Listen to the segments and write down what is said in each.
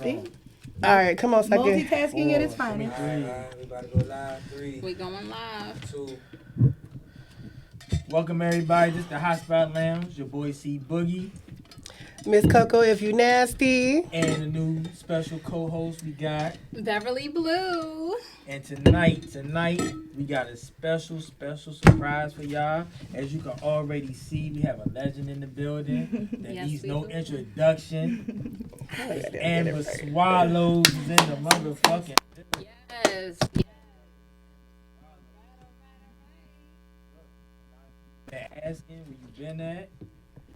See? All right, come on, second. Multitasking at its finest. All right, we about to go live. 3. We going live. 2. Welcome everybody. This is the HotSpotLounge. Your boy C Boogie. Miss Coco, if you nasty. And a new special co-host we got. Beverly Blue. And tonight, we got a special surprise for y'all. As you can already see, we have a legend in the building that Yes, needs we no do. introduction. Amber Swallows is in the motherfucking... Yes. They're asking where you been at.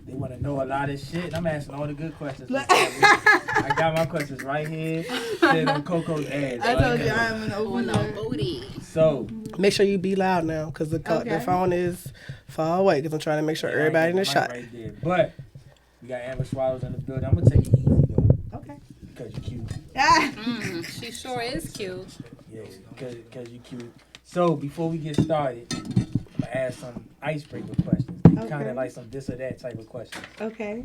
They want to know a lot of shit. I'm asking all the good questions. I got my questions right here. Sitting on Coco's ass. I right told you now. I'm an On the opener. booty. So, Make sure you be loud now, because the phone is far away, because I'm trying to make sure everybody in the shot. Right there. But we got Amber Swallows in the building. I'm going to take it easy, though. Okay. Because you're cute. She sure is cute. Yeah, because you're cute. So, before we get started, I'm going to ask some icebreaker questions. Okay. Kind of like some this or that type of questions. Okay.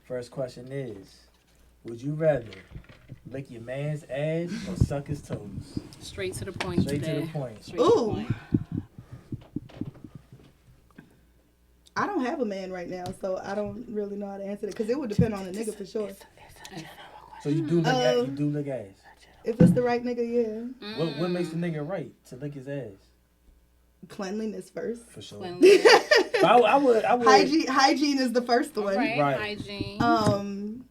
First question is, would you rather lick your man's ass or suck his toes? Straight to the point Straight today. to the point. Straight to the Ooh. point. I don't have a man right now, so I don't really know how to answer that because it would depend on the nigga for sure. So you do lick ass. If it's the right nigga, yeah. What makes the nigga right to lick his ass? Cleanliness first. For sure. Cleanliness. But I would. Hygiene is the first one. Right. Right. Hygiene.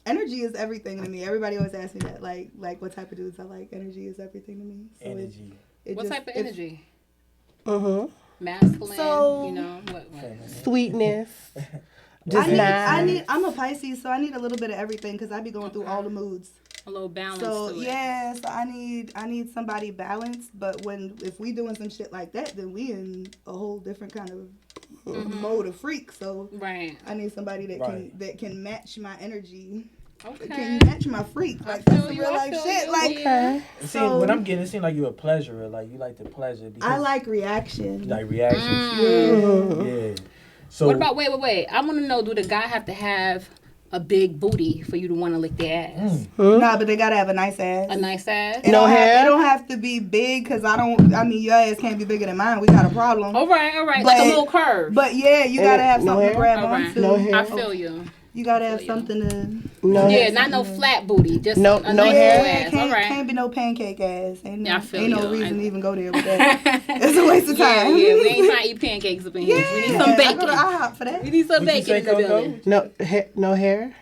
Energy is everything to me. Everybody always asks me that. Like what type of dudes I like. Energy is everything to me. So Energy. What type of energy? So- Masculine. What? Sweetness. Just I'm a Pisces, so I need a little bit of everything because I be going through all the moods. A little balance So to it. yeah, so I need somebody balanced. But if we doing some shit like that, then we in a whole different kind of mode of freak. So Right. I need somebody that can match my energy. Okay. Can match my freak. Like that's some real life shit. Like Okay. See, what I'm getting, it seems like you're a pleasurer. Like you like the pleasure. I like reaction. You like reactions. Yeah. So What about wait? I want to know, do the guy have to have a big booty for you to want to lick their ass? Nah, but they gotta have a nice ass. A nice ass? It don't have to be big because your ass can't be bigger than mine. We got a problem. All right. But- Like a little curve. But yeah, you gotta have No something hair? to grab All right. onto. No hair. I feel you. You gotta have something to. No Yeah, hair. not no flat booty. Just No- a no nice hair? little ass. All right. Can't be no pancake ass. Ain't Yeah, I feel no you. reason to even go there with that. It's a waste of time. Yeah, we ain't trying to eat pancakes up in here. We need some I bacon. go to IHOP for that. We need some What'd you bacon say, in the Coco? building. No hair.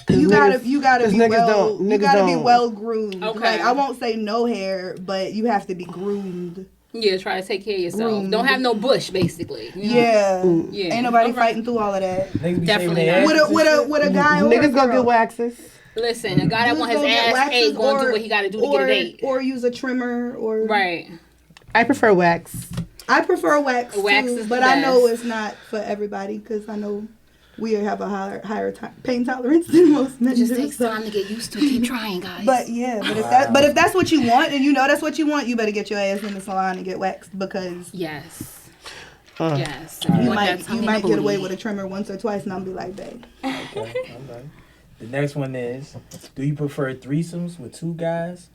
You gotta be niggas well groomed. Okay. Like I won't say no hair, but you have to be groomed. Yeah, try to take care of yourself. Groomed. Don't have no bush, basically. You know? Yeah. Yeah. Ain't nobody All right. fighting through all of that. niggas be Definitely shaving their not. asses and shit? With a guy or a Niggas go girl. get waxes. Listen, a guy that Dudes want his go get ass waxes ate gonna do or- what he got to do to get a date. Or use a trimmer or. Right. I prefer wax. I prefer wax Wax too, is but the I know best. it's not for everybody because I know we have a higher pain tolerance than most men. It just do, takes so. time to get used to. Keep trying, guys. But yeah, but if that's what you want and you know that's what you want, you better get your ass in the salon and get waxed because yes. Uh. Yes. you might get away with a trimmer once or twice, and I'll be like, babe. Okay, all right. The next one is, do you prefer threesomes with 2 guys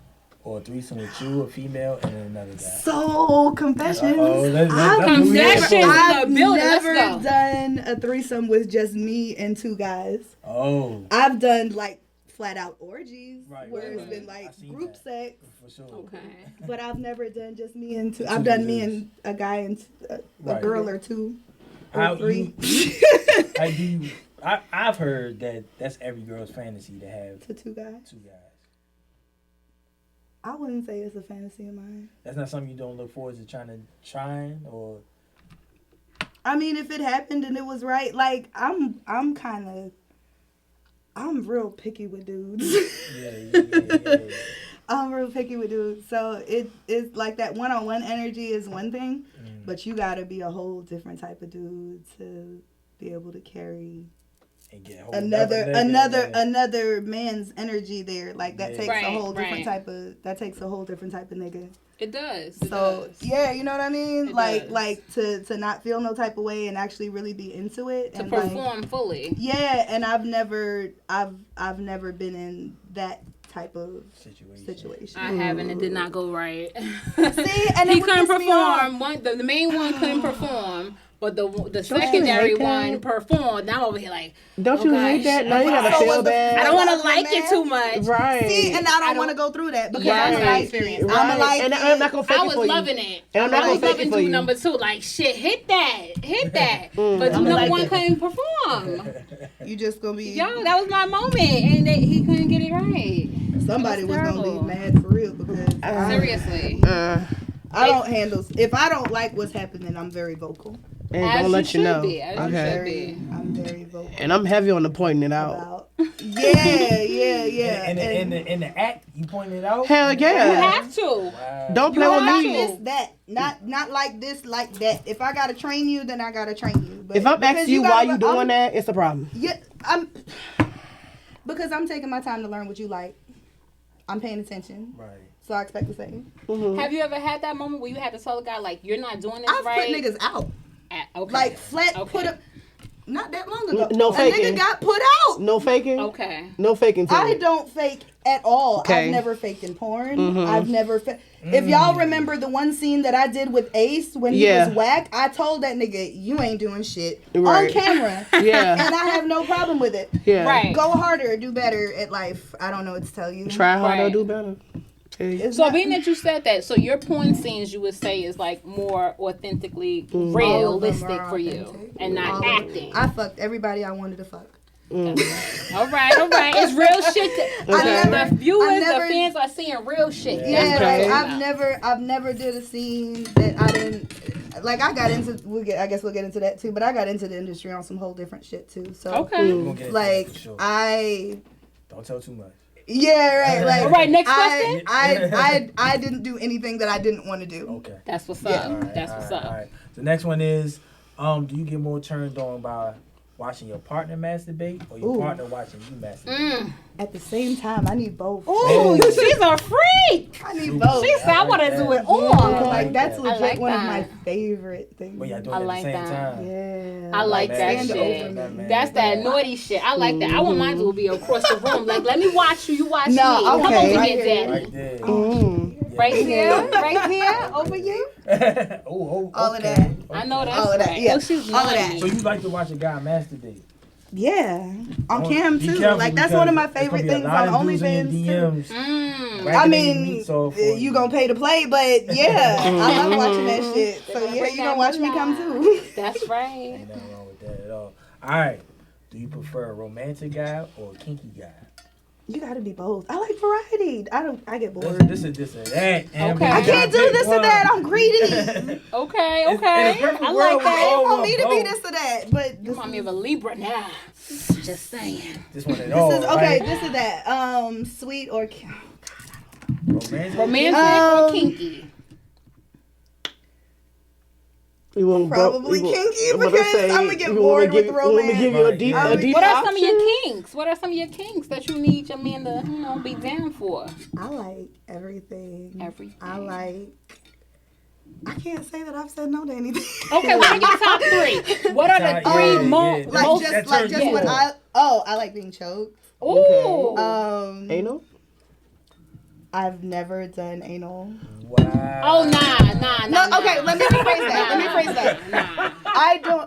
or a threesome with you, a female, and then another guy? So confessions. That's I've what we here Confessions. for. I've in the building. Let's never go. done a threesome with just me and 2 guys. Oh, I've done like flat out orgies Right, where right, it's right. been like I seen group that. sex. for sure. Okay. But I've never done just me and 2. Two I've done dudes. me and a guy and a Right. girl or 2 or How 3 How do you? I've heard that that's every girl's fantasy to have to 2 guys. 2 guys. I wouldn't say it's a fantasy of mine. That's not something you don't look forward to trying or. I mean, if it happened and it was right, like I'm real picky with dudes. Yeah. I'm real picky with dudes. So it's like that one-on-one energy is one thing, but you gotta be a whole different type of dude to be able to carry And get a whole another man's energy there. Like that Yeah. takes Right, a whole different right. type of nigga. It does. So yeah, you know what I mean? It Like does. to not feel no type of way and actually really be into it. To and perform fully. Yeah, and I've never been in that type of situation. I haven't. It did not go right. See, and he couldn't perform. The main one couldn't perform. But the secondary one performed. Now I'm over here like, don't you hate that? Now you gotta feel bad. I don't want to like it too much. Right. See, and I don't want to go through that because I'm my experience. I'm like, and I'm not gonna fake it for you. I was loving it. And I'm not I was gonna fake loving it for you. number 2. Like shit, hit that. But number 1 couldn't perform. You just gonna be. Yo, that was my moment, and he couldn't get it right. Somebody was gonna be mad for real because seriously. I don't handle. If I don't like what's happening, I'm very vocal. And don't let you know. I'm very vocal. And I'm heavy on the pointing it out. Yeah. In the act, you pointing it out? Hell yeah. You have to. Wow. Don't play with me. This, that. Not like this, like that. If I gotta train you, then I gotta train you. But if I'm asking you why you doing that, it's a problem. Yeah, because I'm taking my time to learn what you like. I'm paying attention. Right. So I expect the same. Mm-hmm. Have you ever had that moment where you had to tell a guy like you're not doing this I've right? put niggas out. Okay. Like flat put up. Not that long ago. No faking. A nigga got put out. No faking. Okay. No faking. I don't fake at all. Okay. I've never faked in porn. Mm-hmm. I've never. If y'all remember the one scene that I did with Ace when he was whack, I told that nigga, "You ain't doing shit on camera." Yeah. And I have no problem with it. Yeah. Right. Go harder, do better at life. I don't know what to tell you. Try harder, Right. do better. So being that you said that, so your porn scenes you would say is like more authentically realistic for you and not acting. I fucked everybody I wanted to fuck. All right. It's real shit. The viewers, the fans are seeing real shit. Yeah, like I've never did a scene that I didn't like. I got into. I guess we'll get into that too. But I got into the industry on some whole different shit too. So like I don't tell too much. Yeah, right. Like, all right, next question. I didn't do anything that I didn't want to do. Okay, that's what's up. That's what's up. All right. The next one is, do you get more turned on by watching your partner masturbate or your partner watching you masturbate? At the same time, I need both. Ooh, she's a freak. I need both. She said, I want to do it all. Like that's legit one of my favorite things. Well, y'all doing it at the same time. Yeah. I like that shit. That's that naughty shit. I like that. I want mine to be across the room. Like, let me watch you. You watch me. Come over here, daddy. Right there. Right here, over you. All of that. I know that's all of that. right. Yeah. Oh, she's all of that. So you like to watch a guy masturbate? Yeah, on cam too. Careful, like that's one of my favorite things on OnlyFans too. I mean, you gonna pay to play, but yeah, I love watching that shit. So yeah, you gonna watch me come too. That's right. Ain't nothing wrong with that at all. All right, do you prefer a romantic guy or a kinky guy? You gotta be both. I like variety. I get bored. This is that. Okay. I can't do this or that. I'm greedy. Okay. I like that. You want me to be this or that, but you want me of a Libra now. Just saying. This one at all. This is okay. This is that. Sweet or romantic or kinky. Probably kinky because I'm gonna get bored with romance. Give you a deep what are some of your kinks? What are some of your kinks that you need your man to, be down for? I like everything. Everything. I can't say that I've said no to anything. Okay, what are your top 3? What are the 3 most? What I like being choked. Ooh. Anal? I've never done anal. Wow. Oh, nah. No, okay, let me rephrase that.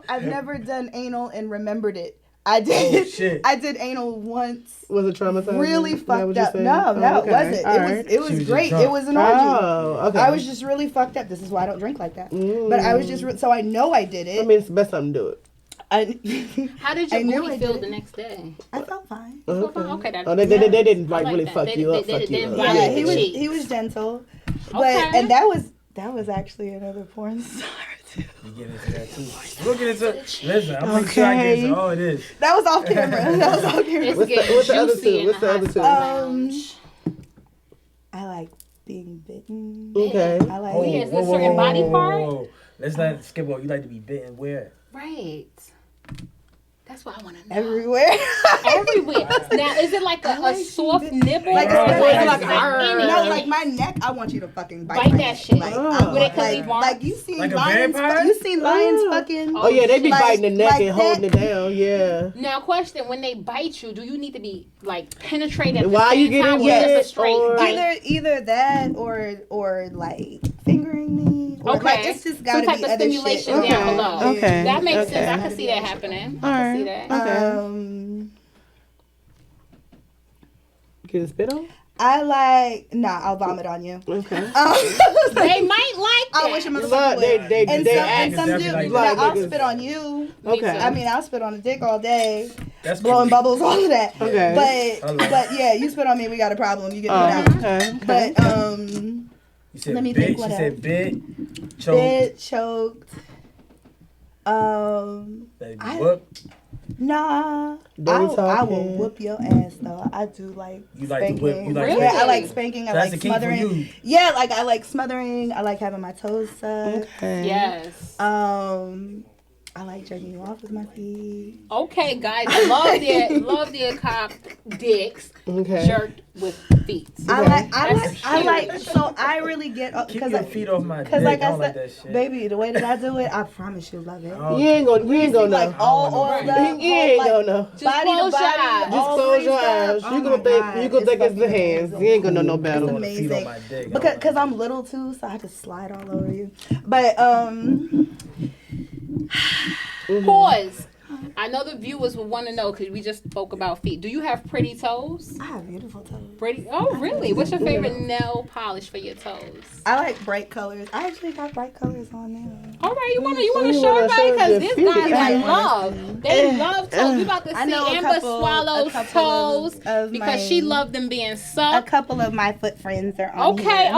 I've never done anal and remembered it. I did. Oh, shit. I did anal once. Was it traumatizing? Really fucked up. No, it wasn't. It was great. It was an orgy. Oh, okay. I was just really fucked up. This is why I don't drink like that. But I was just so I know I did it. I mean, it's the best time to do it. How did your booty feel the next day? I felt fine. Okay, they didn't really fuck you up. Yeah, he was gentle, but and that was actually another porn star too. You get into that too. We'll get into. Listen, I'm pretty sure I get into all of this. That was off camera. What's the other two? I like being bitten. Okay. I like. Is there a certain body part? Let's not skip over. You like to be bitten where? Right. That's what I want to know. Everywhere. Everywhere. Now, is it like a soft nibble? Like, like my neck, I want you to fucking bite that neck. shit. Like, like you seen like lions, you seen lions fucking. Oh yeah, they be biting the neck like and holding it down. Yeah. Now, question: when they bite you, do you need to be like penetrated? While you get in, a straight bite? Either that or like fingering me. Or Okay, like, it's just gotta some type be of other stimulation shit. down below. Okay. That makes sense. I can see that happening. I can see that. Okay. Get a spit on? I'll vomit on you. Okay. They might like that. I wish a motherfucker would. Some dude, I'll spit on you. Okay. I mean, I'll spit on the dick all day. That's blowing bubbles, all of that. Okay. But yeah, you spit on me, we got a problem. You get me out. Okay. But you said let me bit, think what she else. said Bit, choked. Nah. I will whoop your ass though. I do like you spanking. like to whip. You like Yeah, I like spanking. I that's like the key smothering. for you. Yeah, like I like smothering. I like having my toes sucked. Okay. Yes. I like jerking you off with my feet. Okay, guys, love their cock dicks jerked with feet. I like. So I really get keep your feet off my dick. Like I I said, that shit. baby, the way that I do it, I promise you love it. You ain't gonna know. Like all oiled up. You ain't gonna know. Just Body close to your body. eyes. Just close your eyes. You gonna think it's the hands. You ain't gonna know no better. It's amazing. Because I'm little too, so I just slide all over you. But Pause. I know the viewers will want to know because we just spoke about feet. Do you have pretty toes? I have beautiful toes. Pretty? Oh, really? What's your favorite nail polish for your toes? I like bright colors. I actually got bright colors on now. All right, you wanna show everybody because this guy's like love. They love toes. We about to see Amber Swallow's toes because she loved them being A sucked. couple of my foot friends are on Okay,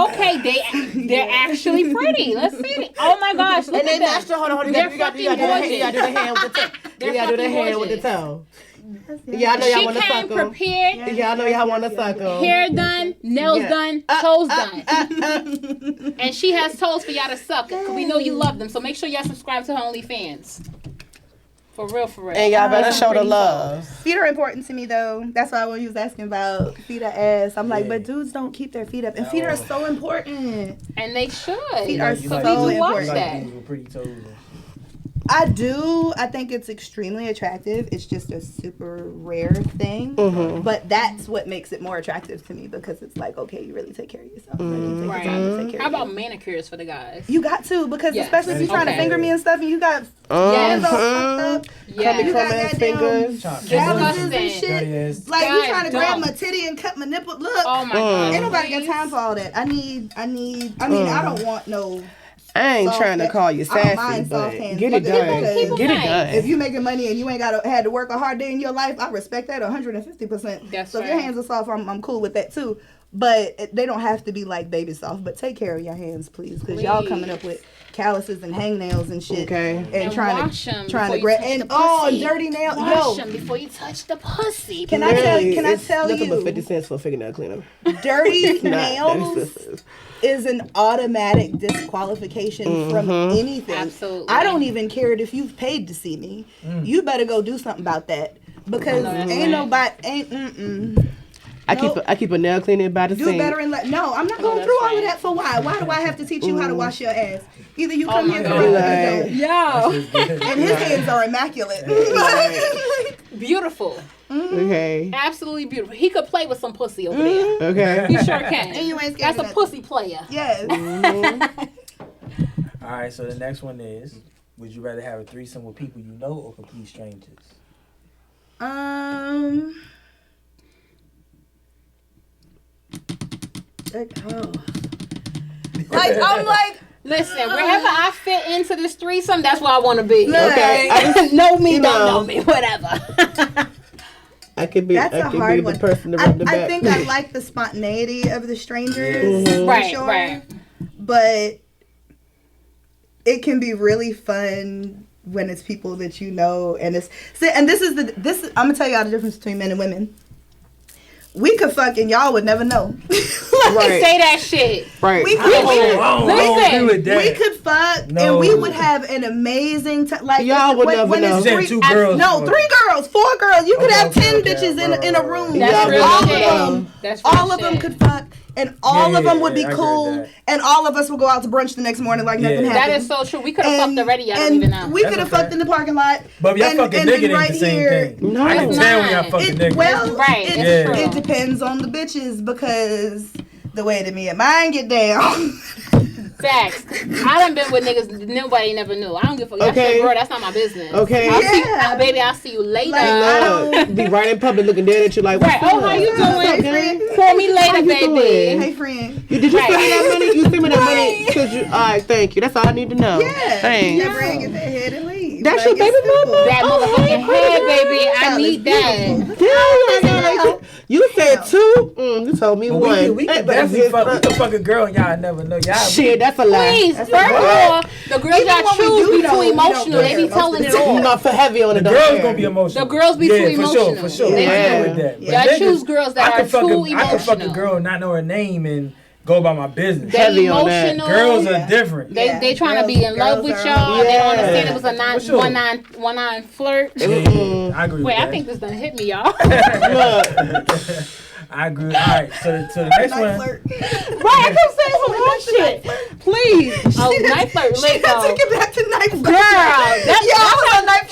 they're actually pretty. Let's see. Oh my gosh, look And they at them. matched the hold on. They're You gotta do fucking the gorgeous. hand with the toe. You gotta do the hand with the toe. Yeah, I know y'all She want to came suck 'em. prepared. Yeah, I know y'all want to suck 'em. Hair done, nails done, toes done. And she has toes for y'all to suck. Cause we know you love them. So make sure y'all subscribe to her OnlyFans. For real. And y'all better show the love. Feet are important to me though. That's why when you was asking about feet or ass, I'm like, but dudes don't keep their feet up, and feet are so important. And they should. Feet are So so we do watch important. that. With pretty toes. I do. I think it's extremely attractive. It's just a super rare thing. But that's what makes it more attractive to me because it's like, okay, you really take care of yourself. You take time to take care How of about you. manicures for the guys? You got to, because Yes. especially if you're trying to finger me and stuff and you got Yes. hands all fucked up. Yes. You got Come in goddamn fingers. calluses and Disgusting. shit. Like you Guys, trying to grab don't. my titty and cut my nipple. Look. Oh my god. Ain't nobody got time for all that. I mean, I don't want no. I ain't trying to call you I don't sassy, mind but soft hands. get it done. Keep Get them it done. If you making money and you ain't had to work a hard day in your life, I respect that 150%. That's so if right. your hands are soft, I'm cool with that too. But they don't have to be like baby soft. But take care of your hands, please, because y'all coming up with calluses and hangnails and shit. Okay. And trying wash 'em to before grab you touch and the pussy. dirty nails. Wash them before you touch the pussy. Can I tell nothing but 50 you? cents for a fingernail cleaner. Dirty Nah, that nails is expensive. is an automatic disqualification from anything. Absolutely. I don't even care if you've paid to see me. You better go do something about that because ain't nobody. I keep a nail cleaner by the Do sink. better and no, I'm not going through all of that for why? Why do I have to teach you how to wash your ass? Either you come here or God. you don't. And his hands are immaculate. Beautiful. Okay. Absolutely beautiful. He could play with some pussy over there. Okay. He sure can. And you ain't scared That's of a nothing. pussy player. Yes. All right, so the next one is: would you rather have a threesome with people you know or complete strangers? I'm like, Listen, wherever I fit into this threesome, that's where I want to be. Look, Okay, know me, don't know me, whatever. I could be. that's I a could hard be one. the person to rub the back. I think I like the spontaneity of the strangers, for Right, sure. right. But it can be really fun when it's people that you know, and this is I'm gonna tell y'all the difference between men and women. We could fuck and y'all would never know. say that shit. Right. We could fuck and we would have an amazing time. Like y'all would never know. It's 3 girls. No, 3 girls, 4 girls. You could have 10 bitches in a room. That's real all of them could fuck. And all of them would be cool, and all of us would go out to brunch the next morning like nothing happened. That is so true. We could have fucked already. I don't even know. We could have fucked in the parking lot. But y'all fucking nigga ain't the same thing. No, I can tell when y'all fucking nigga. Well, it depends on the bitches because the way that me and mine get down. Facts. I done been with niggas nobody never knew. I don't give a fuck. That's your girl. That's not my business. Okay. Baby, I'll see you later. Like, be right in public looking dead at you like, right. Oh, how you doing? Call me later, baby. Hey, friend. Did you send me that money? You send me that money? All right, thank you. That's all I need to know. Yeah. Thanks. You bring it that head and leave. That's your baby mama? That motherfucking head, baby. I need that. Damn. You said 2? You told me 1. We can definitely fuck a girl and y'all never know. Y'all shit, that's a lie. Please, first of all, the girls y'all choose be too emotional. They be telling it all. Not for heavy on the girls gonna be emotional. The girls be too emotional. For sure. Y'all choose girls that are too emotional. I can fuck a girl and not know her name and go about my business. They heavy emotional. On that. Girls are different. They trying to be in love with y'all. They don't understand it was a 1-9 flirt. I agree. Wait, I think this done hit me, y'all. I agree. All right, so the next one. Right, I kept saying some wrong shit. Please. Oh, night flirt. She got to get back to night flirt. Girl,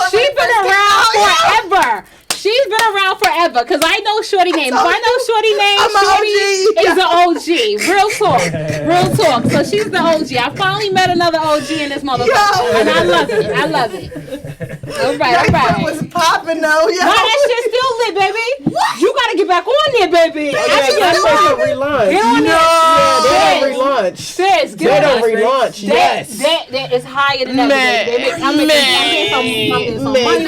she's been around forever. She's been around forever because I know Shorty name. If I know Shorty name, Shorty is the OG. Real talk. So she's the OG. I finally met another OG in this motherfucker, and I love it. All right. That was popping though. Why that shit still lit, baby? What? You gotta get back on there, baby. They don't relaunch. Get on there. They don't relaunch. Sis, they don't relaunch. Yes. That is higher than that, baby. I'm getting some money.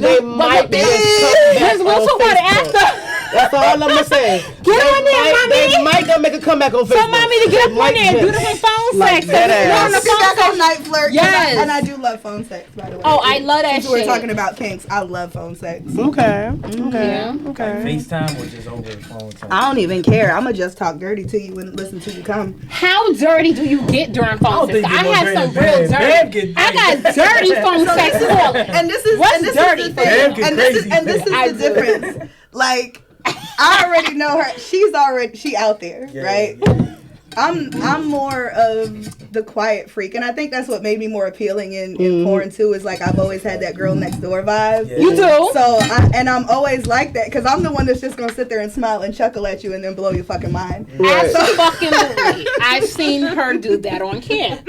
They might be we'll talk about it after. That's all I'm gonna say. Get on there, mommy. They might gonna make a comeback on Facebook. So mommy to get up on there and do the phone sex. On night flirt. Yes. And I do love phone sex, by the way. Oh, I love that shit. We're talking about kinks. I love phone sex. Okay. FaceTime or just over the phone time? I don't even care. I'm gonna just talk dirty to you and listen to you come. How dirty do you get during phone sex? I have some real dirty. I got dirty phone sex calling. And this is what's dirty for you? And this is the difference. Like, I already know her. She out there, right? Yeah. I'm more of the quiet freak, and I think that's what made me more appealing in porn too. Is like I've always had that girl next door vibe. Yeah. You do. So I'm always like that because I'm the one that's just gonna sit there and smile and chuckle at you and then blow your fucking mind. Right. Absolutely. I've seen her do that on camp.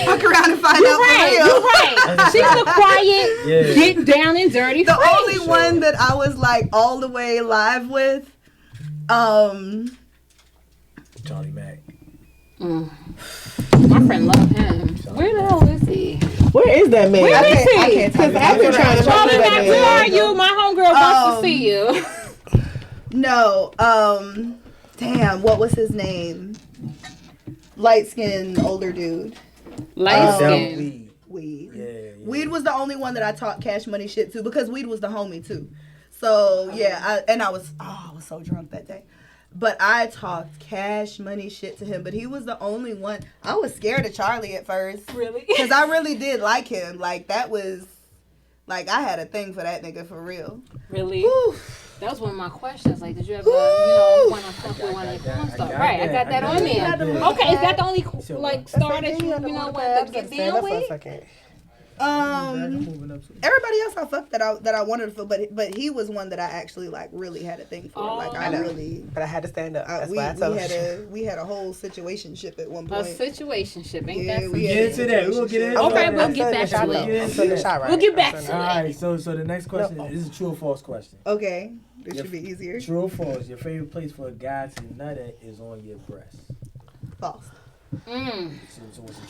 Fuck around and find out. You're right. She's the quiet, get down and dirty. The only one that I was like all the way live with, Charlie Mack. My friend loved him. Where the hell is he? Where is that man? Where is he? Because I've been trying to Charlie Mack, where are you? My homegirl wants to see you. No. Damn, what was his name? Light skinned older dude. Light skin. Weed. Yeah. Weed was the only one that I taught cash money shit to because Weed was the homie too. So yeah, I was so drunk that day. But I talked cash money shit to him. But he was the only one. I was scared of Charlie at first. Really? Because I really did like him. Like, that was... Like, I had a thing for that nigga for real. Really? Woo. That was one of my questions. Like, did you ever, want to fuck with one of the porn stars? Right, I got that on there. Okay, is that the only, like, star that you want to get deal with? Everybody else I fucked that I wanted to fuck, but he was one that I actually like really had a thing for. Oh. Like I really. But I had to stand up. That's we why I told we had a whole situationship at one point. A situationship, ain't that? We get into that. We'll get into okay, that. we'll get back to it. We'll get back to it. All right. So the next question is a true or false question. Okay, this should be easier. True or false? Your favorite place for a guy to nut at is on your breast. False.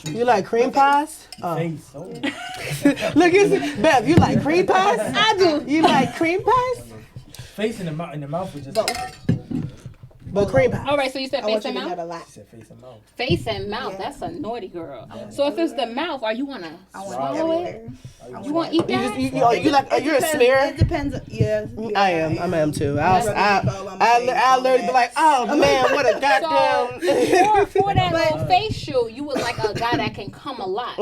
You like cream pies? Face. Oh. Look, Bev, you like cream pies? I do. You like cream pies? Face in the mouth was just. But cream pie. All right, so you said face and mouth? She said face and mouth. Face and mouth. Yeah. That's a naughty girl. Yeah. So if it's the mouth, are you want to swallow it? You want to eat that? You're a smear. It depends. Yeah, I am too. I'll literally be like, oh man, what a goddamn. So, for that little facial, you was like a guy that can come a lot.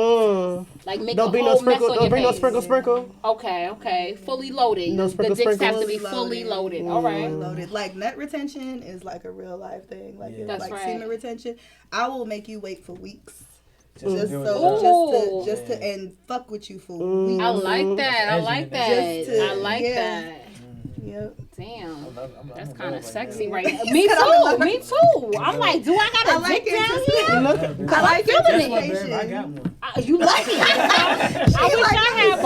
Like make don't a bring whole no sprinkle. mess on Don't bring your no face. sprinkle. Okay. Fully loaded. No sprinkle, the dicks sprinkle. have to be fully loaded. All right. Loaded. Like nut retention is like a real life thing. Like That's right. semen retention, I will make you wait for weeks. Just to and fuck with you for weeks. I like that. I like that. Yep. Damn. That's kind of sexy right now. Me too. I'm like, do I got a dick down here? I like feeling it. I got one. You lucky. I wish I had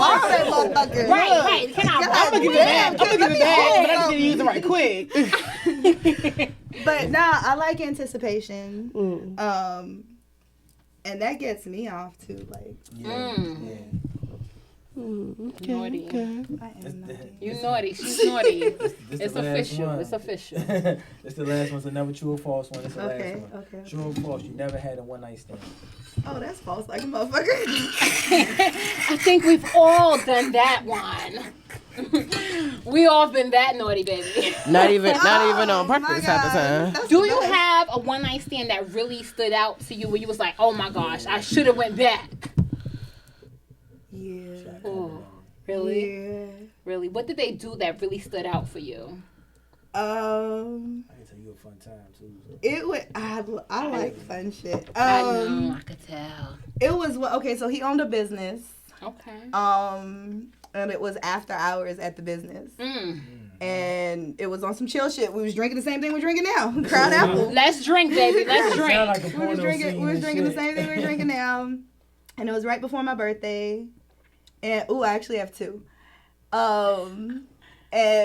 one. Right. Can I I'm gonna give it back. But I just need to use it right quick. But nah, I like anticipation. And that gets me off too. Like, Naughty. I am naughty. You naughty. She's naughty. It's official. It's official. It's the last one. It's another true or false one. It's the last one. Okay. True or false? You never had a one night stand. Oh, that's false, like a motherfucker. I think we've all done that one. We all been that naughty, baby. Not even on purpose half the time. Do you have a one night stand that really stood out to you where you was like, oh my gosh, I should have went back? Yeah. Oh, really? Yeah. Really? What did they do that really stood out for you? I can tell you a fun time too. It would. I like fun shit. I know. I could tell. It was okay. So he owned a business. Okay. And it was after hours at the business. And it was on some chill shit. We was drinking the same thing we're drinking now. Crown Apple. Let's drink, baby. Let's drink. Like we was drinking the same thing we're drinking now. And it was right before my birthday. And I actually have two. And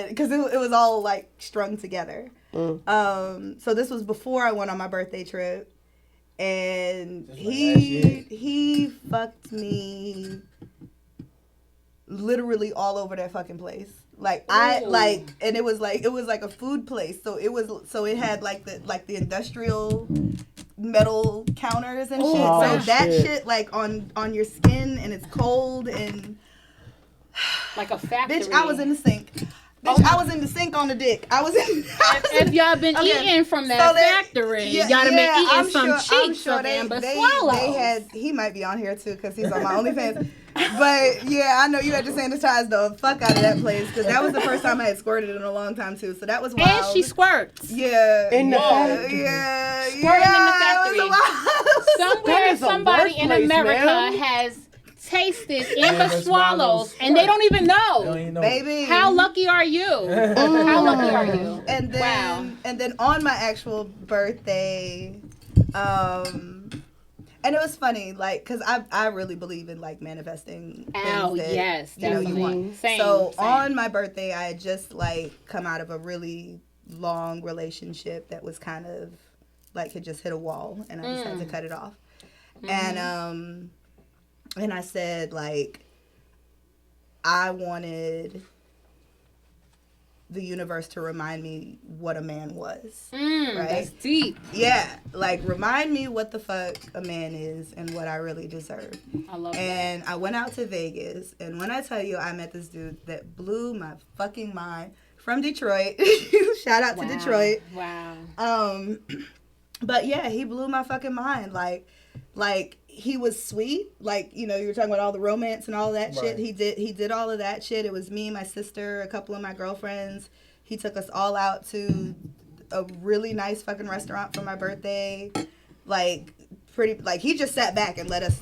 because it was all like strung together. So this was before I went on my birthday trip. And he fucked me literally all over that fucking place. Like and it was like a food place. So it had like the industrial metal counters and shit. So that shit like on your skin, and it's cold and like a factory. Bitch, I was in the sink. I was in the sink on the dick. If y'all been eating from that factory, y'all been eating some cheeks of Amber Swallow. He might be on here too because he's on my OnlyFans. But yeah, I know you had to sanitize the fuck out of that place because that was the first time I had squirted in a long time too. So that was wild. And she squirts. Yeah. In the factory. Yeah. Squirting in the factory. Somewhere somebody in America has tasted Amber Swallows and they don't even know. Baby. How lucky are you? How lucky are you? And then on my actual birthday, and it was funny, like, because I really believe in, like, manifesting things that, yes, you want. Same. On my birthday, I had just, like, come out of a really long relationship that was kind of, like, had just hit a wall, and I just had to cut it off. And I said, like, I wanted the universe to remind me what a man was. Right? That's deep. Yeah. Like, remind me what the fuck a man is and what I really deserve. I love And I went out to Vegas, and when I tell you I met this dude that blew my fucking mind from Detroit. Shout out to Detroit. Wow. But yeah, he blew my fucking mind. Like he was sweet. Like, you know, you were talking about all the romance and all of that shit. He did all of that shit. It was me, my sister, a couple of my girlfriends. He took us all out to a really nice fucking restaurant for my birthday. Like, he just sat back and let us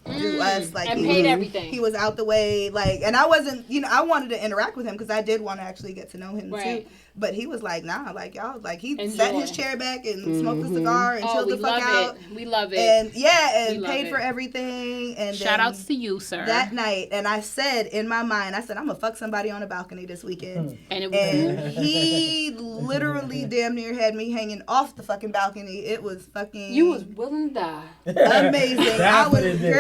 do us. Like, and paid everything. He was out the way. Like, and I wasn't, you know, I wanted to interact with him because I did want to actually get to know him too. But he was like, nah, like, y'all, like, he sat his chair back and smoked a cigar and chilled the fuck out. We love it. And and paid for everything. And shout outs to you, sir. That night, and I said in my mind, I'm gonna fuck somebody on a balcony this weekend. And he literally damn near had me hanging off the fucking balcony. It was fucking. You was willing to die. Amazing. I was willing to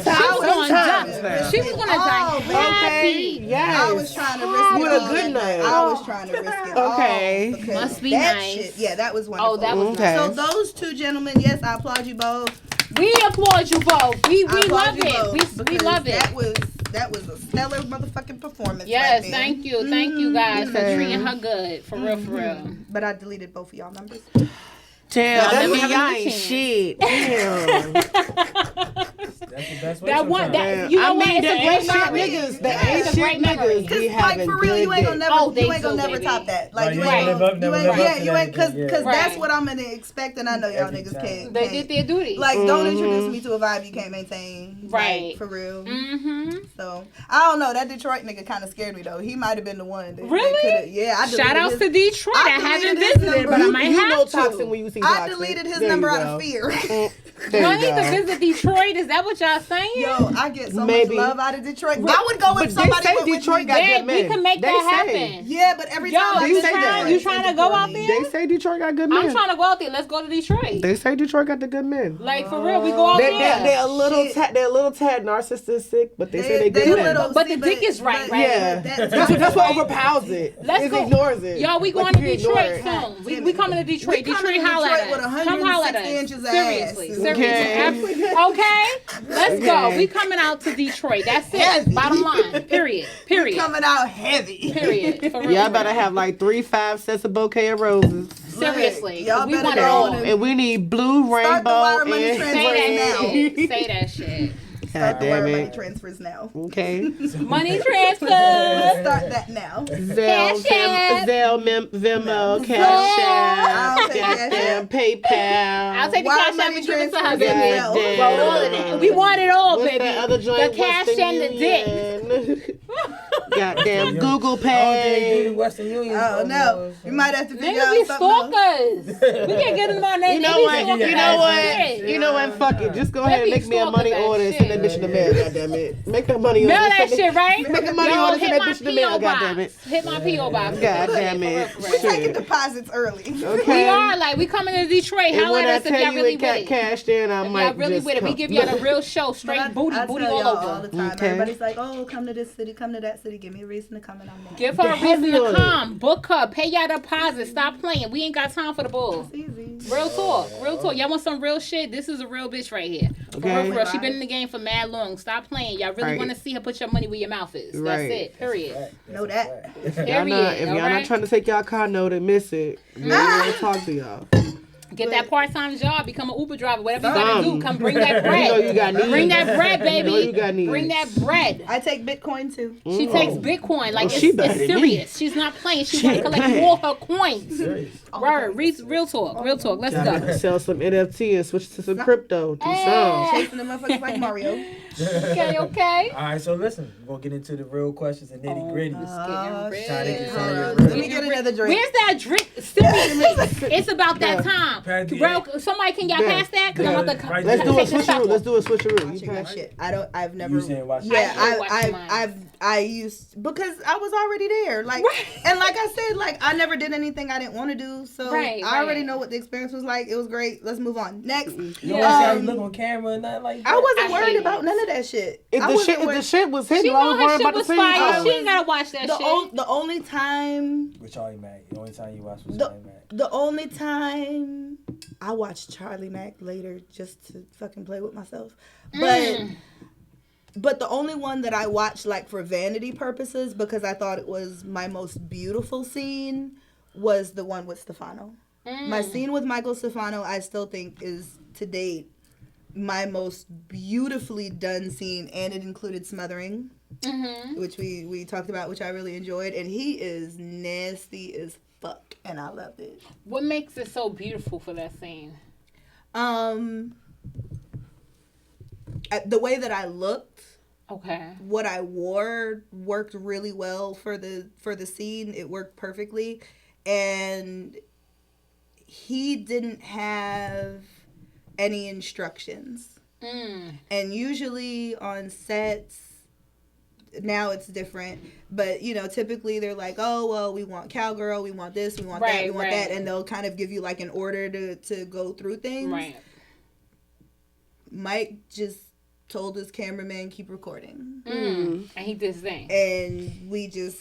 die. She was gonna die happy. Yes. I was trying to risk it. With a good night. I was trying to risk it. Okay. Must be that nice. Shit, yeah, that was wonderful. Oh, that was nice. So those two gentlemen, yes, I applaud you both. We applaud you both. We love it. We love it. That was a stellar motherfucking performance. Yes, right thank you. Thank you guys for treating her good. For real. But I deleted both of y'all numbers. Damn, that mean never y'all had a ain't chance. shit. Damn. That's the best way That one, sometimes. that, you know I what? mean, It's the a ain't great shit memory. niggas, the Yeah. ain't It's a shit great memory. niggas be Cause like having for real, you ain't gonna never, they you ain't gonna do, never baby. top that. Like Right, you you ain't ain't gonna, live up, never live up yeah, to you that ain't, cause again, yeah. that's Right. what I'm gonna expect, and I know y'all Every niggas time. can't. They did their duty. Like, don't introduce me to a vibe you can't maintain. Right. Like, for real. Mm-hmm. So I don't know. That Detroit nigga kind of scared me though. He might have been the one. That Really? coulda- yeah. I Shout outs to deleted Detroit. I I haven't deleted his visited, number. but I might You know have toxic to. when you see I toxic. deleted his There number you out go. of fear. There Do I you need to go. visit Detroit? Is that what y'all saying? Yo, I get so Maybe. much love out of Detroit. I would go But if somebody they say went with Detroit me. got Yeah, good we men. can make They that say. happen. Yeah, but every Yo, time I've you been say to that. Detroit, You trying to go out there? They say Detroit got good men. I'm trying to go out there. Let's go to Detroit. They say Detroit got the good men. Like for real, we go out They're there. a little Shit. they're a little tad narcissistic, but they say they good a men. little- But see, the dick is right, right? Yeah, But that's what overpowers it. Let's it go. ignores it. Y'all, we Like, going to you ignore Detroit it. soon. We coming to Detroit. We coming Detroit, to holla Detroit at with us. Come holla at 160 us. inches of Seriously, ass. seriously. Okay. Okay, let's go. We coming out to Detroit. That's it. Heavy. Bottom line. Period. Period. Coming out heavy. Period. For real. Y'all better have like 3-5 sets of bouquet of roses. Seriously. Y'all We better want it go all. on And we need blue, Start the rainbow, wire money and transfer Say that now. shit. Say that shit. Start the damn wire it. money transfers now. Okay. Money transfer. Start that now. Cash App. Venmo, Cash I'll App, take Cash goddamn App. PayPal. I'll take the Wire cash app money and give it to her, transfer baby. as well. Goddamn. Well, all of that. We want it all, What's baby. that other joint? The cash Western and the dick. Union. Goddamn Google I don't think they do Pay. Western Union. Oh no, you might have to figure Niggas be out something else. stalkers. We can't get them on that. You know what? You know what? Fuck it. Just go ahead and They be make me a money stalkers order and and send that shit. bitch in the mail. Goddamn it. Make a money order. Mail that Send it- shit, right? Make a money Yo, order. Send hit that my bitch in the mail. P.O. Goddamn box. it. Hit my P.O. box. Goddamn it. We're taking Shit. deposits early. We Okay. are like we coming to Detroit. And Holla when at I us if tell y'all you really it got with it. cashed in, I If might y'all really just with it, we come. give y'all the real show, straight I booty tell all y'all all over. the time. Okay. Everybody's like, "Oh, come to this city, come to that city. Give me a reason to come, and I'm there." Give her a reason heavy to on it. come. Book her. Pay y'all deposit. Stop playing. We ain't got time for the bull. It's easy. Real talk. Real talk. Y'all want some real shit? This is a real bitch right here. For Okay. real, for real. She been in the game for mad long. Stop playing. Y'all really Right. want to see her put your money where your mouth is. That's Right. it. Period. Know that. Y'all not, if y'all not trying to take y'all car note and miss it, we want to talk to y'all. Get that part-time job, become an Uber driver, whatever you gotta Some. do. Come bring that bread. You know you got needs. Bring that bread, baby. You know you got needs. Bring that bread. I take Bitcoin too. She takes Bitcoin. Like, she better it's than serious. She's not playing. She want to collect bad. all her coins. Serious. Word. Real talk. Real talk. Let's Gotta go. sell some NFT and switch to some crypto. Do some. Chasing the motherfuckers like Mario. Okay, okay. All right, so listen, we're gonna get into the real questions and nitty gritty. Oh, Getting Try to rich. get some of your Let real- me get another drink. Where's that drink? Seriously, it's about that time. Patty, Bro, somebody can y'all Yeah. pass that? Because I'm about to Right Let's there. do a take this switcheroo. shot. Let's do a switcheroo. You Watching my pass. shit. I've never. You saying watch Yeah, I watch mine. I used because I was already there. Like, and like I said, like I never did anything I didn't want to do. So Right, I already right. know what the experience was like. It was great. Let's move on. Next. You don't want to see how you Um, look on camera and nothing like that? I wasn't I worried hate about it. none of that shit. If I the wasn't shit, if worried- the shit was She hitting, I know was her worried shit about the was scene. fire. Oh. She ain't gotta watch that shit. the only time With Charlie Mack. The only time you watch was The- Charlie Mack. the only time I watched Charlie Mack later just to fucking play with myself. But the only one that I watched like for vanity purposes because I thought it was my most beautiful scene was the one with Stefano. My scene with Michael Stefano I still think is to date my most beautifully done scene, and it included smothering, which we talked about, which I really enjoyed, and he is nasty as fuck, and I loved it. What makes it so beautiful for that scene? The way that I looked, Okay. what I wore worked really well for the scene. It worked perfectly, and he didn't have any instructions. And usually on sets now it's different, but you know, typically they're like, oh well, we want cowgirl, we want this, we want that, we want that, and they'll kind of give you like an order to go through things. Right. Mike just told his cameraman keep recording, And he did his thing. and we just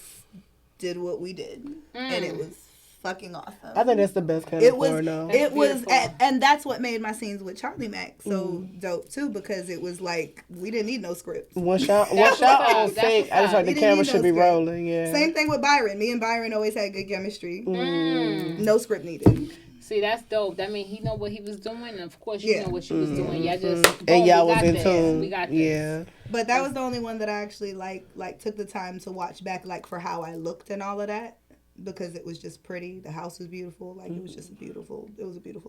did what we did, and it was fucking awesome. I think that's the best kind of porno. It was, and that's what made my scenes with Charlie Mack so dope too, because it was like we didn't need no script. One shot on fake. I just like the camera should be rolling. Yeah. Same thing with Byron. Me and Byron always had good chemistry. No script needed. See, that's dope. That mean he know what he was doing, and of course you know what you was doing. Y'all just and y'all was in tune. We got this. Yeah. But that was the only one that I actually like took the time to watch back, like for how I looked and all of that, because it was just pretty. The house was beautiful. Like it was just a beautiful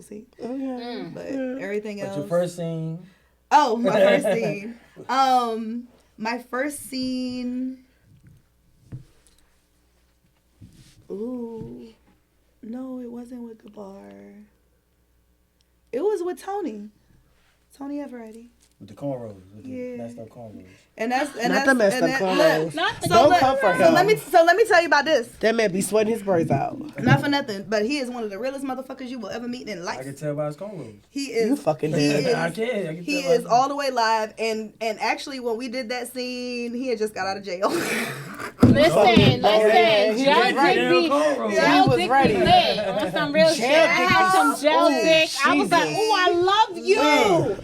scene. But everything else. What's your first scene? Oh, my first scene. My first scene. Ooh. No, it wasn't with Gabar. It was with Tony. Tony Eveready. With the cornrows. With the messed up cornrows. And that's not the messed up cornrows. Don't come for him. So let me tell you about this. That man be sweating his braids out. Not for nothing, but he is one of the realest motherfuckers you will ever meet in life. I can tell by his cornrows. He is. You fucking dead. I can he is all the way live, and actually when we did that scene, he had just got out of jail. Listen, Gel dick be lit on some real shit. I had some gel dick. I was like, oh, I love you.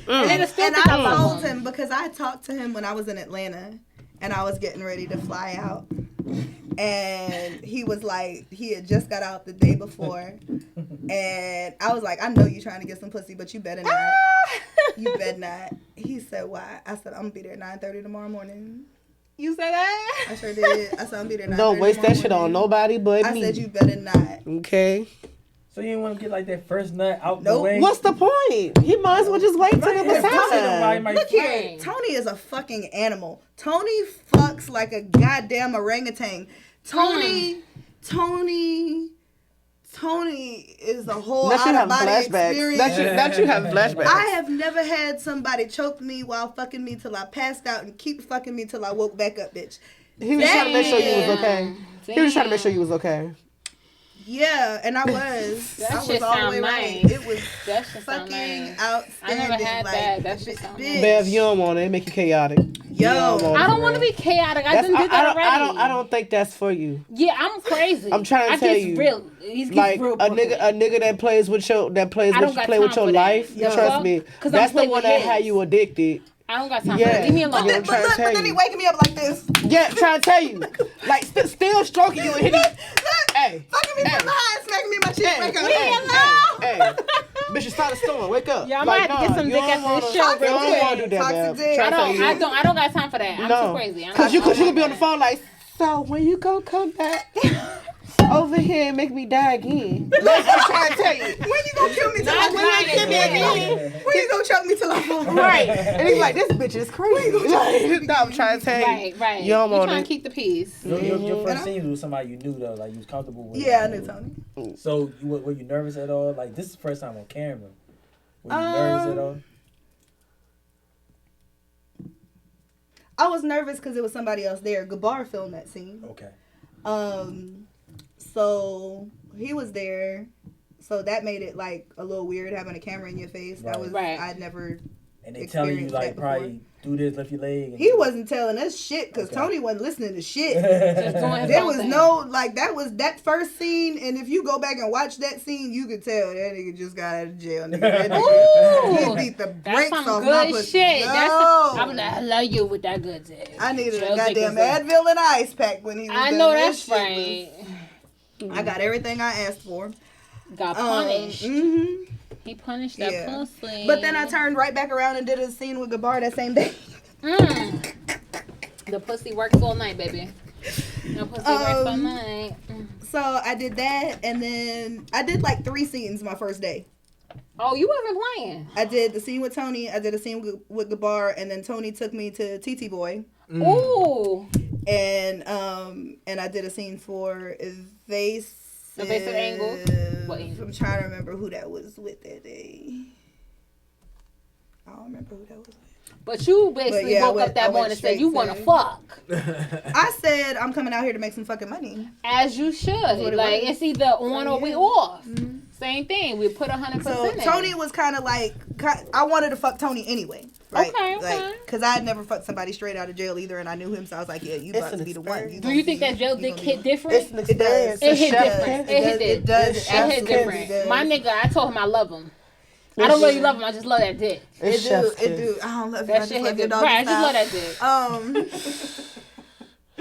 And I told him, because I talked to him when I was in Atlanta, and I was getting ready to fly out. And he was like, he had just got out the day before. And I was like, I know you trying to get some pussy, but you better not. You better not. He said, why? I said, I'm going to be there at 9:30 tomorrow morning. You said that? I sure did. I said, I'm be there. Don't waste that shit on nobody but me. I said, you better not. Okay. So you didn't want to get like that first nut out the way? What's the point? He might as well just wait till it was time. Look here. Tony is a fucking animal. Tony fucks like a goddamn orangutan. Tony is a whole out-of-body experience. That you have flashbacks. I have never had somebody choke me while fucking me till I passed out and keep fucking me till I woke back up, bitch. He was trying to make sure you was okay. He was trying to make sure you was okay. Yeah, and I was. I was all the way right. It was fucking outstanding. I never had that. That shit sound nice. Bev, you don't want it. It make you chaotic. Yo, I don't want to be chaotic. I done did that already. I don't think that's for you. Yeah, I'm crazy. I'm trying to tell you. Like a nigga that plays with your with your life. Trust me, that's the one that had you addicted. I don't got time for that. Leave me alone. But then he waking me up like this. Yeah, trying to tell you. Like, still stroking you and hitting. Hey. Fucking me from behind, smacking me in my cheek. Wake up. Hey. Bitch, it's time to storm. Wake up. Yeah, I might have to get some dick after this show. You don't want to do that, I don't got time for that. I'm too crazy. Because you could be on the phone like, so when you gonna come back over here and make me die again? That's what I'm trying to tell you. When you gonna kill me till I when you gonna choke me till I fall? Right. And he's like, this bitch is crazy. I'm trying to tell you. Right. You don't want trying to keep the peace. Your first scene was somebody you knew though, like you was comfortable with. Yeah, I knew Tony. So were you nervous at all? Like this is the first time on camera. Were you nervous at all? I was nervous because it was somebody else there. Gabar filmed that scene. Okay. So he was there. So that made it like a little weird having a camera in your face. That was I'd never. And they telling you like probably do this, lift your leg. He wasn't telling us shit because Tony wasn't listening to shit. There was no like that was that first scene, and if you go back and watch that scene, you could tell that nigga just got out of jail. He beat the brakes off my pussy. Shit. I'm like, I love you with that good dick. I needed a goddamn Advil and ice pack when he was I know that's right. I got everything I asked for. Got punished. He punished that pussy. But then I turned right back around and did a scene with Gabar that same day. The pussy works all night, baby. The pussy works all night. So I did that, and then I did like 3 scenes my first day. Oh, you wasn't playing. I did the scene with Tony. I did a scene with Gabar, and then Tony took me to TT Boy. Ooh. And I did a scene for Evasive Angle. What angle? I'm trying to remember who that was with that day. I don't remember who that was with. But you basically woke up that morning and said you want to fuck. I said I'm coming out here to make some fucking money. As you should. Like it's either on or we off. Same thing. We put 100% in. So Tony was kind of like, I wanted to fuck Tony anyway. Like, because I had never fucked somebody straight out of jail either, and I knew him, so I was like, yeah, you about to be the one. Do you think that jail dick hit different? It's an experience. It hit different. It hit different. My nigga, I told him I love him. I don't really love him. I just love that dick. It do. I don't love you. I just love your dog. Right, I just love that dick.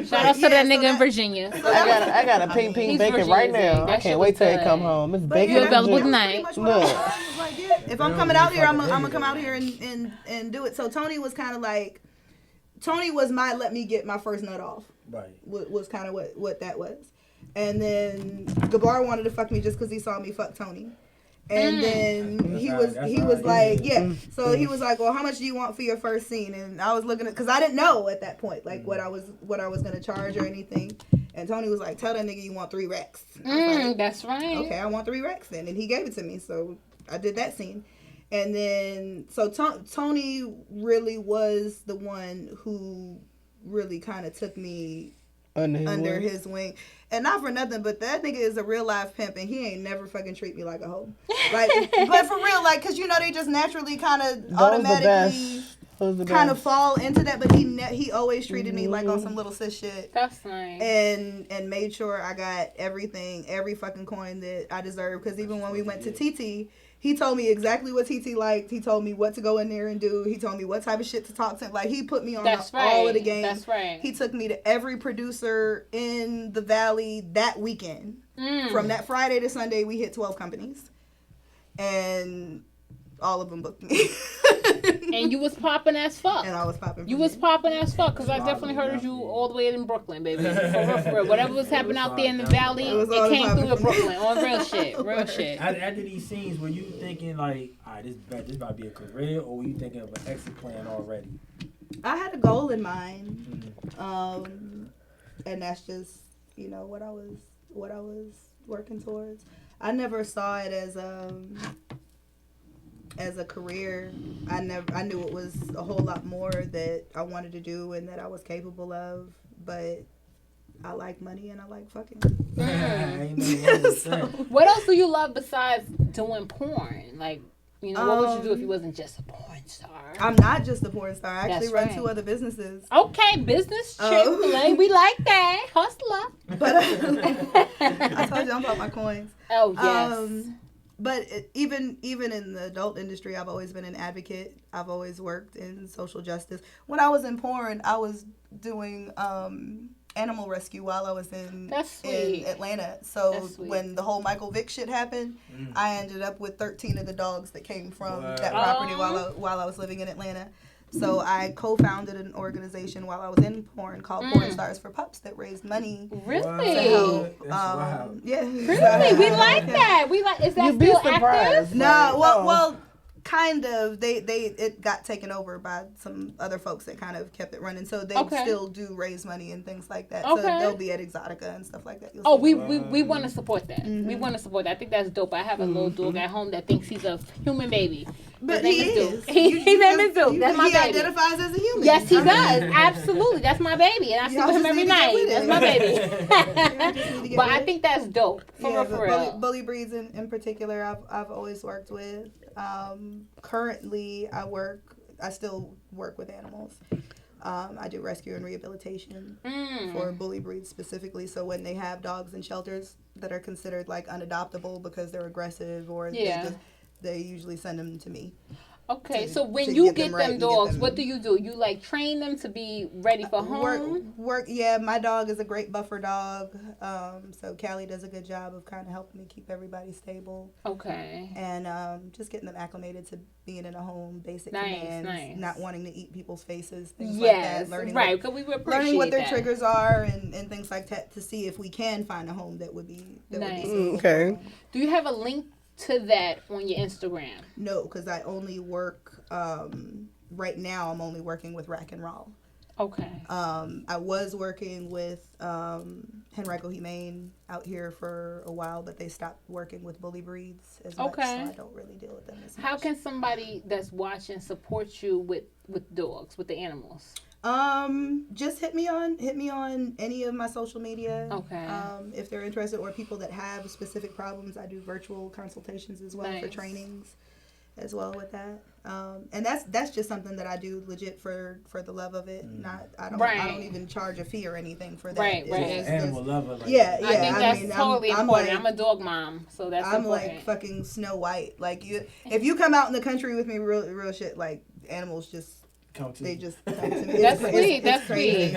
Shout out to that nigga in Virginia. I got a pink bacon right now. I can't wait till it come home. It's bacon. You're available tonight. If I'm coming out here, I'm gonna come out here and do it. So Tony was kind of like, Tony was my let me get my first nut off. Right. Was kind of what that was. And then Gabar wanted to fuck me just because he saw me fuck Tony. And then he was like, So he was like, well, how much do you want for your first scene? And I was looking at, because I didn't know at that point, like what I was gonna charge or anything. And Tony was like, tell that nigga you want 3 racks. Like, that's right. Okay, I want 3 racks then. And he gave it to me, so I did that scene. And then, so Tony really was the one who really kind of took me under his wing. And not for nothing, but that nigga is a real life pimp, and he ain't never fucking treat me like a hoe. Like, but for real, like, cause you know they just naturally kind of automatically kind of fall into that. But he always treated me like on some little sis shit. That's nice. And made sure I got everything, every fucking coin that I deserved. Cause even when we went to TT, he told me exactly what TT liked. He told me what to go in there and do. He told me what type of shit to talk to him. Like, he put me on all of the games. That's right. He took me to every producer in the Valley that weekend. From that Friday to Sunday, we hit 12 companies. And all of them booked me. And you was popping as fuck. And I was popping. You was popping as fuck, because I definitely heard you all the way in Brooklyn, baby. For real. Whatever was happening out there in the Valley, it came through to Brooklyn. On real shit. Real shit. After these scenes, were you thinking like, all right, this about to be a career, or were you thinking of an exit plan already? I had a goal in mind. And that's just, you know, what I was working towards. I never saw it as a career. I knew it was a whole lot more that I wanted to do and that I was capable of, but I like money and I like fucking. So, what else do you love besides doing porn? Like, you know, what would you do if you wasn't just a porn star? I'm not just a porn star. I actually run 2 other businesses. Okay, business chick. We like that. Hustler. But I told you I'm about my coins. Oh, yes. But even in the adult industry, I've always been an advocate. I've always worked in social justice. When I was in porn, I was doing animal rescue while I was in Atlanta. So when the whole Michael Vick shit happened, I ended up with 13 of the dogs that came from that property while I was living in Atlanta. So I co-founded an organization while I was in porn called Porn Stars for Pups that raised money. Really? To help, yeah. Really? We like that. We like. Is that still active? No. Well, kind of. It got taken over by some other folks that kind of kept it running. So they still do raise money and things like that. So they'll be at Exotica and stuff like that. We want to support that. We want to support that. I think that's dope. I have a little dog at home that thinks he's a human baby. But he is. His name is Duke. That's my baby. He identifies as a human. Yes, he does. Absolutely. That's my baby. And I sleep with him every night. That's my baby. But I think that's dope. For real. Bully breeds in particular, I've always worked with. Currently, I still work with animals. I do rescue and rehabilitation for bully breeds specifically. So when they have dogs in shelters that are considered like unadoptable because they're aggressive or they usually send them to me. Okay, so when you get them dogs, what do? You like train them to be ready for home? Yeah, my dog is a great buffer dog. So Callie does a good job of kind of helping me keep everybody stable. Okay. And just getting them acclimated to being in a home, basic commands, not wanting to eat people's faces, things like that. Learning what their triggers are and things like that to see if we can find a home that would be okay. Do you have a link to that on your Instagram? No, because I only work right now. I'm only working with Rack and Raw. Okay. I was working with Henrico Humane out here for a while, but they stopped working with bully breeds as much, so I don't really deal with them as much. How can somebody that's watching support you with dogs, with the animals? Just hit me on any of my social media. Okay. If they're interested, or people that have specific problems, I do virtual consultations as well for trainings. as well with that. And that's just something that I do legit for the love of it. I don't even charge a fee or anything for that. Right. Animal lover. I think that's totally important. I'm a dog mom, so that's I'm important. like fucking Snow White. Like if you come out in the country with me, real shit, like animals just come to me. That's sweet. That's sweet.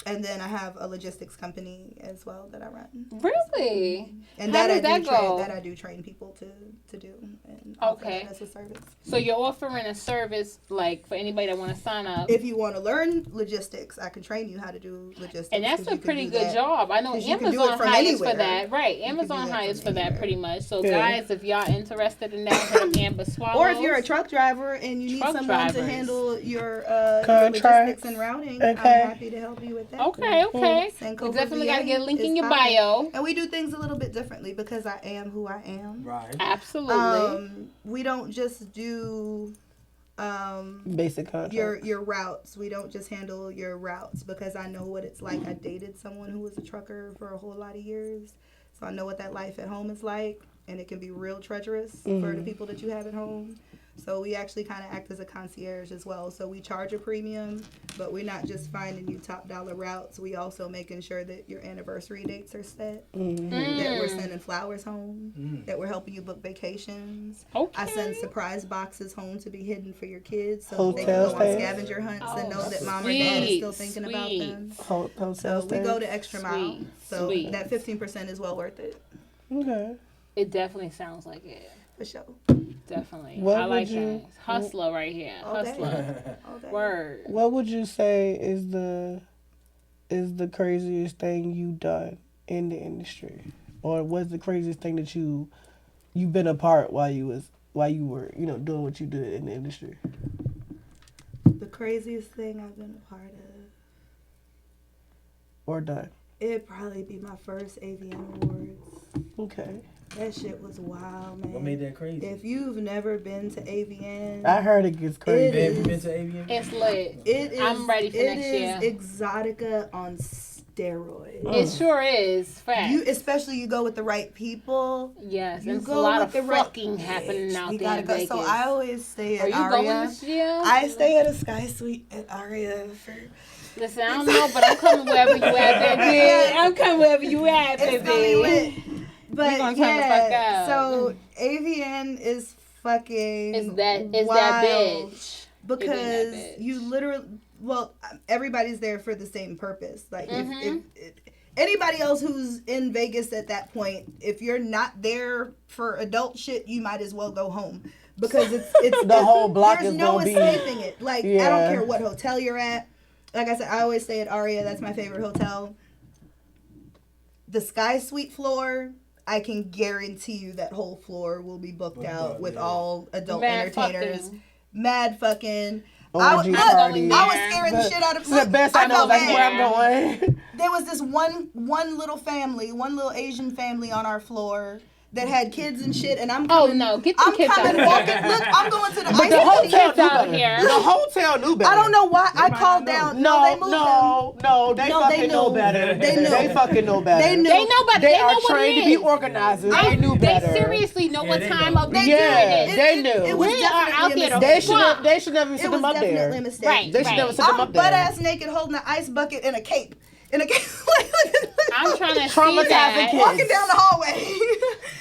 And then I have a logistics company as well that I run. Really? And how does that go? That I do train people to do. And okay. That's a service. So you're offering a service like for anybody that want to sign up. If you want to learn logistics, I can train you how to do logistics. And that's a pretty good job. I know Amazon hires for that. Right. Amazon hires for that pretty much. So guys, if y'all interested in that, hit up Amber Swallows. Or if you're a truck driver and you need someone to handle your logistics and routing, I'm happy to help you with that. Okay. We definitely got to get a link in your bio. And we do things a little bit differently because I am who I am. Right. Absolutely. We don't just do basic contracts. Your routes. We don't just handle your routes because I know what it's like. I dated someone who was a trucker for a whole lot of years. So I know what that life at home is like, and it can be real treacherous for the people that you have at home. So we actually kind of act as a concierge as well. So we charge a premium, but we're not just finding you top dollar routes. We also making sure that your anniversary dates are set, that we're sending flowers home, that we're helping you book vacations. Okay. I send surprise boxes home to be hidden for your kids so they can go on scavenger hunts and know that mom or dad is still thinking about them. So we go the extra mile. So that 15% is well worth it. Okay. It definitely sounds like it. For sure. Definitely. I like that. Hustler right here. Hustler. Word. What would you say is the craziest thing you've done in the industry? Or what's the craziest thing that you've been a part while you were, doing what you did in the industry? The craziest thing I've been a part of. Or done. It'd probably be my first AVN Awards. Okay. That shit was wild, man. What made that crazy? If you've never been to AVN, I heard it gets crazy. Have you been to AVN? It's lit. It is. I'm ready for next year. It is Exotica on steroids. It sure is. Fact. Especially you go with the right people. Yes, there's a lot of fucking happening out there in Vegas. So I always stay at Aria. Are you going this year? I stay at a Sky Suite at Aria for... Listen, I don't know, but I'm coming wherever you at, baby. I'm coming wherever you at, baby. But we're gonna turn the fuck out. So AVN is fucking Is that bitch. Because you literally, everybody's there for the same purpose. Like if anybody else who's in Vegas at that point, if you're not there for adult shit, you might as well go home. Because it's the whole block there's is no gonna escaping it. Like I don't care what hotel you're at. Like I said, I always stay at Aria. That's my favorite hotel. The Sky Suite floor, I can guarantee you that whole floor will be booked out with all adult entertainers. Mad fucking. I was scaring the shit out of people. The best I know is where I'm going. There was this one little Asian family on our floor that had kids and shit, and I'm coming. Oh no, get the kids out of here. Look, I'm going to the ice the hotel out here. The hotel knew better. I don't know why I called down. No, they fucking know better. They fucking know better. They know better. They are trained to be organizers. They knew better. They seriously know what time of the year it is. They knew. It was definitely a mistake. They should never sit them up there. It was definitely a mistake. Right. They should never sit them up there. Butt ass naked, holding an ice bucket and a cape. I'm trying to traumatizing that. kids. Walking down the hallway.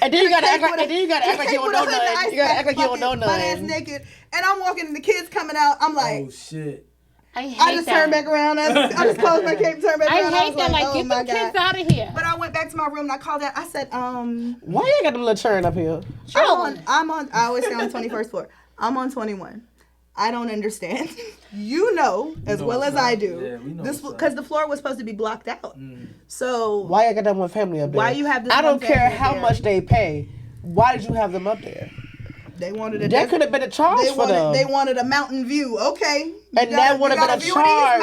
And then you gotta act like you don't know nothing. You gotta act like you don't know nothing. Butt ass naked, and I'm walking, and the kids coming out. I'm like, oh shit. I just turned back around. I just closed my cape, turned back around. I hate that. Like, get the kids out of here. But I went back to my room and I called out. I said, why you got them little churn up here? I'm on. I always stay on the 21st floor. I'm on 21. I don't understand. You know as well as I do. Yeah, we know this because the floor was supposed to be blocked out. So why you got that one family up there? Why you have this? I don't care how much they pay. Why did you have them up there? They wanted that could have been a charge for them. They wanted a mountain view. Okay. And that would have been a charge.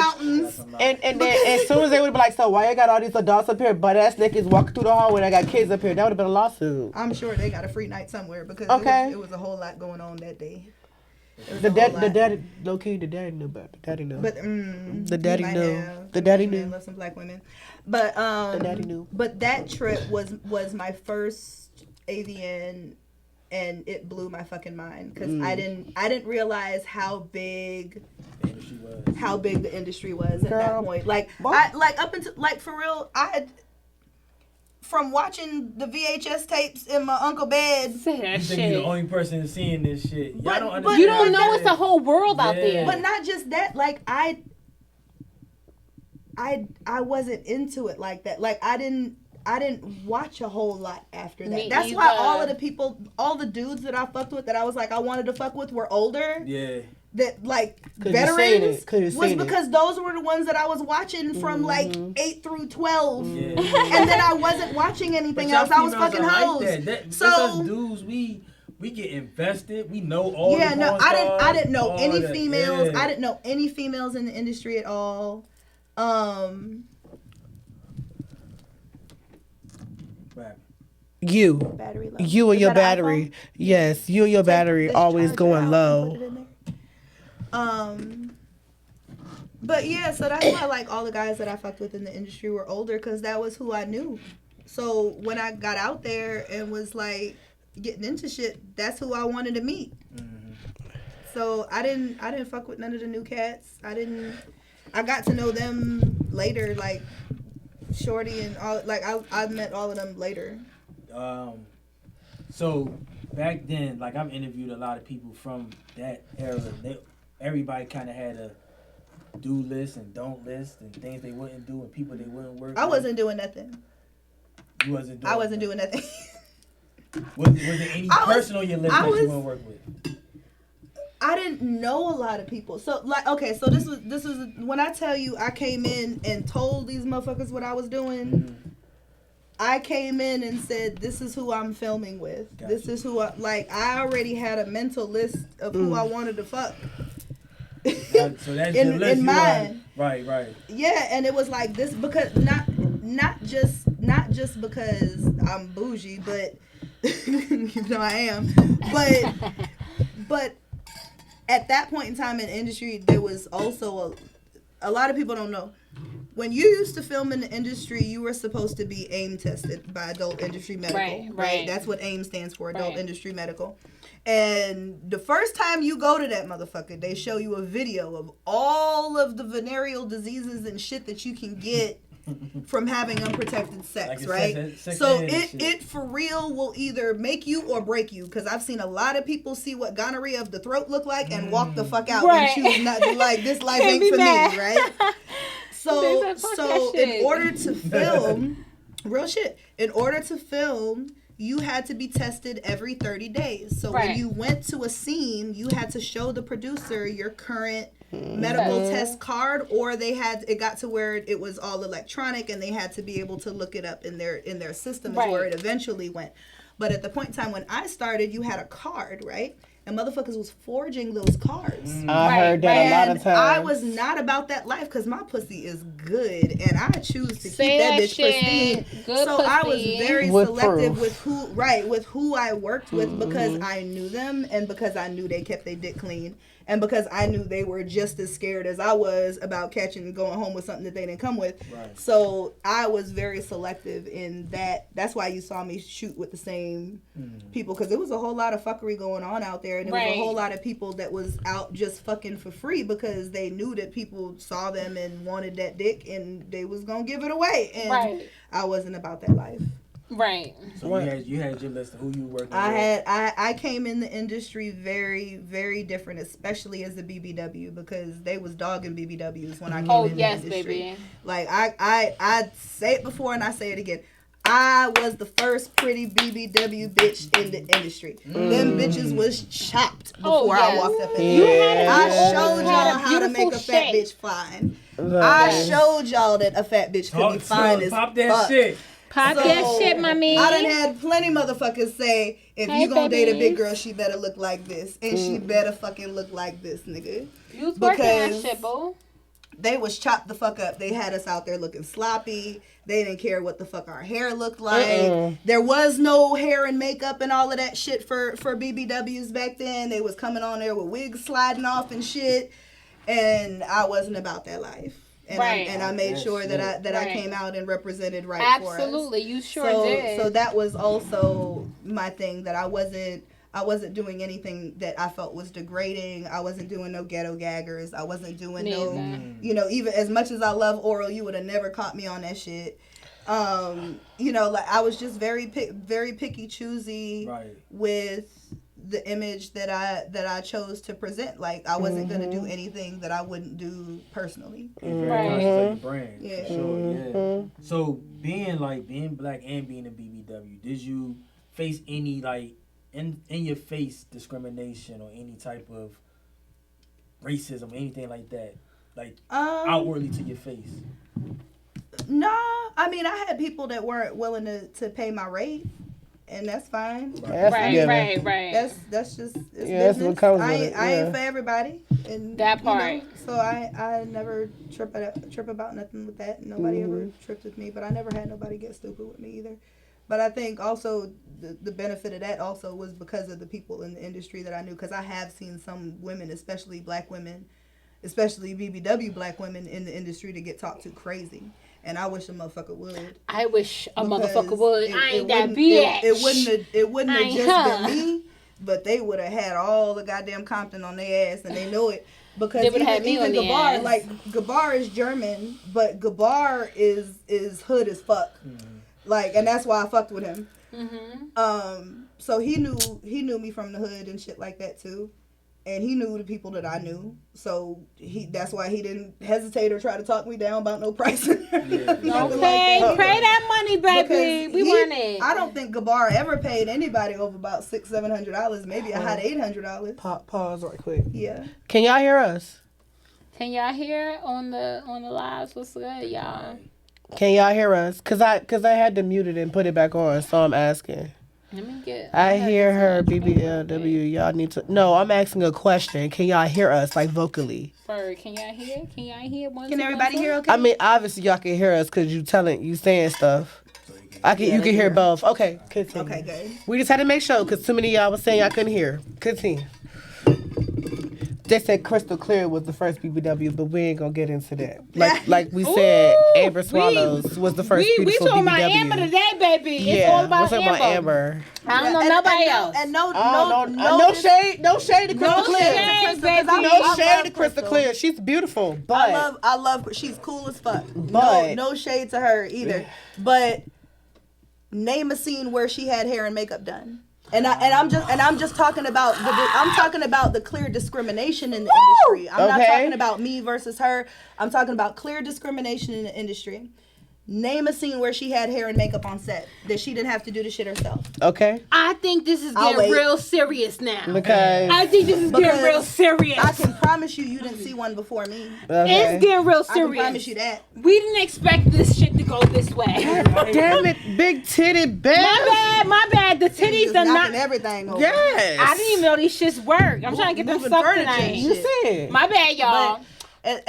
And then as soon as they would be like, so why you got all these adults up here, butt ass niggas walking through the hallway and I got kids up here? That would have been a lawsuit. I'm sure they got a free night somewhere because it was a whole lot going on that day. The daddy, low key, the daddy knew better. The daddy knew. But the daddy knew. The daddy knew. Love some black women, but the daddy knew. But that trip was my first AVN and it blew my fucking mind because I didn't realize how big the industry was at that point. Like up until like for real, from watching the VHS tapes in my uncle's bed. Say that you shit. think you're the only person seeing this shit. But you don't know it's a whole world out there. But not just that, like I wasn't into it like that. Like I didn't watch a whole lot after that. That's why all the dudes that I fucked with that I was like I wanted to fuck with were older. Yeah. That like veterans was because those were the ones that I was watching from like 8 through 12, and then I wasn't watching anything else. I was fucking hoes. That's us dudes. We get invested. We know all. Yeah, no, I didn't know any females. Yeah. I didn't know any females in the industry at all. You and your battery. Yes, you and your battery always going low. But yeah, so that's why like all the guys that I fucked with in the industry were older because that was who I knew. So when I got out there and was like getting into shit, that's who I wanted to meet. Mm-hmm. So I didn't fuck with none of the new cats. I got to know them later, like Shorty and all. Like I met all of them later. So back then, like I've interviewed a lot of people from that era. Everybody kind of had a do list and don't list and things they wouldn't do and people they wouldn't work with. I wasn't doing nothing. You wasn't doing I wasn't doing nothing. Was there any person on your list that you wouldn't work with? I didn't know a lot of people. So like, okay, so this was when I tell you I came in and told these motherfuckers what I was doing. Mm-hmm. I came in and said, this is who I'm filming with. Gotcha. This is who I already had a mental list of who I wanted to fuck. So that's your list. In mind. Right. Yeah, and it was like this because not just because I'm bougie, but you know I am. But at that point in time in the industry, there was also a lot of people don't know. When you used to film in the industry, you were supposed to be AIM tested by Adult Industry Medical. Right. That's what AIM stands for, Adult Industry Medical. And the first time you go to that motherfucker, they show you a video of all of the venereal diseases and shit that you can get from having unprotected sex, right? So it for real will either make you or break you. Because I've seen a lot of people see what gonorrhea of the throat look like and walk the fuck out and choose not to like this life ain't for me, right? So in order to film, real shit, in order to film, you had to be tested every 30 days. So when you went to a scene, you had to show the producer your current medical test card, or it got to where it was all electronic and they had to be able to look it up in their system is where it eventually went. But at the point in time when I started, you had a card, right? And motherfuckers was forging those cards. I heard that a lot of times. I was not about that life because my pussy is good and I choose to keep that bitch pristine. So I was very selective with who I worked with because I knew them and because I knew they kept their dick clean. And because I knew they were just as scared as I was about catching and going home with something that they didn't come with. Right. So I was very selective in that. That's why you saw me shoot with the same people. Because there was a whole lot of fuckery going on out there. And there was a whole lot of people that was out just fucking for free because they knew that people saw them and wanted that dick and they was going to give it away. And I wasn't about that life. Right. So you had your list of who you worked with. I came in the industry very, very different, especially as a BBW because they was dogging BBWs when I came in the industry. Baby. Like I say it before and I say it again. I was the first pretty BBW bitch in the industry. Them bitches was chopped before I walked up in there. I showed y'all how to make a fat bitch fine. I showed y'all that a fat bitch could be fine as fuck. Pop that shit. Pop that shit, mommy. I done had plenty motherfuckers say, if you gonna date a big girl, she better look like this. And she better fucking look like this, nigga. You was working that shit, boo. They was chopped the fuck up. They had us out there looking sloppy. They didn't care what the fuck our hair looked like. There was no hair and makeup and all of that shit for BBWs back then. They was coming on there with wigs sliding off and shit. And I wasn't about that life. And I made sure that I came out and represented for us. Absolutely, you sure did. So that was also my thing, that I I wasn't doing anything that I felt was degrading. I wasn't doing no ghetto gaggers. I wasn't doing even as much as I love oral, you would have never caught me on that shit. Like I was just very picky, choosy with the image that I chose to present. Like I wasn't gonna do anything that I wouldn't do personally. Right. Brand. Yeah. For sure. Yeah. So being black and being a BBW, did you face any in your face discrimination or any type of racism, anything like that, outwardly to your face? No, I mean I had people that weren't willing to pay my rate. And that's fine. Right. That's just it's business. That's what comes with it. I ain't for everybody. And that part. So I never trip about nothing with that. Nobody ever tripped with me, but I never had nobody get stupid with me either. But I think also the benefit of that also was because of the people in the industry that I knew, because I have seen some women, especially black women, especially BBW black women in the industry, to get talked to crazy. And I wish a motherfucker would. I wish a motherfucker would. I ain't that bitch. It wouldn't have just been me, but they would have had all the goddamn Compton on their ass, and they know it. Because even Gabar, like Gabar is German, but Gabar is hood as fuck. Like, and that's why I fucked with him. So he knew me from the hood and shit like that too. And he knew the people that I knew, so that's why he didn't hesitate or try to talk me down about no pricing. Okay, pray that money, baby. We want it. I don't think Gabar ever paid anybody over about $600-$700. Maybe a hot $800. Pause right quick. Yeah. Can y'all hear us? Can y'all hear on the lives? What's good, y'all? Can y'all hear us? Cause I had to mute it and put it back on, so I'm asking. I hear her, BBLW. Y'all need to. No, I'm asking a question. Can y'all hear us, vocally? Can y'all hear? Can y'all hear? Can everybody hear? Okay. I mean, obviously y'all can hear us because you saying stuff. You can hear both. Okay, continue. Okay, good. We just had to make sure because too many of y'all was saying y'all couldn't hear. Continue. They said Crystal Clear was the first BBW, but we ain't gonna get into that. Like we said, Amber Swallows was the first beautiful BBW. We talking about Amber today, baby. It's all about Amber. Amber. I don't know nobody else. And no shade to Crystal Clear. No shade to Crystal Clear. She's beautiful, but I love. She's cool as fuck. But no shade to her either. But name a scene where she had hair and makeup done. And I'm just talking about the clear discrimination in the industry. I'm not talking about me versus her. I'm talking about clear discrimination in the industry. Name a scene where she had hair and makeup on set that she didn't have to do the shit herself. Okay. I think this is getting real serious now. Because I think this is getting real serious. I can promise you didn't see one before me. Okay. It's getting real serious. I can promise you that. We didn't expect this shit to go this way. Damn it, big titted bitch. My bad. The titties are not everything over. Yes. I didn't even know these shits work. I'm trying to get them sucked tonight. You said. My bad, y'all. And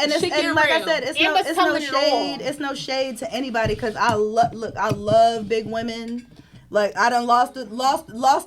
like I said, it's no shade to anybody, because I love big women. Like, I done lost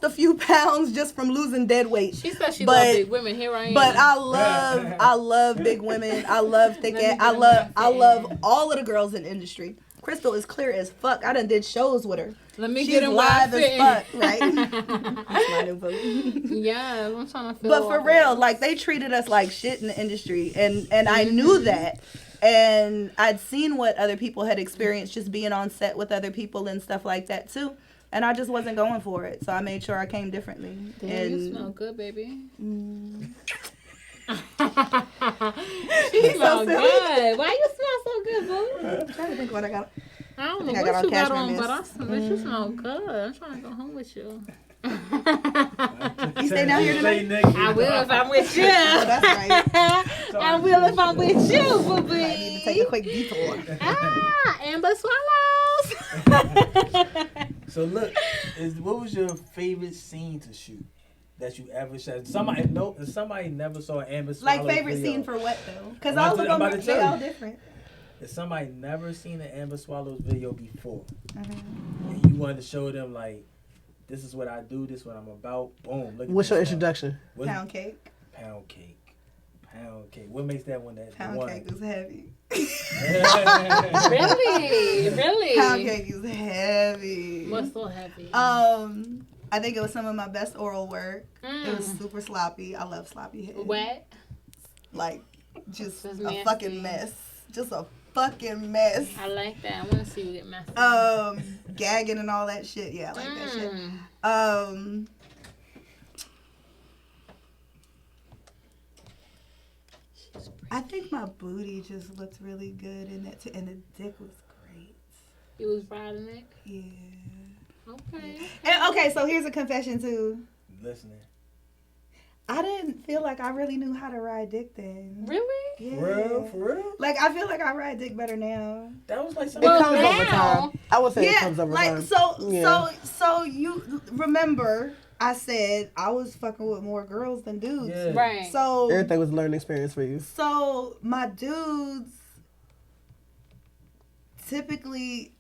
a few pounds just from losing dead weight. She said she loves big women. Here I am. But I love big women. I love thick ass. I love all of the girls in the industry. Crystal is clear as fuck. I done did shows with her. Let me She's get him live as fuck, right? That's my new book. Yeah, I'm trying to feel. But for real, like, they treated us like shit in the industry, and I knew that. And I'd seen what other people had experienced just being on set with other people and stuff like that too. And I just wasn't going for it. So I made sure I came differently. Damn, you smell good, baby. You smell good. Why you smell so good, boo? I'm trying to think what I got. I don't know what you got on, but you smell good. I'm trying to go home with you. You stay down here tonight? I will if I'm with you. Oh, that's right. I will if I'm with you, boo. I need to take a quick detour. Amber Swallows. So look, what was your favorite scene to shoot that you ever shot? Somebody never saw Amber Swallows. Like favorite video. Scene for what though? Because all of them they all different. If somebody never seen an Amber Swallows video before, and you wanted to show them like, this is what I do, this is what I'm about. Boom. Look at what's your introduction? Pound cake. Pound cake. Pound cake. What makes that one that pound one? Cake is heavy. Really? Pound cake is heavy. What's so heavy? I think it was some of my best oral work. It was super sloppy. I love sloppy head. Wet? Like, just a nasty. fucking mess. Just a fucking mess. I like that. I want to see you get messy. Gagging and all that shit. Yeah, I like that shit. I think my booty just looked really good in that and the dick was great. You was riding it? Yeah. Okay. And okay, so here's a confession too. Listening. I didn't feel like I really knew how to ride dick then. Really? Yeah. For real? Like, I feel like I ride dick better now. That was like something. It comes over time. I would say it comes over time. So you remember I said I was fucking with more girls than dudes. Yeah. Right. So everything was a learning experience for you. So my dudes typically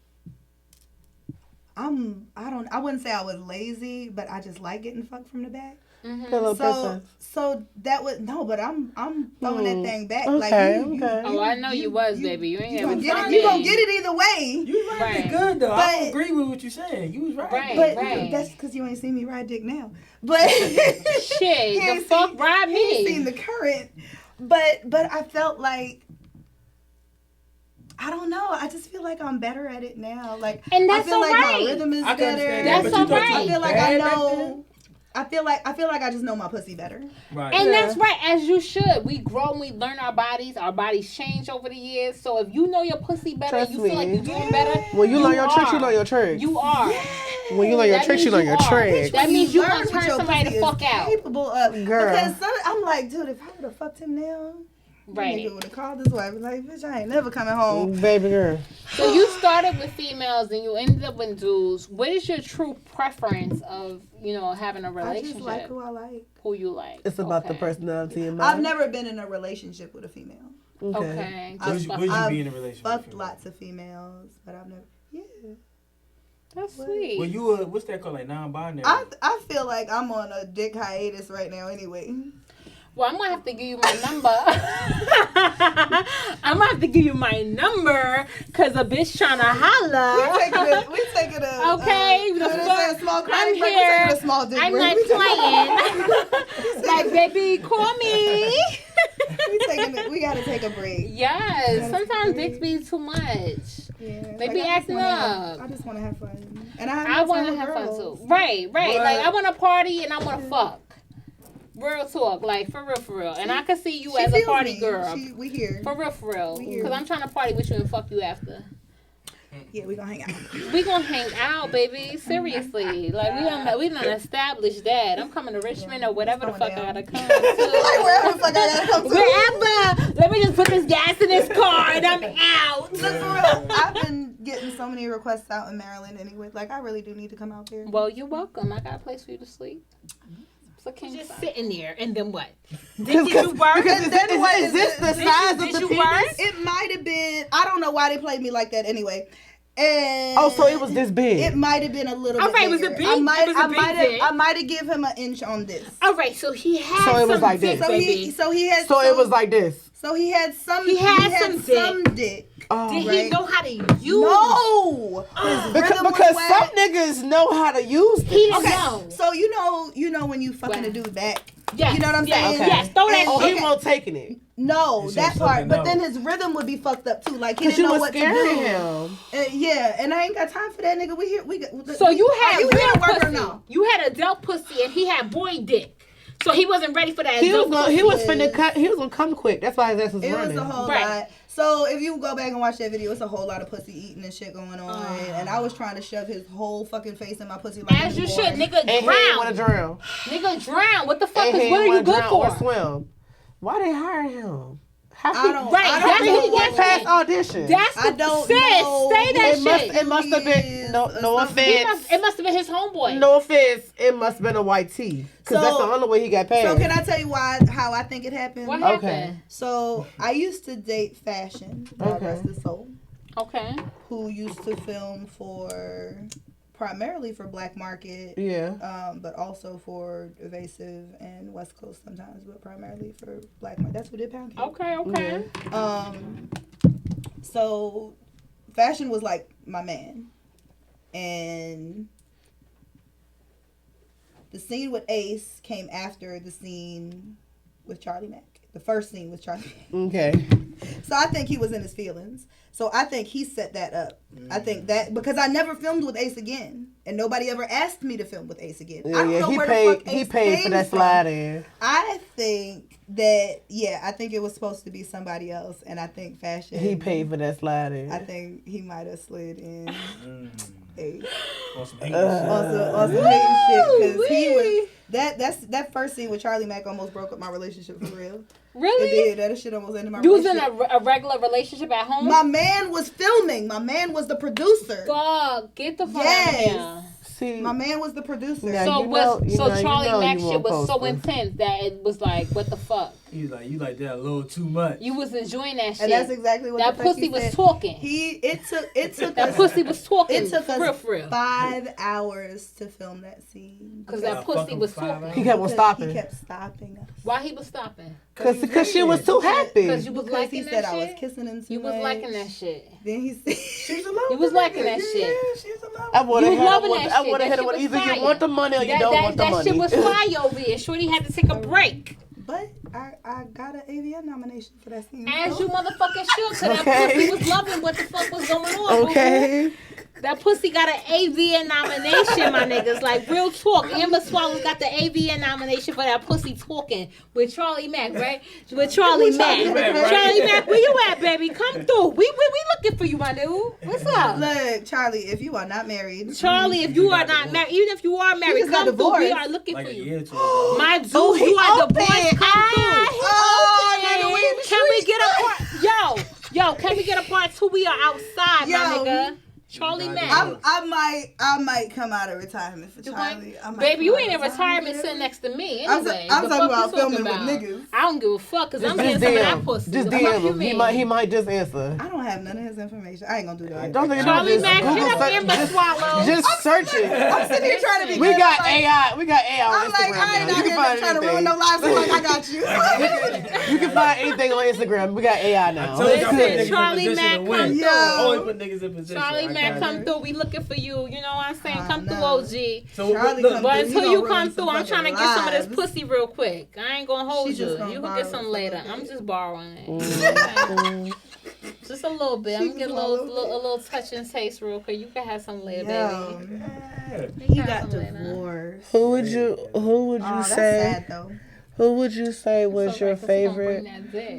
I wouldn't say I was lazy, but I just like getting fucked from the back. So that would but I'm throwing that thing back. Okay, I know you was, baby. You ain't ever you gonna get it either way. You riding it good though. I don't agree with what you're saying. You was right. But that's because you ain't seen me ride dick now. But shit, the fuck ride me. He ain't seen the current. But I felt like I don't know. I just feel like I'm better at it now. Like, and that's I feel like right. my rhythm is better. That's all right. I feel like I know. I feel like I just know my pussy better. Right. And that's right, as you should. We grow and we learn our bodies. Our bodies change over the years. So if you know your pussy better, you feel like you're doing better. When you learn your tricks, you learn your tricks. You are. When you learn your tricks, you learn your tricks. That means you gonna turn somebody the fuck out. Capable of, girl. Because I'm like, dude, if I would have fucked him now. Right. Nigga would have called his wife and like, bitch, I ain't never coming home. Baby girl. So you started with females and you ended up with dudes. What is your true preference of, having a relationship? I just like who I like. Who you like. It's about the personality and mind. I've never been in a relationship with a female. Okay. Would you be in a relationship? Fucked lots of females, but I've never. Yeah. That's sweet. Well, you what's that called, like non-binary? I feel like I'm on a dick hiatus right now anyway. Well, I'm gonna have to give you my number. I'm gonna have to give you my number because a bitch trying to holla. We taking a okay. A small I'm break. here. A small dick I'm break. not playing. Like, baby, call me. We gotta take a break. Yes. Sometimes dicks be too much. Yeah. They be acting up. I just want to have fun, and I want to have fun too. Right. What? Like I want to party and I want to fuck. Real talk, like for real, and I can see you as a party girl. We here for real, because I'm trying to party with you and fuck you after. Yeah, we gonna hang out. We gonna hang out, baby. Seriously, like we done established that. I'm coming to Richmond or whatever the fuck I gotta come to. Like wherever the fuck I gotta come to. Wherever. Let me just put this gas in this car and I'm out. Look, for real, I've been getting so many requests out in Maryland anyway. Like I really do need to come out there. Well, you're welcome. I got a place for you to sleep. So just sitting there, and then what? Did you work? Is this the size of the penis? It might have been. I don't know why they played me like that anyway. And so it was this big. It might have been a little bit bigger. Was it big? I might have give him an inch on this. All right, so he had. So it was like this. So it was like this. So he had some. He had some dick. Oh, did he know how to use? No, because some niggas know how to use this. He didn't know. So you know when you fucking a dude back. Yes. You know what I'm saying? Okay. Yes. Throw that. He won't taking it. No, that part. But then his rhythm would be fucked up too. Like he didn't know what to do. Him. Yeah, and I ain't got time for that nigga. So you had real work pussy. or no? You had adult pussy and he had boy dick. So he wasn't ready for that. He was gonna come quick. That's why his ass was running. It was a whole lot. So if you go back and watch that video, it's a whole lot of pussy eating and shit going on. And I was trying to shove his whole fucking face in my pussy. Like as you should, nigga. And drown. He didn't want to drown. Nigga, drown. What the fuck is? What are you good for? Or swim. Why they hire him? I don't know. He went past audition. I don't know. Say that shit. It must have been no offense. It must have been his homeboy. No offense. It must have been a white tee. Because that's the only way he got paid. So can I tell you how I think it happened? What happened? Okay. So I used to date Fashion. God rest his soul. Okay. Who used to film primarily for Black Market. Yeah. But also for Evasive and West Coast sometimes, but primarily for Black Market. That's who did Pound Cake. Okay. Yeah. So Fashion was like my man. And The scene with Ace came after the scene with Charlie Mack. The first scene with Charlie Mack. Okay. So I think he was in his feelings. So I think he set that up. I think that because I never filmed with Ace again, and nobody ever asked me to film with Ace again. I don't know where the fuck Ace paid for that slide in. I think that I think it was supposed to be somebody else, and I think Fashion. He paid for that slide in. I think he might have slid in. Ace. On some hating shit because he was that first scene with Charlie Mack almost broke up my relationship for real. Really? It did. That shit almost ended my relationship. relationship. You was in a regular relationship at home? My man was filming. My man was the producer. Fuck, get the fuck out of here. See, my man was the producer. So Charlie Mack shit was so intense that it was like, what the fuck? He was like, you like that a little too much. You was enjoying that shit. And that's exactly what that the fuck pussy he was said. talking. It took that pussy was talking. It took us real. 5 hours to film that scene because that pussy was talking. He kept on stopping. He kept stopping us. Why he was stopping? Because she was too happy. Because you was liking he that said shit. I was kissing him too You was much. liking that shit. Then he said she's alone. You was liking that shit. Yeah, she's alone. I would have hit it with either you want the money or you don't want the money. That shit was fire over here. Shorty had to take a break. But I got an AVN nomination for that scene. As you motherfucking should, because that pussy was loving what the fuck was going on. Okay. Boo-boo. That pussy got an AVN nomination, my niggas. Like, real talk. Amber Swallows got the AVN nomination for that pussy talking with Charlie Mack, right? With Charlie Mack. Charlie Mack, where you at, baby? Come through. We looking for you, my dude. What's up? Look, Charlie, if you are not married. Charlie, if you are not married, even if you are married, come through. We are looking for you. My dude, you are divorced. Come through. Can we get a part? Yo, can we get a part 2? We are outside, my nigga. Charlie Mack. I might come out of retirement for Charlie. Baby, you ain't in retirement sitting next to me anyway. I'm talking about filming with niggas. I don't give a fuck because I'm getting some of that pussy. Just DM him. He might just answer. I don't have none of his information. I ain't gonna do that. Don't think Charlie Mack, hit up Amber Swallow. Just search it. I'm sitting here trying to be. We got AI. We got AI on I'm like, Instagram. I ain't out here trying to ruin no lives. I'm like, I got you. You can find anything on Instagram. We got AI now. Listen, Charlie Mack, come through. Always put niggas in position. Charlie Mack, come through. We looking for you. You know what I'm saying? Come through, OG. So but until you come through, I'm trying to get some of this pussy real quick. I ain't gonna hold you. You can get some later. I'm just borrowing it. Just a little bit. I'm gonna get a little touch and taste real quick. You can have some later, baby. He got divorced. Who would you say? That's sad, though. Who would you say was your favorite?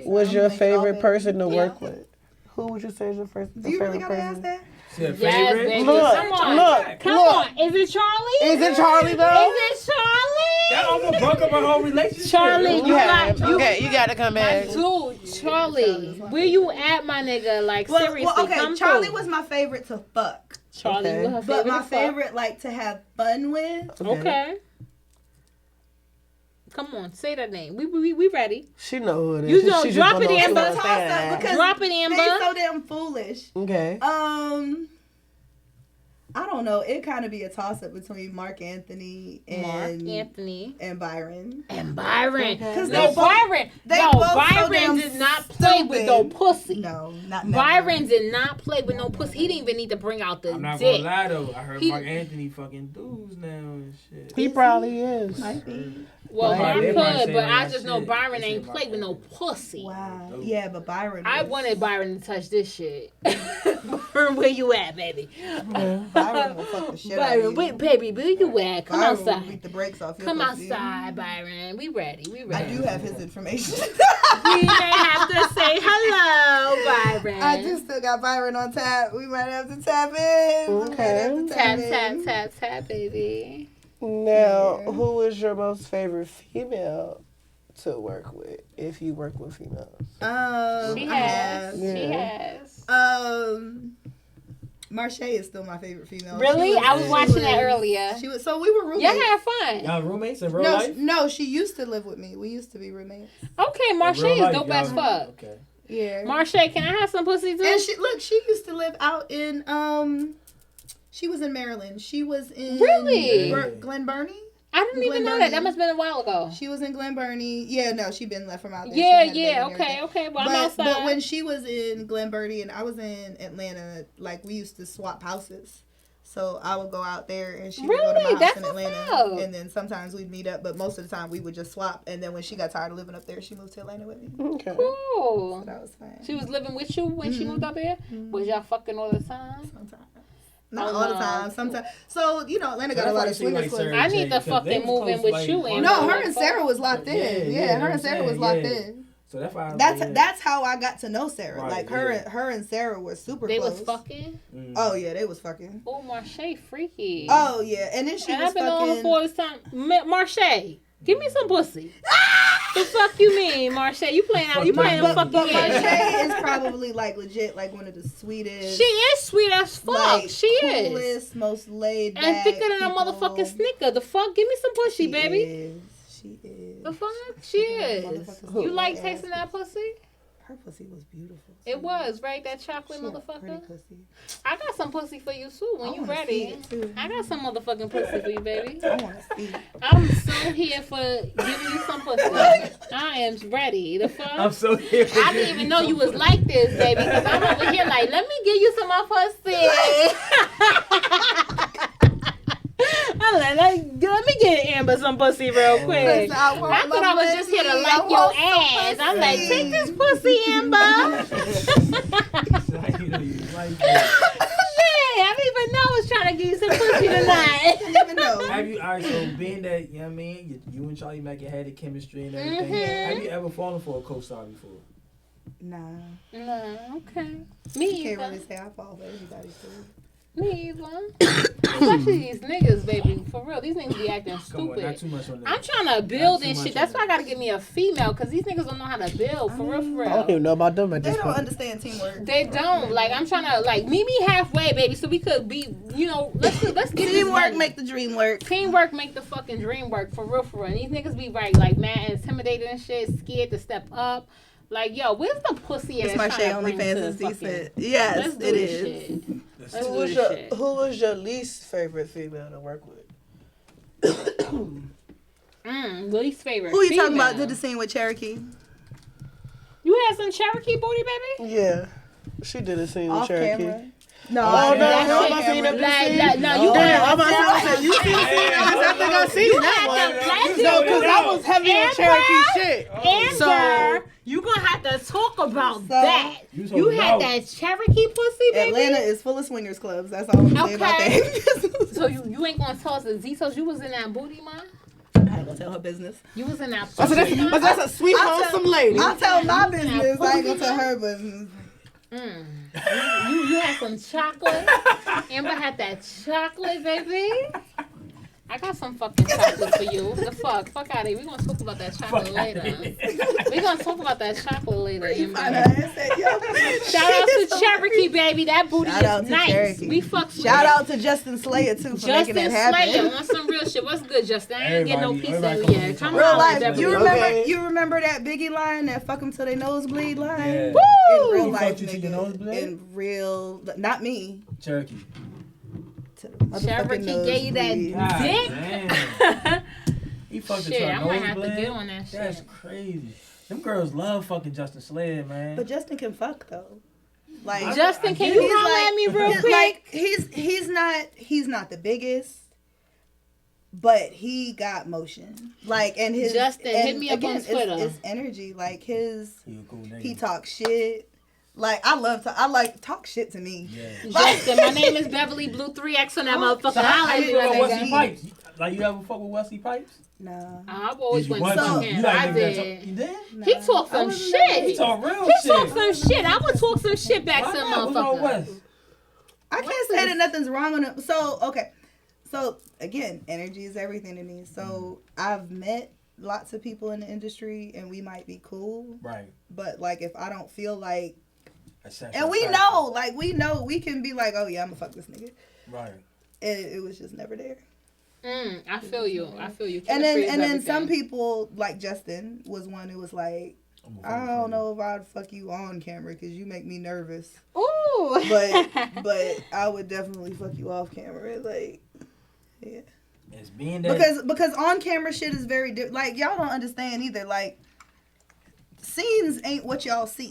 Was your favorite person to work with? Who would you say is your first? Do you really gotta ask that? Yes, baby. Look. Come on. Is it Charlie? Is it Charlie though? Is it Charlie? That almost broke up our whole relationship. Charlie, you got to come back. Dude, Charlie, where you at, my nigga? Like, seriously, come Charlie through. was my favorite to fuck. Charlie, okay. was her But my favorite favorite, like, to have fun with. Okay. Come on, say that name. We ready. She know who it is. You know, drop it, Amber. Drop it, Amber. They're so damn foolish. Okay. I don't know. It kind of be a toss up between Mark Anthony and Byron. Because Byron did not play with no pussy. No, not Byron did not play with no pussy. He didn't even need to bring out the I'm not dick. gonna lie though. I heard Mark Anthony fucking dudes now and shit. He probably is. Might be. Well, Mark Mark could, could, but I just know Byron ain't played with no pussy. Wow. Yeah, but Byron. I wanted Byron to touch this shit. Byron, where you at, baby? Byron will fuck the shit out of you. Baby, where you at? Come Byron outside. Will beat the brakes off your Come pussy. outside, Byron. We ready. I do have his information. We may have to say hello, Byron. I do still got Byron on tap. We might have to tap in. Okay. Tap, baby. Now, who is your most favorite female to work with? If you work with females, She has. Marche is still my favorite female. Really? I was watching that earlier. She was. So we were roommates. Yeah, had fun. Y'all roommates in real life? No, she used to live with me. We used to be roommates. Okay, Marche is dope as fuck. Okay. Yeah. Marche, can I have some pussy too? And she used to live out in she was in Maryland. She was in Glen Burnie. I didn't even know that. That must have been a while ago. She was in Glen Burnie. Yeah, no, she been left from out there. Yeah. Okay. Well, I'm outside. But when she was in Glen Burnie and I was in Atlanta, like we used to swap houses. So I would go out there and she would Really? go to my house That's in Atlanta. what's up. And then sometimes we'd meet up, but most of the time we would just swap. And then when she got tired of living up there, she moved to Atlanta with me. Okay. Cool. So that was fun. She was living with you when she moved up here? Was y'all fucking all the time? Sometimes. Not all the time. Sometimes. So, you know, Atlanta got a lot of swingers clubs. I need to fucking move in with you. And no, her and Sarah was locked in. Yeah, her and Sarah was locked in. So that's why. That's how I got to know Sarah. Right, like her and Sarah were super they close. Was fucking. Oh yeah, they was fucking. Oh, Marche, freaky. Oh yeah, and then she was I've been fucking. on her for all this time. Marche, give me some pussy. The fuck you mean, Marche? You playing out? You playing a fucking game? Marche is probably like legit, like one of the sweetest. She is sweet as fuck. Like, she coolest, is. most laid back. And thicker than a motherfucking snicker. The fuck? Give me some pussy, baby. She is. The fuck? She is. You like tasting that pussy? Her pussy was beautiful. It was, right? That chocolate She had a pretty motherfucker. pussy. I got some pussy for you too when I you wanna ready. see it, too. I got some motherfucking pussy for you, baby. I want to see. I'm so here for giving you some pussy. I am ready. The fuck? I'm so here. I didn't even know you was like this, baby, because I'm over here like, let me give you some of my pussy. I'm like, let me get Amber some pussy real quick. Listen, I thought I was just here to like your ass. I'm like, take this pussy, Amber. I didn't even know I was trying to give you some pussy tonight. I didn't even know. Have you, alright, so being that, you know what I mean, you and Charlie Mack had the chemistry and everything, have you ever fallen for a co-star before? Nah. No, okay. I Me can't either. really say I fall for everybody too. Me either. Especially these niggas, baby. For real, these niggas be acting Come on, not stupid. too much on that. I'm trying to build Not too and much shit. That's on why I gotta get me a female, because these niggas don't know how to build. For real, for I don't even real. know about them at They this don't point. understand teamwork. They don't. Like, I'm trying to, like, meet me halfway, baby, so we could be, you know, let's get this Teamwork money. make the dream work. Teamwork make the fucking dream work, for real, for real. And these niggas be right, like, mad, intimidated and shit, scared to step up. Like, yo, where's the pussy It's ass my trying shit to bring OnlyFans to is the fucking- decent. Yes, Let's do it this is. shit. Let's Who do was this your shit. Who was your least favorite female to work with? Least favorite. Who you talking female. about? Did the scene with Cherokee? You had some Cherokee booty, baby? Yeah, she did a scene with Off Cherokee. camera. No, Oh, no, I no, I'm on not saying camera. that. No, you Oh, got I'm about to say, you seen the scene? I think I seen that one. No, because I was heavy on Cherokee shit. Amber, So- you gonna have to talk about So- that. You had that Cherokee pussy, baby. Atlanta is full of swingers clubs. That's all I'm gonna say about that. So you ain't gonna tell us the Zizos you was in that booty, man? I ain't gonna tell her business. You was in that But pussy, man? that's a sweet, wholesome lady. I'll tell my business. I ain't gonna tell her business. You had some chocolate. Amber had that chocolate, baby. I got some fucking chocolate for you. The fuck? Fuck out of here. We're gonna talk about that chocolate later. We're gonna talk about that chocolate later, Amber. Shout out to Cherokee, baby. That booty Shout out is to nice. Cherokee. We fuck Shout out to Justin Slayer too for making Justin that happen. Slayer on some real shit. What's good, Justin? I ain't getting no piece of Everybody it yet. Come Real on, life. Deborah. You remember? Okay. You remember that Biggie line? That "fuck them till they nosebleed" line. Yeah. In real He life, fucked you till your nigga. nosebleed? In real, not me. Cherokee. To the motherfucking Cherokee gave you that nosebleed. dick. Damn. He fucked Shit, her I might have to nosebleed. get on that shit. That's crazy. Them girls love fucking Justin Slayer, man. But Justin can fuck though. Like Justin, can I you get it. holler at me real quick? Like he's not the biggest, but he got motion. Like and his Justin, and hit me up on again, Twitter. It's energy. Like his He a cool nigga. he talks shit. Like I like talk shit to me. Yeah. Justin, my name is Beverly Blue 3X on that motherfucker. So how Holla you at me, know my Wesley nigga. Pipes? Like you ever fuck with Wesley Pipes? No. I've always went want to to? him. You like I niggas that did. talk- You did? He talk some He shit. talk real He shit. talk some shit. I would talk some shit back Why to the not? What's wrong with motherfucker. Wes? I can't say that nothing's wrong on it. So okay. So again, energy is everything to me. So I've met lots of people in the industry and we might be cool. Right. But like if I don't feel like Essential and we factor. know, like we know we can be like, oh yeah, I'm gonna fuck this nigga. Right. And it was just never there. I feel you. I feel you. And then Chemistry is and then some everything. people like Justin was one who was like, I don't know if I'd fuck you on camera because you make me nervous. Ooh. But I would definitely fuck you off camera. Like, yeah. It's being that Because on camera shit is very different. Like y'all don't understand either. Like scenes ain't what y'all see.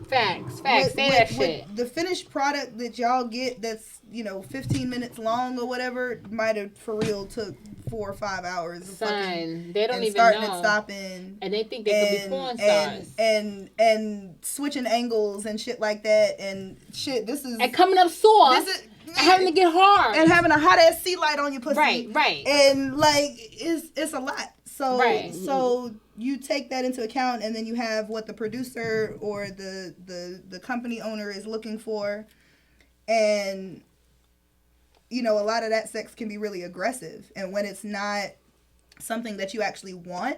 Facts. Say that shit. With the finished product that y'all get that's, 15 minutes long or whatever, might have for real took 4 or 5 hours. Son, they don't even starting know. And stopping. And they think they could be porn stars. And switching angles and shit like that. And shit, this is... And coming up sore. And having to get hard. And having a hot-ass sea light on your pussy. Right. And, it's a lot. So you take that into account, and then you have what the producer or the company owner is looking for. And, a lot of that sex can be really aggressive. And when it's not something that you actually want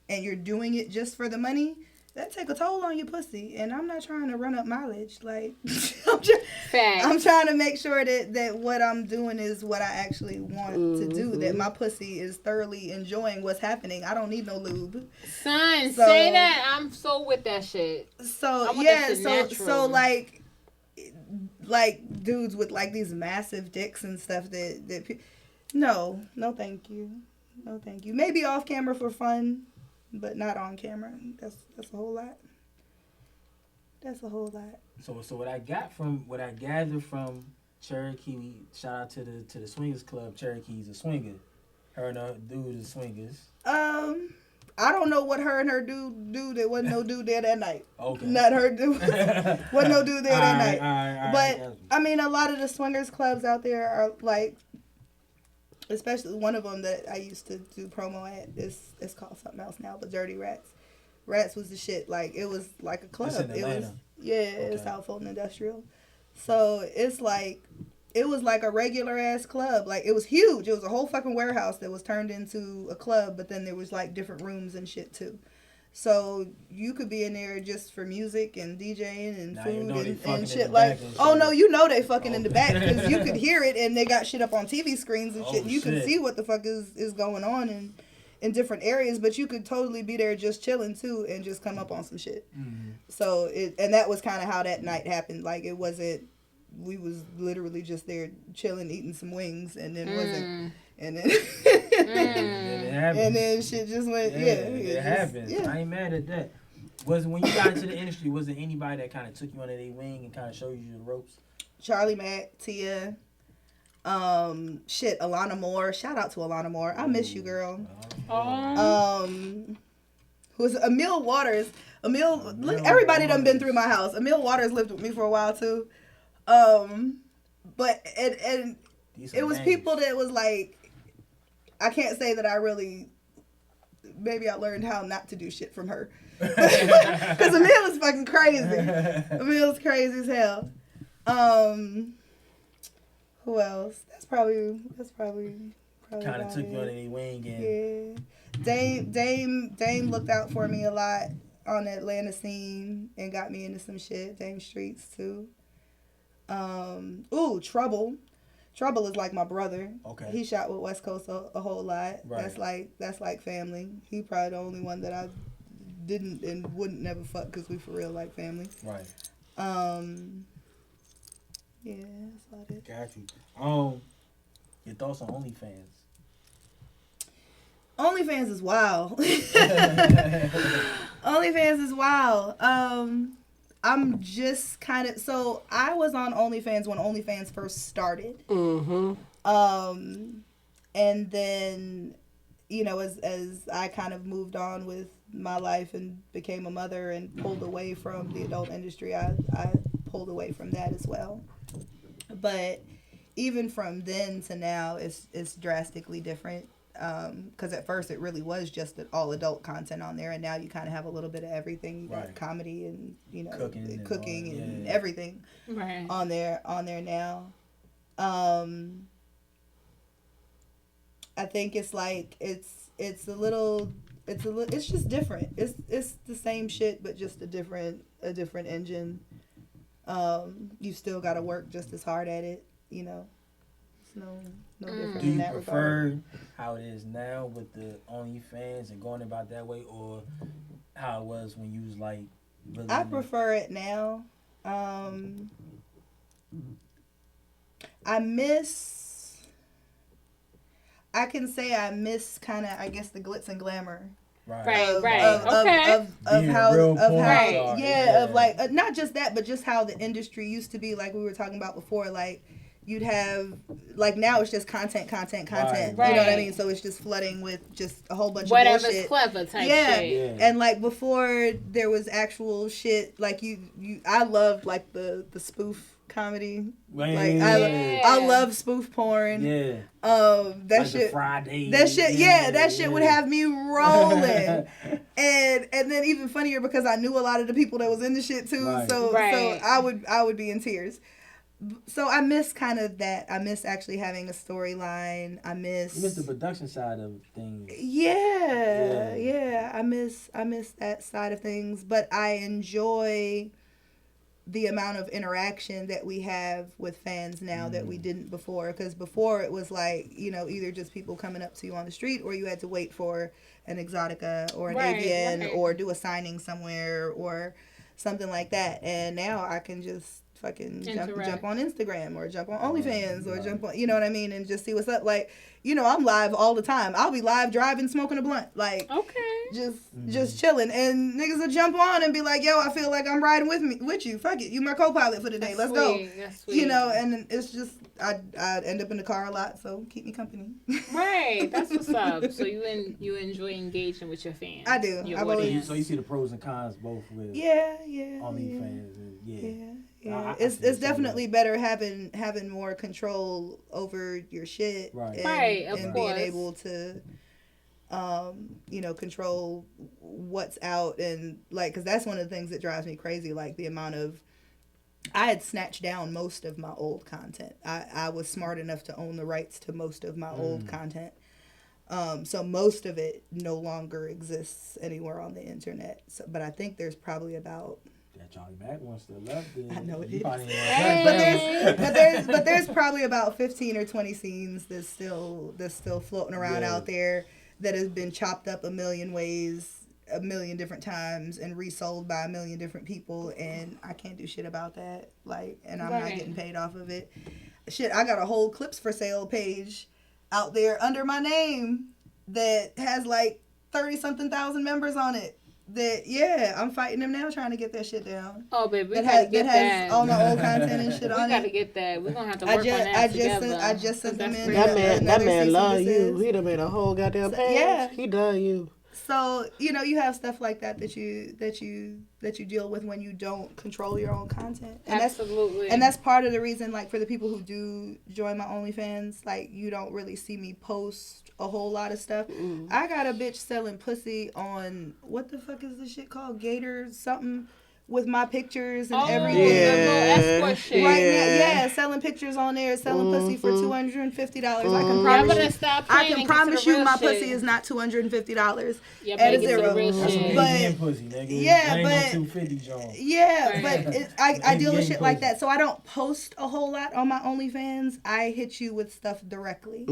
and you're doing it just for the money, that take a toll on your pussy. And I'm not trying to run up mileage. I'm trying to make sure that what I'm doing is what I actually want to do. That my pussy is thoroughly enjoying what's happening. I don't need no lube. Son, say that. I'm so with that shit. So dudes with these massive dicks and stuff that no thank you. Maybe off camera for fun, but not on camera. That's a whole lot. So what I gathered from Cherokee, shout out to the Swingers Club. Cherokee's a swinger. Her and her dude is swingers. I don't know what her and her dude do. There wasn't no dude there that night. Okay. Not her dude. Wasn't no dude there that night. All but right. I mean, a lot of the swingers clubs out there are especially one of them that I used to do promo at. It's called something else now, but Dirty Rats. Rats was the shit. It was like a club. It's in Atlanta. It's South Fulton Industrial. So it was like a regular ass club. It was huge. It was a whole fucking warehouse that was turned into a club, but then there was different rooms and shit too. So you could be in there just for music and DJing and food and shit no, they fucking in the back because you could hear it and they got shit up on TV screens and shit. You can see what the fuck is going on in different areas, but you could totally be there just chilling too and just come up on some shit. Mm-hmm. So and that was kind of how that night happened. It wasn't. We was literally just there chilling, eating some wings, and then wasn't, and then and then shit just went. It happens. Yeah. I ain't mad at that. When you got into the industry, was there anybody that kind of took you under their wing and kind of showed you the ropes? Charlie Mack, Tia, Alana Moore. Shout out to Alana Moore. I miss you, girl. Who's Emil Waters? Everybody done been through my house. Emil Waters lived with me for a while too. But and it was people that was I can't say that I really, maybe I learned how not to do shit from her. Because Emil is fucking crazy. Emil's crazy as hell. Who else? That's probably kind of took you under their wing and Dame looked out for me a lot on the Atlanta scene and got me into some shit. Dame Streets too. Trouble. Trouble is like my brother. Okay. He shot with West Coast a whole lot. Right. That's like family. He probably the only one that I didn't and wouldn't never fuck because we for real like family. Right. Yeah, that's about it. Got you. Your thoughts on OnlyFans? OnlyFans is wild. OnlyFans is wild. I'm just kind of... So, I was on OnlyFans when OnlyFans first started. Mm-hmm. And then, as I kind of moved on with my life and became a mother and pulled away from the adult industry, I pulled away from that as well. But even from then to now, it's drastically different. Because at first it really was just all adult content on there, and now you kind of have a little bit of everything, right. Comedy and cooking and everything right. on there now. I think it's just different. It's the same shit, but just a different engine. You still got to work just as hard at it, It's no different. Do you in that prefer regard. How it is now with the OnlyFans and going about that way, or how it was when you was really I prefer it now. I can say I miss kind of, I guess, the glitz and glamour Of how yeah, of like not just that, but just how the industry used to be. Like we were talking about before, like you'd have like now it's just content. Right. You know what I mean? So it's just flooding with just a whole bunch of whatever's bullshit. clever type shit. Yeah. And like before there was actual shit. Like I loved like the spoof comedy. Like I love spoof porn. Yeah. That like shit. Friday. That shit. Yeah, that shit would have me rolling. and then even funnier because I knew a lot of the people that was in the shit too. Right. So I would be in tears. So I miss kind of that. I miss actually having a storyline. You miss the production side of things. Yeah. I miss that side of things, but I enjoy the amount of interaction that we have with fans now that we didn't before. Because before it was like, you know, either just people coming up to you on the street, or you had to wait for an Exotica or an AVN or do a signing somewhere or something like that. And now I can just fucking jump on Instagram or jump on OnlyFans or jump on, you know what I mean, and just see what's up. Like, you know, I'm live all the time. I'll be live driving, smoking a blunt, like just chilling, and niggas will jump on and be like, yo, I feel like I'm riding with you. Fuck it, you my co-pilot for the day. Let's go. That's sweet. You know, and it's just I end up in the car a lot, so keep me company. Right, that's what's up. So you enjoy engaging with your fans. I do. So you see the pros and cons both with OnlyFans and it's definitely better having more control over your shit, and being able to you know, control what's out, and like, because that's one of the things that drives me crazy, like the amount of I had snatched down most of my old content. I was smart enough to own the rights to most of my old content. So most of it no longer exists anywhere on the internet. So, but I think there's probably about that Johnny Mac one still left it. I know it is. But there's probably about 15 or 20 scenes that's still floating around out there that has been chopped up a million ways, a million different times, and resold by a million different people, and I can't do shit about that. Like, and I'm not getting paid off of it. Shit, I got a whole clips for sale page out there under my name that has like 30-something thousand members on it. That I'm fighting them now, trying to get that shit down. Oh, baby, we gotta get that. Has all my old content and shit on it. We gotta get that. We're gonna have to work on that together. I just sent them in. That man love you. He done made a whole goddamn page. Yeah, he done you. So, you know, you have stuff like that you deal with when you don't control your own content. And absolutely. That's part of the reason, like, for the people who do join my OnlyFans, like, you don't really see me post a whole lot of stuff. I got a bitch selling pussy on, what the fuck is this shit called? Gator something, with my pictures and everything. Escort shit. Right now, selling pictures on there, selling pussy for $250. I can promise you my pussy is not $250 at zero. But I deal with shit like that, so I don't post a whole lot on my OnlyFans. I hit you with stuff directly.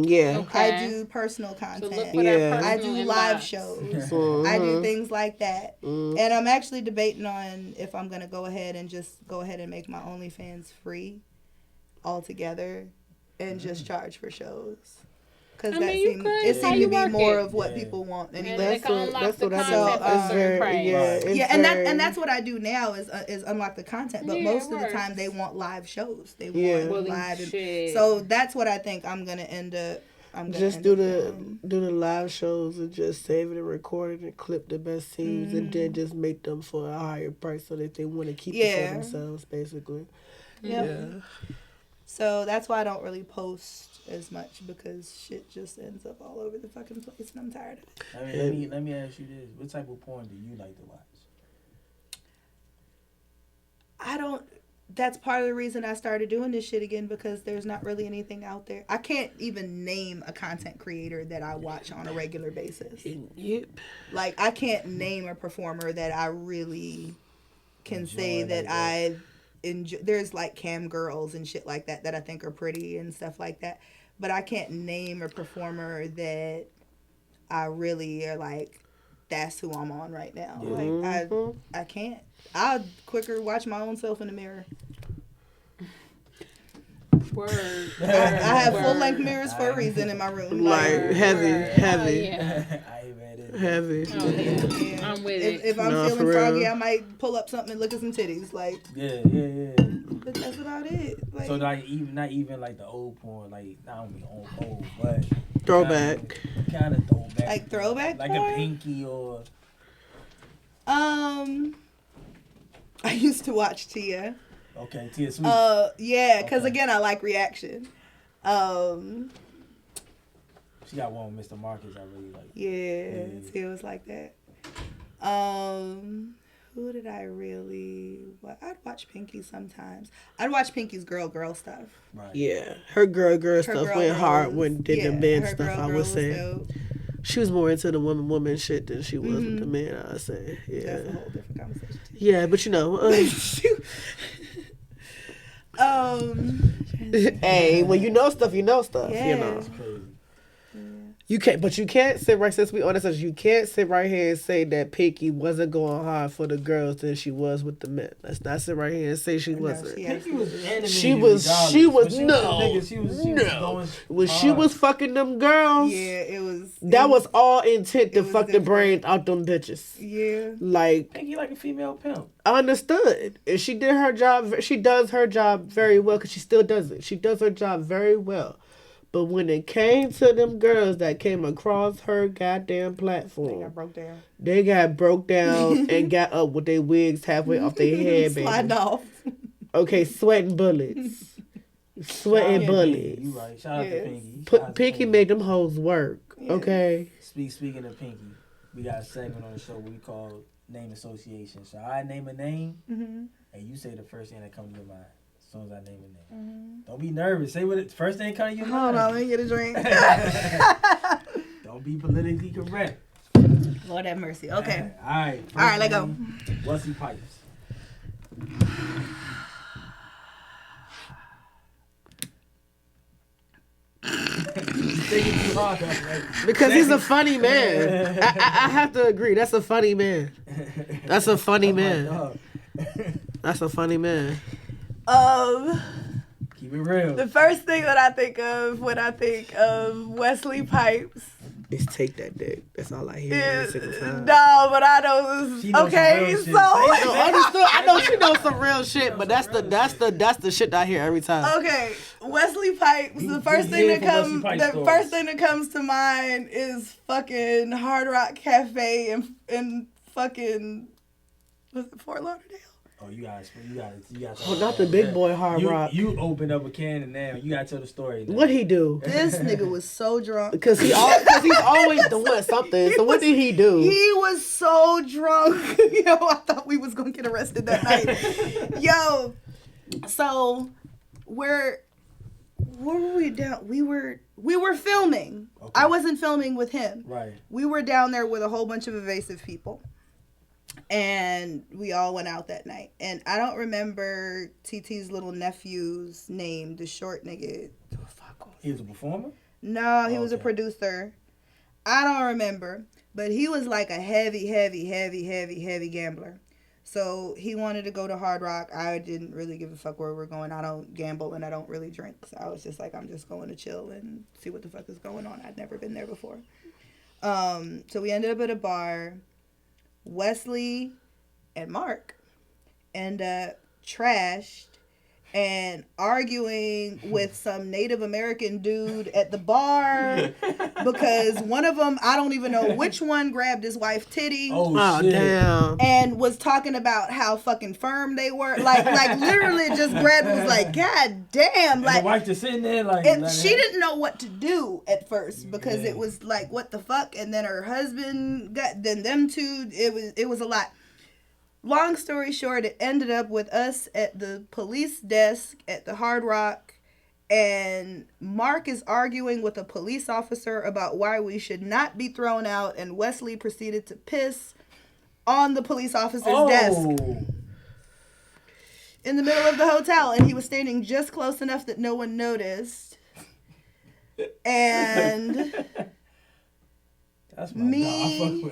I do personal content. I do live shows. I do things like that, and I'm actually debating on if I'm going to go ahead and make my OnlyFans free altogether and just charge for shows. Because it seemed to be more of what people want anyway. That's what I do. And that's what I do now is unlock the content. But most of the time they want live shows. They want live. So that's what I think I'm going to end up. Do the live shows and just save it and record it and clip the best scenes and then just make them for a higher price so that they want to keep it for themselves, basically. Yeah. So that's why I don't really post as much, because shit just ends up all over the fucking place and I'm tired of it. Let me ask you this: what type of porn do you like to watch? That's part of the reason I started doing this shit again, because there's not really anything out there. I can't even name a content creator that I watch on a regular basis. Like, I can't name a performer that I really can say that I enjoy. There's like cam girls and shit like that I think are pretty and stuff like that. But I can't name a performer that I really are like, that's who I'm on right now. Like, I can't. I'd quicker watch my own self in the mirror. Word. I have full-length mirrors for a reason in my room. Like heavy. I ain't mad at Heavy. Oh, yeah. I'm with it. If I'm feeling froggy, I might pull up something and look at some titties. Like, yeah. But that's about it. Like, so like not even like the old porn, like not only old, but throwback. Kind of throwback. Like throwback. Like porn? a Pinky or. I used to watch Tia. Okay, Tia Sweet. Yeah, because again, I like reaction. She got one with Mr. Marcus I really like. Yeah, Tia was like that. Who did I really? I'd watch Pinky sometimes. I'd watch Pinky's girl stuff. Right. Yeah, her girl stuff went hard when did the men stuff. I would say she was more into the woman shit than she was with the men. I'd say. Yeah. That's a whole different conversation. Yeah, but you know. Hey, when you know stuff, you know stuff. Yeah. You know. That's crazy. You can't sit right, since we on this, you can't sit right here and say that Pinky wasn't going hard for the girls than she was with the men. Let's not sit right here and say she wasn't. Pinky was animated. She was when she was fucking them girls. Yeah, it was. That was all intent to fuck the brains out them bitches. Yeah. Like Pinky like a female pimp. I understood. And she did her job. She does her job very well because she still does it. She does her job very well. But when it came to them girls that came across her goddamn platform, they got broke down and got up with their wigs halfway off their head, baby. Sliding off. Okay, sweating bullets. Sweating bullets. You right. Shout out to Pinky. Pinky made them hoes work. Yeah. Okay. Speaking of Pinky, we got a segment on the show we call Name Association. So I name a name, and you say the first thing that comes to your mind. As soon as I name a name. Don't be nervous. Say what first thing comes to your mind. Hold on, let me get a drink. Don't be politically correct. Lord have mercy. Okay. All right. All right, let go. Wesley Pipes. Because he's a funny man. I have to agree. That's a funny man. That's a funny man. That's a funny man. Keep it real. The first thing that I think of when I think of Wesley Pipes is take that dick. That's all I hear every single time. No, but I know. Okay, so I know she knows some real shit, but that's the shit that I hear every time. Okay, Wesley Pipes. The first thing that comes to mind is fucking Hard Rock Cafe and fucking was it Fort Lauderdale? Oh, you gotta. Oh, not the big boy Hard Rock. You opened up a can and now you gotta tell the story. Now. What'd he do? This nigga was so drunk. Because he's always doing something. So what did he do? He was so drunk. Yo, I thought we was gonna get arrested that night. Yo, so where were we down? We were filming. Okay. I wasn't filming with him. Right. We were down there with a whole bunch of evasive people. And we all went out that night. And I don't remember TT's little nephew's name, the short nigga. He was a performer? No, he was a producer. I don't remember. But he was like a heavy gambler. So he wanted to go to Hard Rock. I didn't really give a fuck where we're going. I don't gamble and I don't really drink. So I was just like, I'm just going to chill and see what the fuck is going on. I'd never been there before. So we ended up at a bar. Wesley and Mark end up trashed and arguing with some Native American dude at the bar because one of them, I don't even know which one, grabbed his wife's titty. Oh shit. Damn. And was talking about how fucking firm they were. Like literally just grabbed and was like, God damn. Like, the wife just sitting there like. And she didn't know what to do at first because it was like, what the fuck? And then her husband then them two, it was a lot. Long story short, it ended up with us at the police desk at the Hard Rock, and Mark is arguing with a police officer about why we should not be thrown out, and Wesley proceeded to piss on the police officer's desk in the middle of the hotel, and he was standing just close enough that no one noticed. And that's my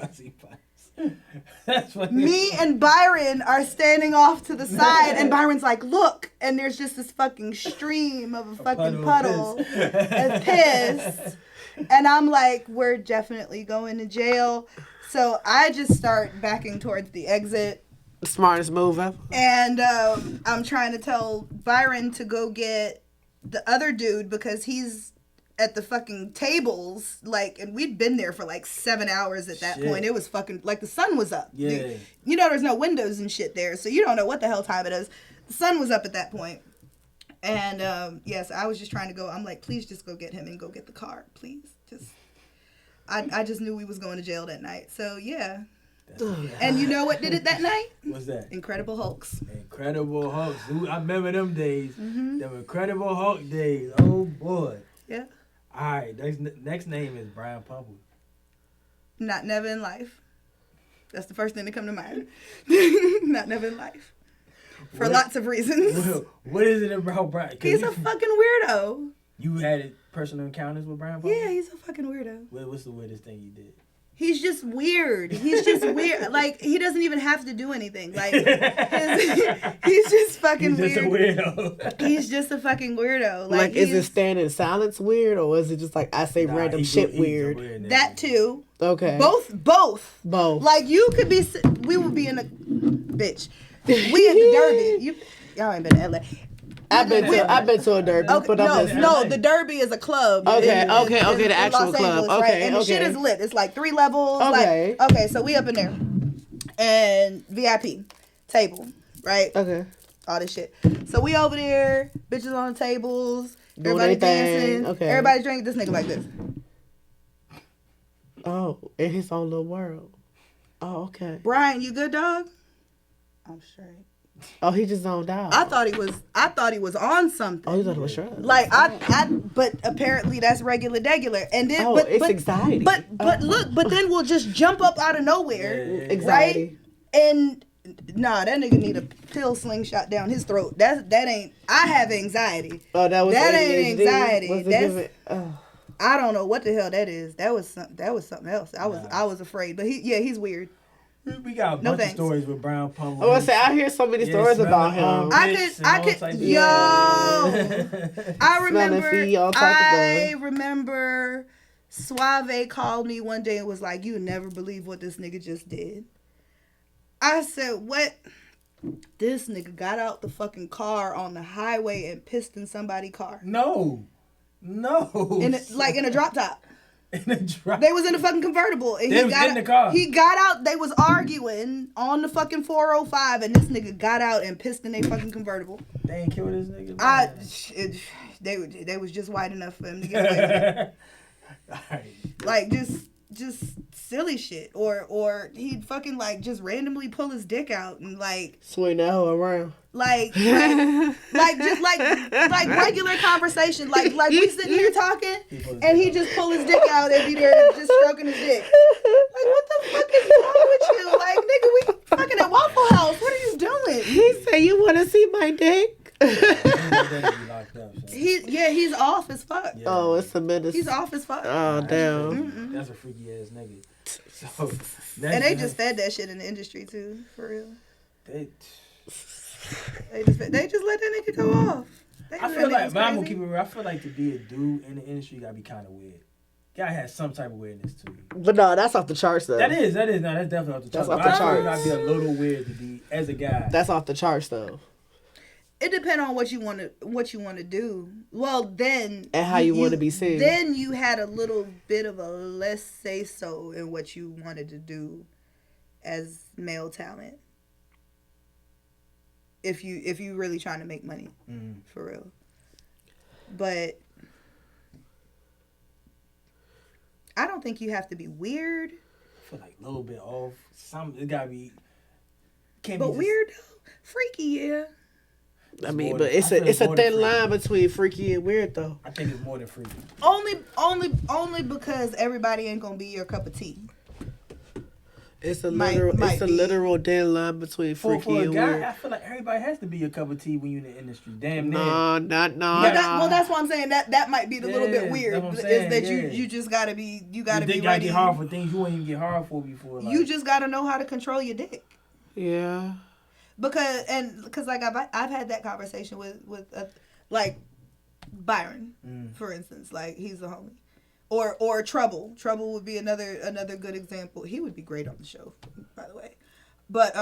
That's what me and Byron are standing off to the side, and Byron's like, look, and there's just this fucking stream of a fucking puddle of piss. And I'm like, we're definitely going to jail. So I just start backing towards the exit. Smartest move ever. And I'm trying to tell Byron to go get the other dude because he's at the fucking tables, like, and we'd been there for like 7 hours at that point. It was fucking, like, the sun was up. Yeah. Dude. You know, there's no windows and shit there, so you don't know what the hell time it is. The sun was up at that point. And, yes, I was just trying to go. I'm like, please just go get him and go get the car. Please. Just, I just knew we was going to jail that night. So, yeah. And you know what did it that night? What's that? Incredible Hulks. Incredible Hulks. Ooh, I remember them days. Mm-hmm. Them Incredible Hulk days. Oh, boy. Yeah. All right, next name is Brian Pumple. Not never in life. That's the first thing that come to mind. Not never in life. For lots of reasons. What is it about Brian? He's a fucking weirdo. You had personal encounters with Brian Pumple? Yeah, he's a fucking weirdo. What's the weirdest thing you did? He's just weird. He's just weird. Like, he doesn't even have to do anything. Like, he's just fucking weird. He's just a weirdo. He's just a fucking weirdo. Like is it stand in silence weird, or is it just like I say random shit weird? That too. Okay. Both. Like, you could be, we would be in a, bitch. We in the Derby. Y'all ain't been to LA. I've been to a Derby. Okay, but no, the Derby is a club. Okay, the actual Los club. Angeles, Okay, right? And the shit is lit. It's like 3 levels. Okay. Like, okay, so we up in there. And VIP table, right? Okay. All this shit. So we over there, bitches on the tables, everybody dancing, okay. everybody drinking. This nigga like this. Oh, in his own little world. Oh, okay. Brian, you good, dog? I'm straight. Oh, he just zoned out. I thought he was on something. Oh, you thought it was sure. Like but apparently that's regular. And then, it's anxiety. But then we'll just jump up out of nowhere, anxiety. Right? And nah, that nigga need a pill slingshot down his throat. That ain't. I have anxiety. Oh, that ain't anxiety. I don't know what the hell that is. That was something else. I was afraid. But he's weird. We got a bunch of stories with Brian Pumple. I was say I hear so many stories about him. I remember Suave called me one day and was like, "You never believe what this nigga just did." I said, "What?" This nigga got out the fucking car on the highway and pissed in somebody's car. No. In a drop top. They was in a fucking convertible. And they was in the car. He got out. They was arguing on the fucking 405, and this nigga got out and pissed in their fucking convertible. They ain't killed this nigga. They was just white enough for him to get away with it. Right. Like just silly shit, or he'd fucking like just randomly pull his dick out and like swing that hoe around. Like regular conversation. Like we sitting here talking, and he just pull his dick out and be there just stroking his dick. Like, what the fuck is wrong with you? Like, nigga, we fucking at Waffle House. What are you doing? He said, "You want to see my dick?" He's off as fuck. Yeah. Oh, it's a menace. He's off as fuck. Oh, damn. That's a freaky ass nigga. So, and they just fed that shit in the industry too, for real. They just let that nigga go off. I feel like, but I'm gonna keep it real. I feel like to be a dude in the industry, you gotta be kind of weird. You gotta have some type of weirdness to you. But no, that's off the charts though. That is. No, that's definitely off the charts. That's off the charts. You gotta be a little weird to be as a guy. That's off the charts though. It depends on what you want to do. Well, then and how you want to be seen. Then you had a little bit of a let's say so in what you wanted to do as male talent. If you really trying to make money, for real. But I don't think you have to be weird. I feel like a little bit off. It gotta be. But weird, freaky, yeah. I mean, but it's a thin line between freaky and weird, though. I think it's more than freaky. Only because everybody ain't gonna be your cup of tea. It's a literal thin line between freaky and weird. I feel like everybody has to be your cup of tea when you're in the industry. Damn near. No. Well, that's what I'm saying. That might be the little bit weird. Is that you just gotta be be ready. Gotta get hard for things you wouldn't even get hard for before. Like. You just gotta know how to control your dick. Yeah. Because like I've had that conversation with like Byron, for instance. Like, he's a homie. Or Trouble. Trouble would be another good example. He would be great on the show, by the way. But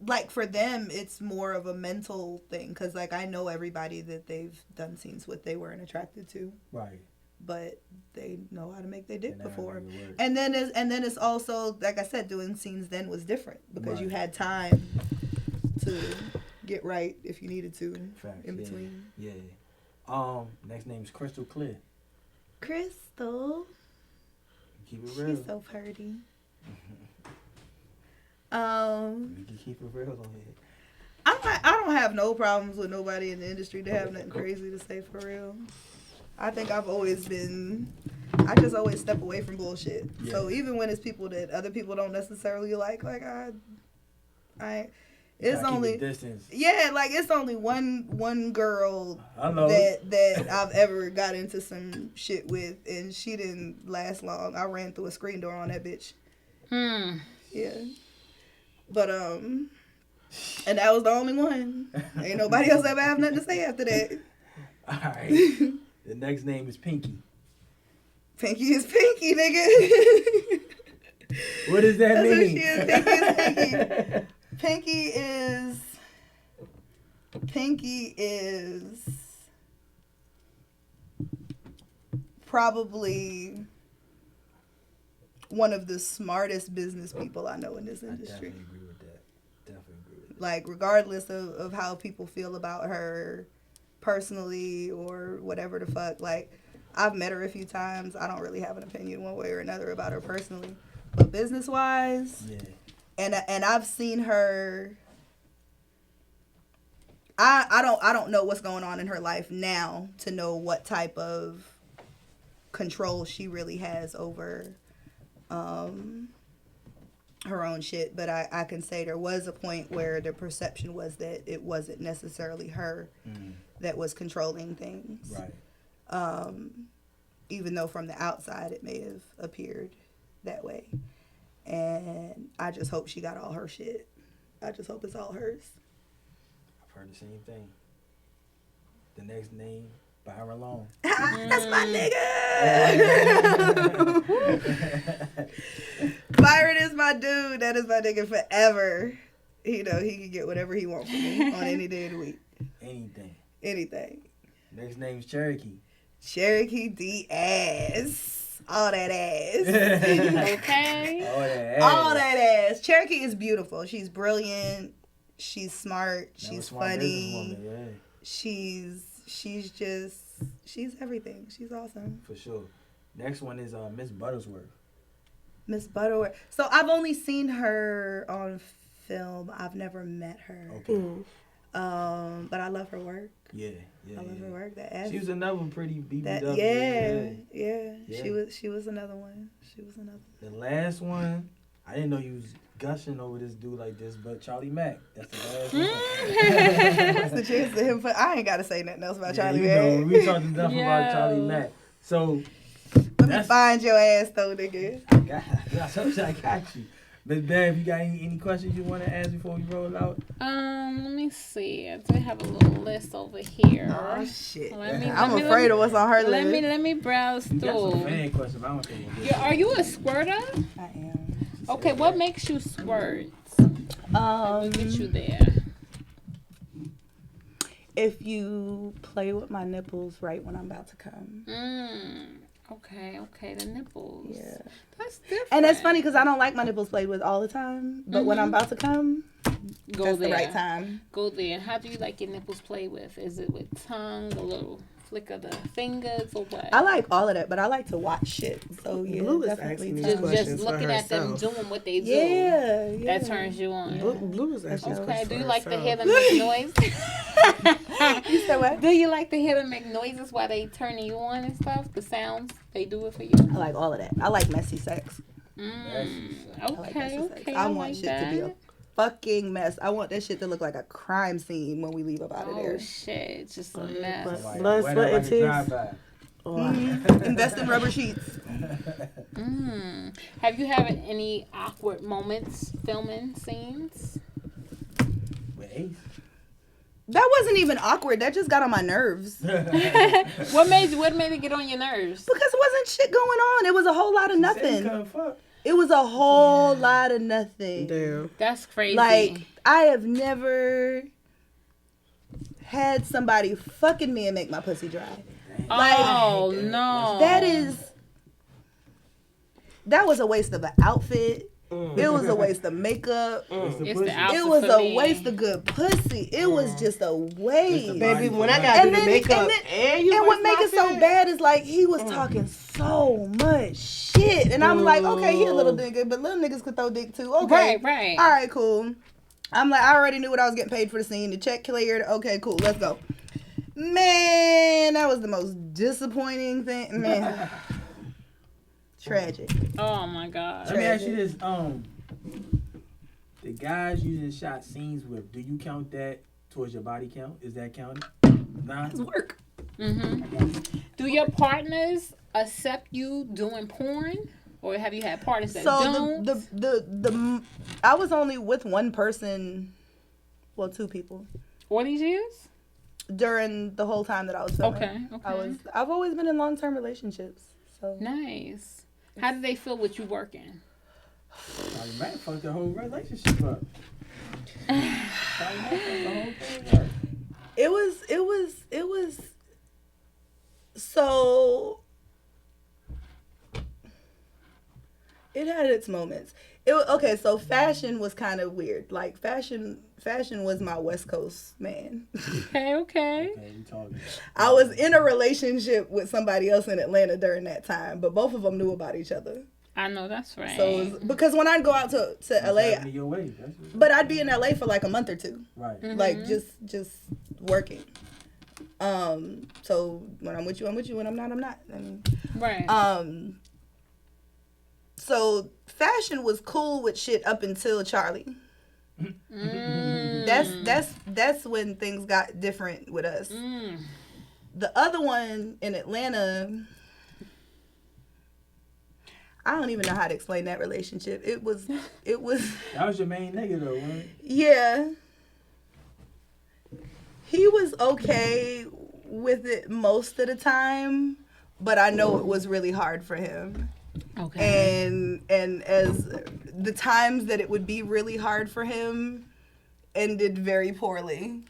like for them, it's more of a mental thing because like I know everybody that they've done scenes with, they weren't attracted to. Right. But they know how to make their dick before. And then it's also like I said, doing scenes then was different because you had time to get right if you needed to. Facts, in between. Yeah. Next name is Crystal Clear. Crystal. Keep it real. She's so pretty. We can keep it real on here. I don't have no problems with nobody in the industry to have nothing crazy to say for real. I think I've always been. I just always step away from bullshit. Yeah. So even when it's people that other people don't necessarily like it's only it's only one girl that I've ever got into some shit with, and she didn't last long. I ran through a screen door on that bitch. Yeah, but and that was the only one. Ain't nobody else ever have nothing to say after that. All right. The next name is Pinky. Pinky is Pinky, nigga. What does that mean? Who she is. Pinky is probably one of the smartest business people I know in this industry. I definitely agree with that. Like, regardless of how people feel about her personally or whatever the fuck, like, I've met her a few times. I don't really have an opinion one way or another about her personally. But business-wise, and I've seen her. I don't know what's going on in her life now to know what type of control she really has over her own shit. But I can say there was a point where the perception was that it wasn't necessarily her that was controlling things. Right. Even though from the outside it may have appeared that way. And I just hope she got all her shit. I just hope it's all hers. I've heard the same thing. The next name, Byron Long. That's my nigga. Byron is my dude. That is my nigga forever. You know, he can get whatever he wants from me on any day of the week. Anything. Next name's Cherokee. Cherokee Diaz. All that ass. Okay. All that ass. Cherokee is beautiful. She's brilliant. She's smart. She's funny. She's everything. She's awesome. For sure. Next one is Miss Buttersworth. Miss Butterworth. So I've only seen her on film. I've never met her. Okay. But I love her work. Yeah. I love her work. That ass. She was another pretty BBW. Yeah. She was another one. The last one, I didn't know you was gushing over this dude like this, but Charlie Mack. That's the last one. What's the chance of him? I ain't got to say nothing else about Charlie Mack. Mack. We talking enough about Charlie Mack. So let me find your ass though, nigga. I got you. Miss Bev, you got any questions you want to ask before we roll out? Let me see. I do have a little list over here. Oh shit! I'm afraid of what's on her list. Let me browse through. That's a fan question, but I don't think Are you a squirter? I am. Okay, what makes you squirt? We'll get you there. If you play with my nipples right when I'm about to come. Okay, the nipples. Yeah. That's different. And it's funny because I don't like my nipples played with all the time, but when I'm about to come, that's the right time. Go there. How do you like your nipples played with? Is it with tongue, a little flick of the fingers, or what? I like all of that, but I like to watch shit. So yeah, Blue is definitely just looking at them doing what they do. Yeah. That turns you on. Blue is actually okay. Do you like to hear them make noise? You said what? Do you like to hear them make noises while they turning you on and stuff? The sounds they do it for you. I like all of that. I like messy sex. Okay. I want shit to be a fucking mess. I want that shit to look like a crime scene when we leave up out of there. Oh shit, just a mess. Blood, sweat, and tears. Invest in rubber sheets. Have you had any awkward moments filming scenes? With Ace? That wasn't even awkward. That just got on my nerves. What made it get on your nerves? Because it wasn't shit going on. It was a whole lot of nothing. It was a whole lot of nothing. Damn. That's crazy. Like, I have never had somebody fucking me and make my pussy dry. Oh, no. That was a waste of an outfit. It was a waste of makeup. It's the outfit. It was a waste of good pussy. It was just a waste. Baby, when I got to do the makeup and what make it so bad is like he was talking so much shit. And I'm like, okay, he a little nigga, but little niggas could throw dick too. Okay. Right. All right, cool. I'm like, I already knew what I was getting paid for the scene. The check cleared. Okay, cool. Let's go. Man, that was the most disappointing thing. Man. Tragic. Oh my God. Let me ask you this: the guys you just shot scenes with, do you count that towards your body count? Is that counted? Nah, It's work. Mm-hmm. Do your partners accept you doing porn, or have you had partners that don't? the I was only with one person, well, two people. All these years? During the whole time that I was filming. Okay. I've always been in long-term relationships. So nice. How did they feel with you working? you might fuck the whole relationship up. It was so it had its moments. Okay, so fashion was kind of weird. Like fashion was my West Coast man. Okay. I was in a relationship with somebody else in Atlanta during that time, but both of them knew about each other. I know that's right. So because when I'd go out to LA, but I'd be in LA for like a month or two. Right. Mm-hmm. Like just working. So when I'm with you, I'm with you. When I'm not, I'm not. I mean, right. So fashion was cool with shit up until Charlie. That's when things got different with us. The other one in Atlanta, I don't even know how to explain that relationship. It was That was your main nigga though, right? Yeah. He was okay with it most of the time, but I know it was really hard for him. Okay. And as the times that it would be really hard for him ended very poorly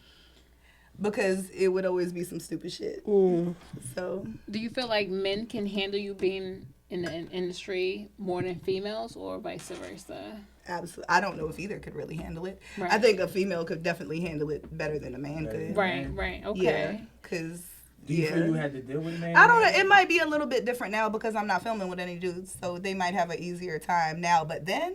because it would always be some stupid shit. So, do you feel like men can handle you being in the industry more than females, or vice versa? Absolutely. I don't know if either could really handle it. Right. I think a female could definitely handle it better than a man could. Right. Okay. Yeah, because do you feel you had to deal with a man? I don't know. It might be a little bit different now because I'm not filming with any dudes, so they might have an easier time now. But then,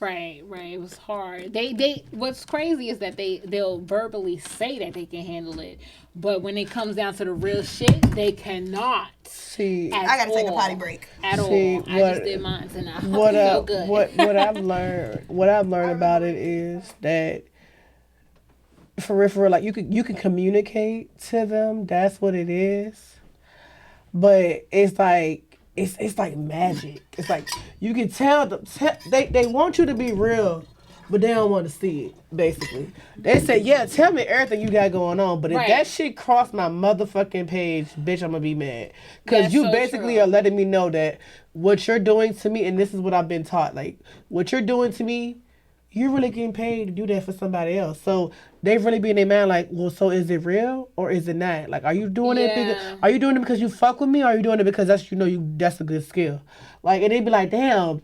right. It was hard. They. What's crazy is that they'll verbally say that they can handle it, but when it comes down to the real shit, they cannot. See, I gotta take a potty break. At all. I just did mine tonight. What Good. What I've learned about it is that for real, like you can communicate to them. That's what it is. But it's like it's like magic. It's like you can tell them they want you to be real, but they don't want to see it. Basically, they say, "Yeah, tell me everything you got going on." But if that shit crossed my motherfucking page, bitch, I'm gonna be mad because you basically are letting me know that what you're doing to me, and this is what I've been taught. Like what you're doing to me, you're really getting paid to do that for somebody else. So they really be in their mind like, well, so is it real or is it not? Like, are you doing it because you fuck with me, or are you doing it because that's a good skill? Like, and they be like, damn,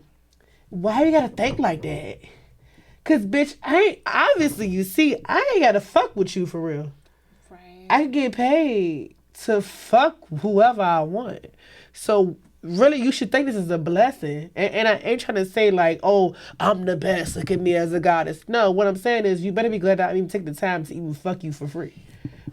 why you gotta think like that? Cause bitch, obviously you see, I ain't gotta fuck with you for real. Right. I get paid to fuck whoever I want. So really, you should think this is a blessing. And I ain't trying to say like, oh, I'm the best. Look at me as a goddess. No, what I'm saying is you better be glad that I even take the time to even fuck you for free.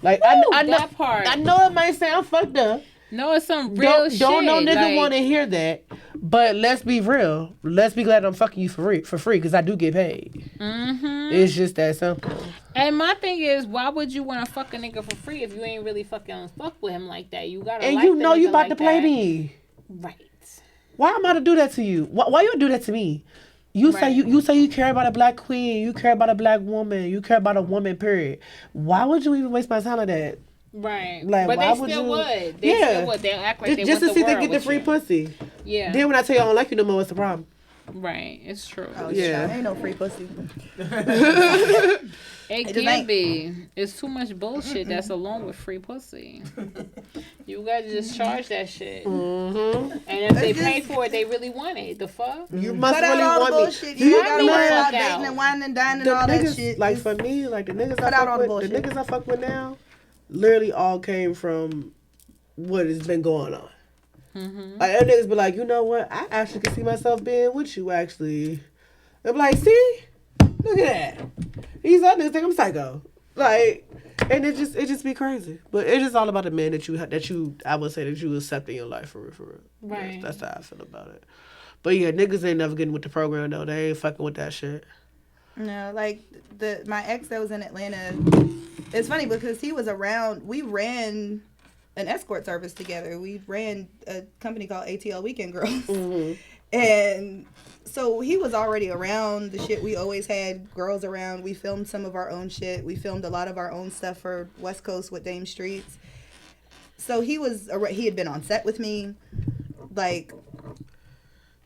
Like, I know that part. I know it might sound fucked up. No, it's some real shit. Don't no nigga want to hear that. But let's be real. Let's be glad I'm fucking you for free because I do get paid. Mm-hmm. It's just that simple. And my thing is, why would you want to fuck a nigga for free if you ain't really fucking fuck with him like that? You gotta. And like you know you about like to play that. me. Right. Why am I to do that to you? Why you do that to me? You say you say you care about a black queen, you care about a black woman, you care about a woman, period. Why would you even waste my time like that? Right. Like, but why they would still you? would. They still would. They'll act like they just want to see the they world get the with free you. pussy. Yeah. Then when I tell you I don't like you no more, what's the problem? Right. It's true. Oh, Yeah. Ain't no free pussy. It can be. It's too much bullshit that's along with free pussy. You gotta just charge that shit. Mm-hmm. And if they pay for it, they really want it. The fuck? You must Cut out really all want the me. bullshit. You gotta me worry the about fuck dating out. and whining and dining The and all niggas, that shit. like Just for me, like the niggas cut I out all fuck the with, bullshit. the niggas I fuck with now, literally all came from what has been going on. Mm-hmm. Like them niggas be like, you know what? I actually can see myself being with you. Actually, I'm like, see, look at that. These other niggas think I'm psycho. Like, and it just be crazy. But it's just all about the man that you I would say that you accept in your life for real. Right. That's how I feel about it. But yeah, niggas ain't never getting with the program though. They ain't fucking with that shit. No, like my ex that was in Atlanta. It's funny because he was around. We ran an escort service together. We ran a company called ATL Weekend Girls, Mm-hmm. and so he was already around the shit. We always had girls around. We filmed some of our own shit. We filmed a lot of our own stuff for West Coast with Dame Streets. So he had been on set with me. Like,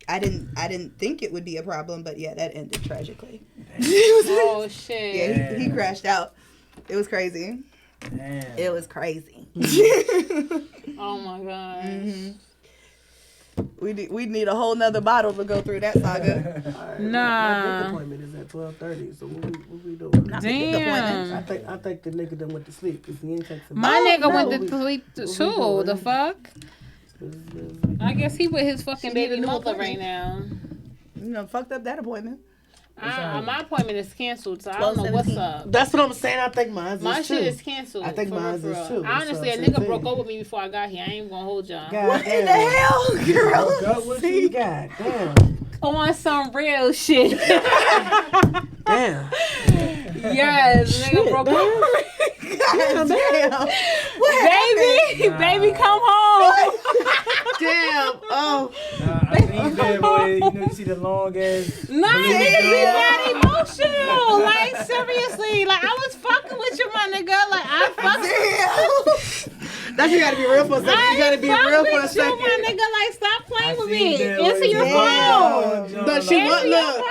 I didn't think it would be a problem, but yeah, that ended tragically. Oh shit. Yeah, he crashed out. It was crazy. Damn. It was crazy. Oh my god. Mm-hmm. We need a whole nother bottle to go through that saga. My Nah. dick appointment is at 12:30. So what we doing? Damn. I think the nigga done went to sleep because he ain't texting me. My nigga went What to we- sleep what we too. doing? The fuck? I guess he with his fucking She baby needed a new mother right appointment. now. Fucked up that appointment. My appointment is canceled, so I don't know what's 12:17. up. That's what I'm saying. I think mine is My too. shit is canceled. I think for mine real, is for real. too. Honestly, a So, nigga same broke thing. up with me before I got here. I ain't gonna hold y'all. God In the damn. hell, girl? Broke up with you? God damn. On some real shit. Damn. Yes, nigga broke up with me. God damn. Baby, come home. Damn. Oh. I seen bad boy. You see the long ass. Nah, niggas be mad emotional. Like, seriously. Like, I was fucking with you, my nigga. Like, I fucking That you gotta be real for a second. You gotta be real for a with you, my second. nigga. Like, stop playing with seen me. that Answer way. your Damn. phone. But she Answer was your look. phone.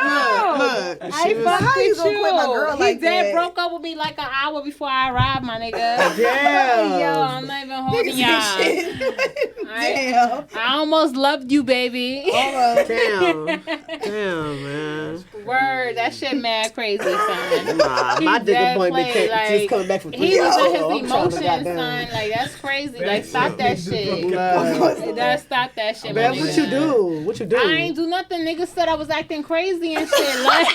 She I was fucked How you with gonna quit my girl He like dead that? broke up with me like an hour before I arrived, my nigga. Damn. Yo, I'm not even holding y'all. Damn. I almost loved you, baby. Damn. Damn, man. Word, that shit mad crazy, son. Nah, my He dick dead appointment play, just coming back from He was in his I'm trying to emotions, goddamn- son. Like, that's crazy. Like, stop that shit. Nah. That's stop that shit, my Man, nigga. what you do? What you do? I ain't do nothing. Niggas said I was acting crazy and shit. Like,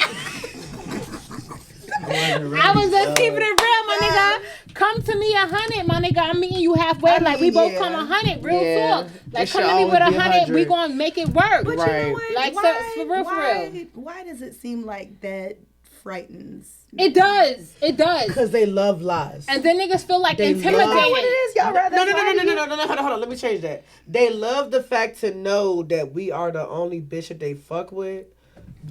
I was just keeping it real, my nigga. Come to me 100, my nigga. I'm meeting you halfway. Like, we both come 100. Real talk. Like, It come should to me with always be 100. We 100. gonna make it work. But Right. you know what? Like, so, for real, for real. Why does it seem like that frightens? It does. It does. Because they love lies. And then niggas feel like They intimidated. love- What it is? Y'all rather No. Hold on. Let me change that. They love the fact to know that we are the only bitch that they fuck with.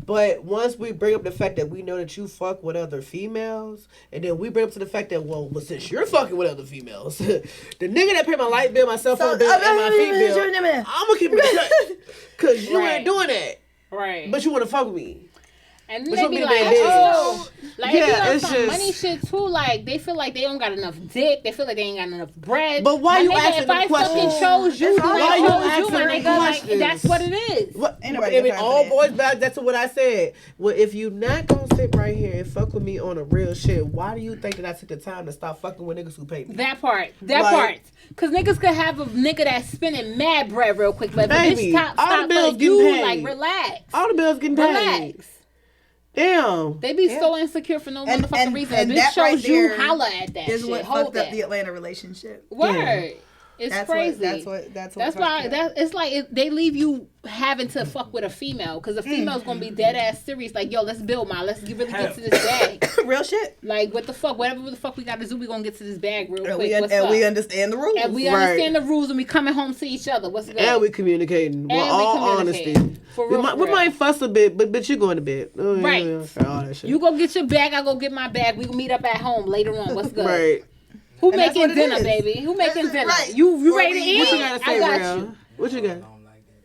But once we bring up the fact that we know that you fuck with other females, and then we bring up to the fact that, well since you're fucking with other females, the nigga that pay my light bill, my cell phone bill, and my feed bill, I'm gonna keep it because you Right. ain't doing that. Right. But you want to fuck with me. And But they you be be like, their business. oh, like Yeah, if you on it's some just- money shit too, like they feel like they don't got enough dick. They feel like they ain't got enough bread. But why My you nigga, asking if them I questions? fucking chose you, then Why I you chose you, asking my them nigga. Like questions? that's what it is. What? Ain't nobody If it got time all for boys back, that's what I said. Well, if you not gonna sit right here and fuck with me on a real shit, why do you think that I took the time to stop fucking with niggas who pay me? That part. Like- Cause niggas could have a nigga that's spending mad bread real quick, but Baby, bitch stop all the bills for getting you. paid. Like relax. All the bills getting paid. Relax. Damn. They be so insecure for no motherfucking reason. and Bitch that right shows you there holla at that is shit. what Hold fucked up that. the Atlanta relationship. Word. It's That's crazy. What, that's That's why fucked up. it's like they leave you having to fuck with a female because the female's gonna be dead ass serious. Like, yo, let's build, let's really get to this bag. Real shit. Like, what the fuck? Whatever the fuck we got to do, we gonna get to this bag real quick. We understand the rules. And we understand the rules, and we coming home to each other. What's good? And we communicating. With all honesty. For real, we might fuss a bit, but you going to bed. Right. All that shit. You go get your bag, I go get my bag. We can meet up at home later on. What's good? Right. Who making dinner, baby? Who making dinner? Right. You ready to eat? What you gotta say, I got real? you. What you got?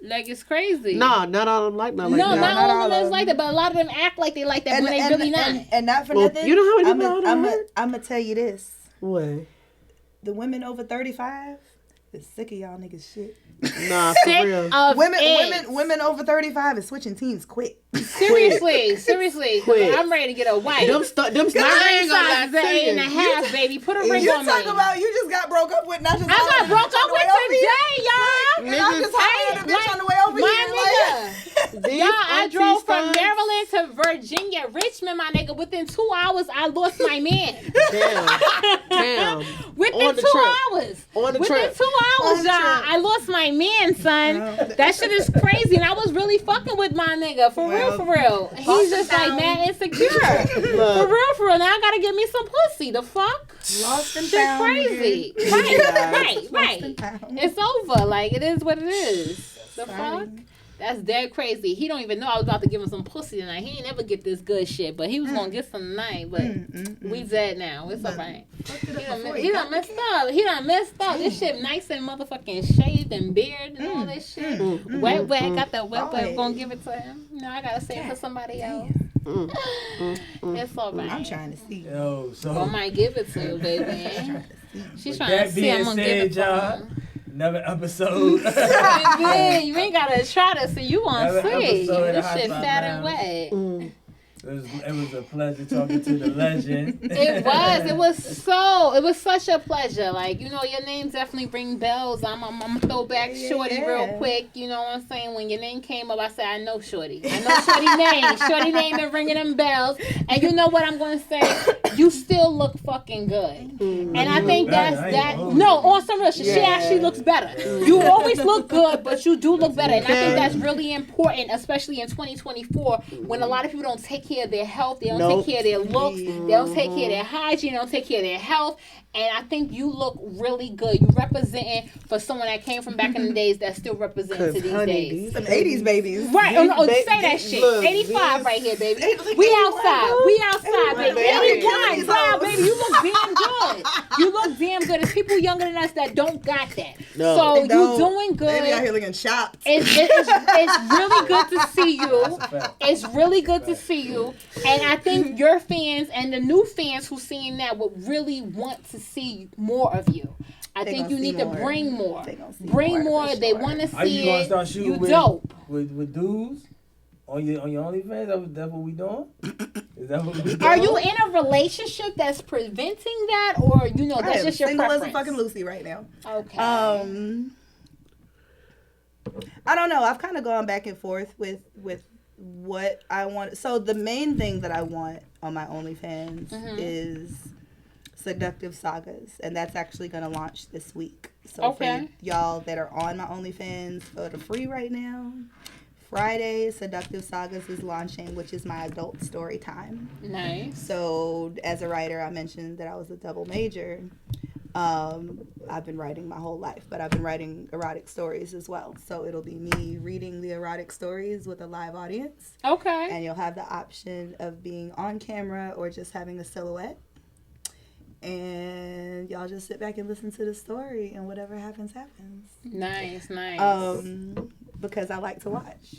Like, it's crazy. No, not all of them like that. No, not all of them is like that, but a lot of them act like they like that when they really not. And not for nothing. You know how many people I'm going to tell you this. What? The women over 35 is sick of y'all niggas shit. Nah, for real. Women over 35 is switching teams quick. Seriously. Quick. I'm ready to get a wife. Them my ring size is 8.5, baby. Put a ring on me. You talk about you just got broke up with. Not just I got broke up with today, y'all. And I'm just hiring a bitch on the way over here. Y'all, I drove from Maryland to Virginia, Richmond, my nigga. Within 2 hours, I lost my man. Damn. Within 2 hours. On the Within trip. 2 hours, y'all, I lost my man, son. That shit is crazy. And I was really fucking with my nigga. For real. He's just like mad insecure. For real. Now I gotta give me some pussy. The fuck? Lost and Shit found. crazy. Right. It's over. Like, it is what it is. The fuck? That's dead crazy. He don't even know I was about to give him some pussy tonight. He ain't never get this good shit, but he was gonna get some tonight. But we dead now. It's alright. He done messed up. This shit nice and motherfucking shaved and beard and all this shit. Wet. Got that wet. Gonna give it to him. No, I gotta say it for somebody else. It's alright. I'm trying to see. Yo, so I might give it to you, baby. She's trying that to see. I'm gonna give it to her. Another episode. Baby, you ain't gotta try to see. You want to see. This shit Hot fat Spot and wet. It was a pleasure talking to the legend. It was such a pleasure. Like, you know, your name definitely ring bells. I'm gonna throw back Shorty real quick. You know what I'm saying? When your name came up, I said, I know Shorty. I know Shorty name. Shorty name been ringing them bells. And you know what I'm gonna say? You still look fucking good. And I think no, on some real shit, she actually looks better. You always look good, but you do look better. And I think that's really important, especially in 2024, when a lot of people don't take care of their health, they don't take care of their looks, they don't take care of their hygiene, they don't take care of their health. And I think you look really good. You representing for someone that came from back in the days that's still representing to these days. Some 80s babies. Right. Say that shit. Look, 85 right here, baby. We outside, baby. 85, baby. You look damn good. You look damn good. It's people younger than us that don't got that. No. So you doing good. They be out here looking shocked. It's really good to see you. It's really good to see you. And I think your fans and the new fans who seeing that would really want to see more of you. I think you need to bring more. Bring more. They want to see it. Are you gonna start shooting dope with dudes on your OnlyFans? That's what we doing? Is that what we doing? Are you in a relationship that's preventing that, or that's just your single preference? as a fucking Lucy right now. Okay. I don't know. I've kind of gone back and forth with what I want. So the main thing that I want on my OnlyFans is Seductive Sagas, and that's actually going to launch this week. So for y'all that are on my OnlyFans, go to free right now. Friday, Seductive Sagas is launching, which is my adult story time. Nice. So as a writer, I mentioned that I was a double major. I've been writing my whole life, but I've been writing erotic stories as well. So it'll be me reading the erotic stories with a live audience. Okay. And you'll have the option of being on camera or just having a silhouette. And y'all just sit back and listen to the story, and whatever happens, happens. Nice. Because I like to watch.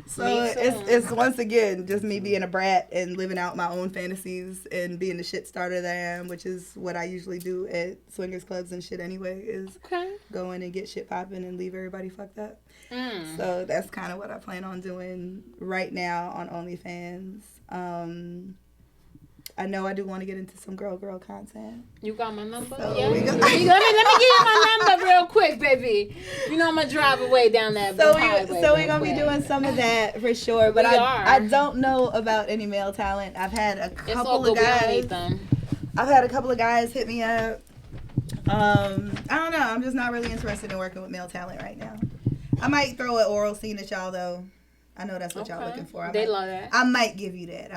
So it's once again just me being a brat and living out my own fantasies and being the shit starter that I am, which is what I usually do at swingers clubs and shit anyway, is go in and get shit popping and leave everybody fucked up. So that's kind of what I plan on doing right now on OnlyFans. I know I do want to get into some girl content. You got my number? So yeah. Let me give you my number real quick, baby. You know I'm going to drive away down that highway. So we're going to be doing some of that for sure. But I don't know about any male talent. I've had a couple of guys. I've had a couple of guys hit me up. I don't know. I'm just not really interested in working with male talent right now. I might throw an oral scene at y'all though. I know that's what y'all looking for. They love that. I might give you that.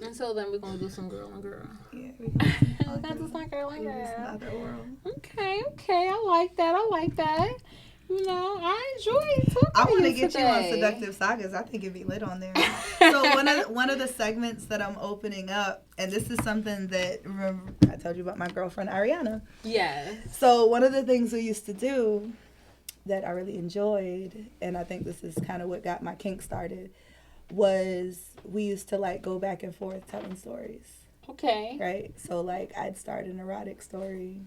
Until then, we're gonna do some girl and girl. Yeah, we're gonna do some girl and girl. Another oral. Okay. I like that. You know, I enjoy talking I want to to get today. you on Seductive Sagas. I think it'd be lit on there. So one of the segments that I'm opening up, and this is something that, remember, I told you about my girlfriend Ariana. Yes. So one of the things we used to do that I really enjoyed, and I think this is kind of what got my kink started, was we used to like go back and forth telling stories. Okay. Right? So like I'd start an erotic story,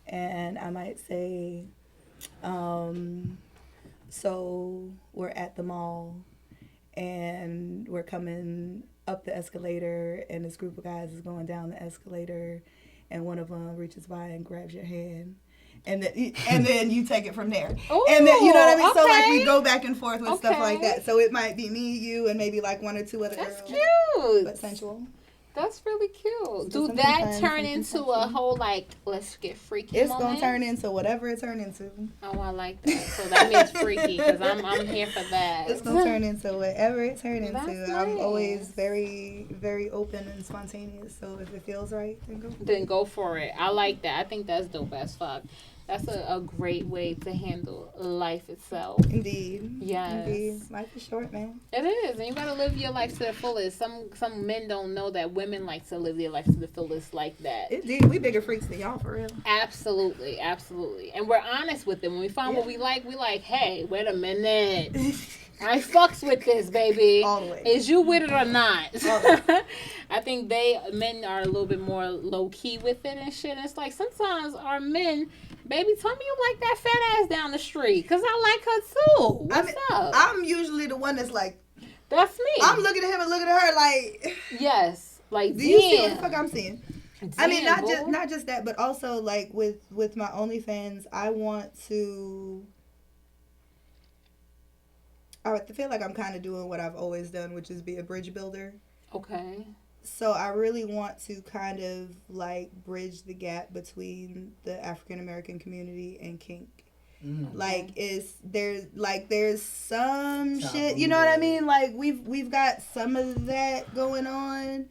and I might say, so we're at the mall and we're coming up the escalator and this group of guys is going down the escalator and one of them reaches by and grabs your hand and then you take it from there. Ooh, and then, you know what I mean? okay. So like we go back and forth with stuff like that. So it might be me, you, and maybe like one or two other That's girls. cute. But sensual. That's really cute. So Do that turn into a whole like let's get freaky? It's moment? gonna turn into whatever it turned into. Oh, I like that. So that means freaky because I'm here for that. It's gonna turn into whatever it turned into. That's I'm nice. always very, very open and spontaneous. So if it feels right, then go. Then go for it. I like that. I think that's dope as fuck. That's a great way to handle life itself. Indeed. Yes. Indeed. Life is short, man. It is, and you gotta live your life to the fullest. Some men don't know that women like to live their life to the fullest like that. Indeed, we bigger freaks than y'all for real. Absolutely, and we're honest with it. When we find what we like, hey, wait a minute. I fucks with this, baby. All the way. Is you with it or not? I think men are a little bit more low key with it and shit. And it's like sometimes our men, baby, tell me you like that fat ass down the street, cause I like her too. What's up? I'm usually the one that's like, that's me. I'm looking at him and looking at her like, yes, like do you see what the fuck I'm seeing? Damn, I mean, not just that, but also like with my OnlyFans, I feel like I'm kind of doing what I've always done, which is be a bridge builder. Okay. So I really want to kind of like bridge the gap between the African American community and kink. Like there's some shit, you know what I mean? Like we've got some of that going on,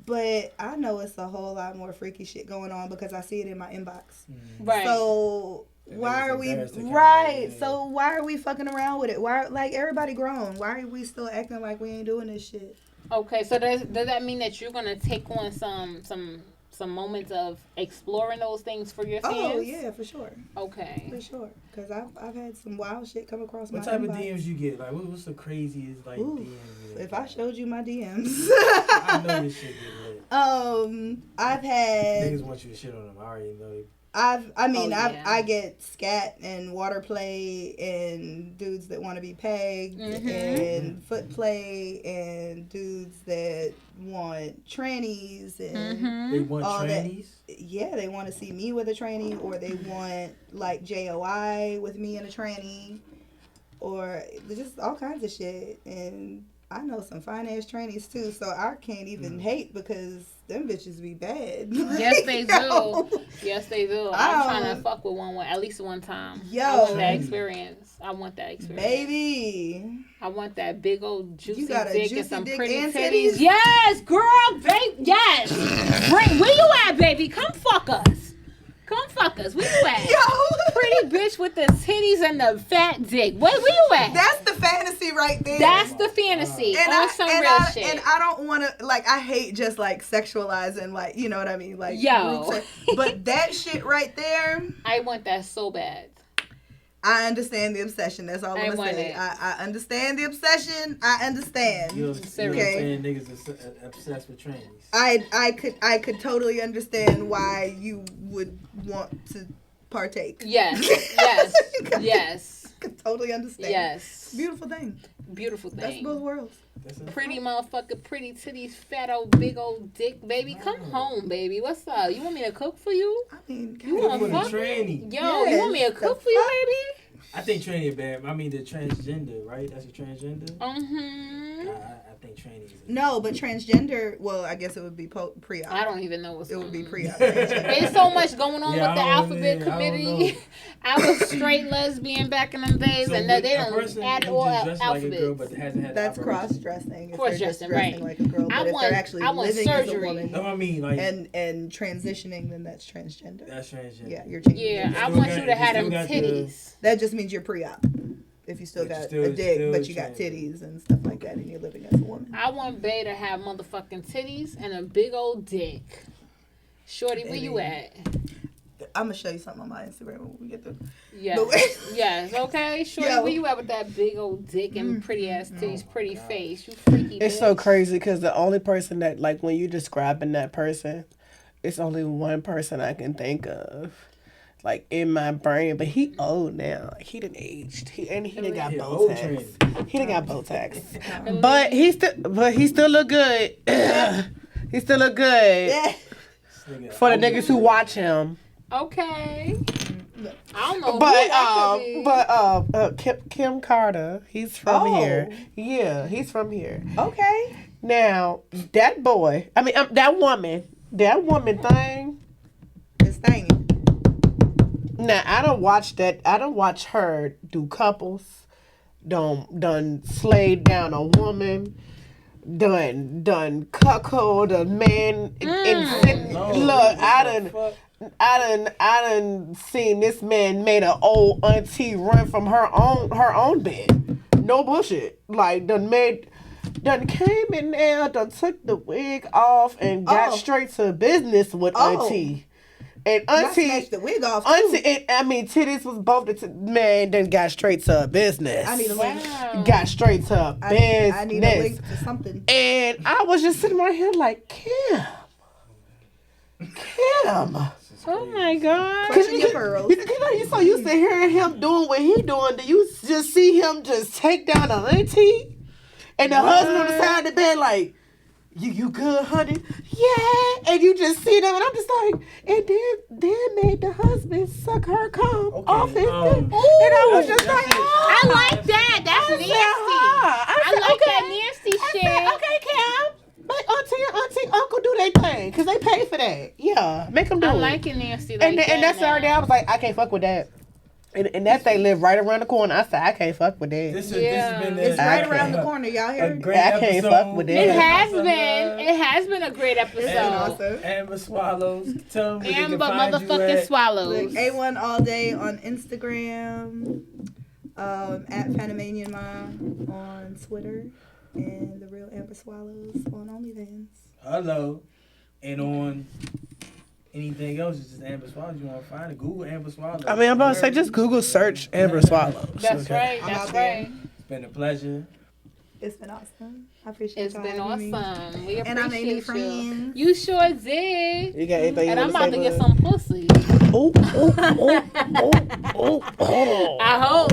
but I know it's a whole lot more freaky shit going on because I see it in my inbox. Right. So why are we So why are we fucking around with it? Why, like, everybody grown? Why are we still acting like we ain't doing this shit? Okay, so does that mean that you're gonna take on some moments of exploring those things for your fans? Oh yeah, for sure. Okay. For sure, because I've had some wild shit come across my inbox. What type of DMs you get? Like, what's the craziest like DMs? If I showed you my DMs, I know this shit get lit. I've had niggas want you to shit on them. I already know. I get scat and water play and dudes that want to be pegged and foot play and dudes that want trannies and they want all trannies. Yeah, they want to see me with a tranny, or they want like JOI with me and a tranny, or just all kinds of shit. And I know some fine ass trannies too, so I can't even hate because them bitches be bad. Yes, they do. Yes, they do. I'm trying to fuck with one at least one time. Yo, I want that experience. Baby. I want that big old juicy dick and some dick pretty and titties. titties? Yes, girl, babe. Yes. Where you at, baby? Come fuck us. Come fuck us. Where you at? Yo. Pretty bitch with the titties and the fat dick. Where you at? That's the fantasy right there. That's the fantasy. And shit. And I don't want to, like, I hate just, like, sexualizing, like, you know what I mean? Like, yo. But that shit right there. I want that so bad. I understand the obsession. That's all I'm going to say. I understand the obsession. I understand. You understand niggas is obsessed with trannies. I could totally understand why you would want to partake. Yes. Yes. Could totally understand. Yes. Beautiful thing. That's both worlds. Pretty motherfucker, pretty titties, fat old, big old dick, baby. Come home, baby. What's up? You want me to cook for you? I mean, you want a tranny? Yo, you want me to cook for you, baby? I think tranny is bad. I mean, the transgender, right? That's a transgender? I think trannies. No, but transgender. Well, I guess it would be pre-op. I don't even know what's. It would be pre-op. There's so much going on with the alphabet committee. I was straight lesbian back in them days, and they don't add all alphabets. That's cross-dressing. Cross-dressing, right? Like a girl, but if they're actually living surgery. as a woman, No, I mean like and transitioning, then that's transgender. That's transgender. Yeah, you're changing. Yeah, I want you to have them titties. That just means you're pre-op. If you still got a dick, but you got titties and stuff like that, and you're living as a woman. I want Bae to have motherfucking titties and a big old dick. Shorty, where you at? I'm gonna show you something on my Instagram when we get to. Yes, okay. Shorty, where you at with that big old dick and pretty ass titties, pretty face? You freaky. It's so crazy because the only person that, like, when you're describing that person, it's only one person I can think of. Like in my brain, but he old now. Like, he done aged. He done got Botox. He done got Botox. But he still look good. He still look good. For the niggas who watch him. Okay. I don't know. But Kim Carter, he's from here. Yeah, he's from here. Okay. Now that boy, that woman thing. This thing. Now I don't watch that. I don't watch her do couples. Done slayed down a woman. Done cuckold a man. Look, I done seen this man made an old auntie run from her own bed. No bullshit. Like done came in there, done took the wig off and got straight to business with auntie. And auntie snatched the wig off. Titties was both man. Then got straight to business. I need a link. Got straight to business. I need a link to something. And I was just sitting right here like, Kim. Oh my God. Clutching your pearls. You so used to hearing him doing what he doing. Do you just see him just take down an auntie? And the husband on the side of the bed like, You good, honey? Yeah. And you just see them, and I'm just like, and then made the husband suck her cum off his dick. And I was just like, I like that. That's nasty. I like that nasty shit. Okay, Cam. Make auntie and uncle do their thing, because they pay for that. Yeah, make them do it. I like it nasty like and that. And that's the other day, I was like, I can't fuck with that. And that thing live right around the corner. I said, I can't fuck with that. This has been it's right around the corner, y'all hear? I can't fuck with that. It has been a great episode. Awesome. Amber Swallows. Tell me Amber motherfucking Swallows. Look, A1 all day on Instagram. At Panamanian Mom on Twitter. And The Real Amber Swallows on OnlyFans. Hello. And on anything else, it's just Amber Swallows. You want to find it? Google Amber Swallows. I'm about to say, just Google search Amber Swallows. That's right. That's right. It's been a pleasure. It's been awesome. I appreciate It's been awesome. We appreciate and I made new friends. You sure did. You got anything? And I'm about to get some pussy. Oh. I hope.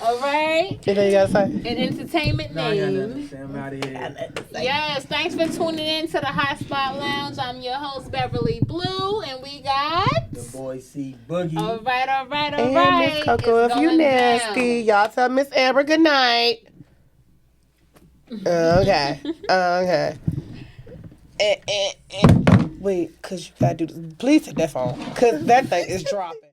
All right. Anything you gotta say? An entertainment name. I'm out of here. Yes, thanks for tuning in to the Hotspot Lounge. I'm your host, Beverly Blue, and we got the boy C Boogie. All right. And Miss Coco, if you nasty, y'all tell Miss Amber good night. Okay. Wait, cause you gotta do this. Please take that phone, cause that thing is dropping.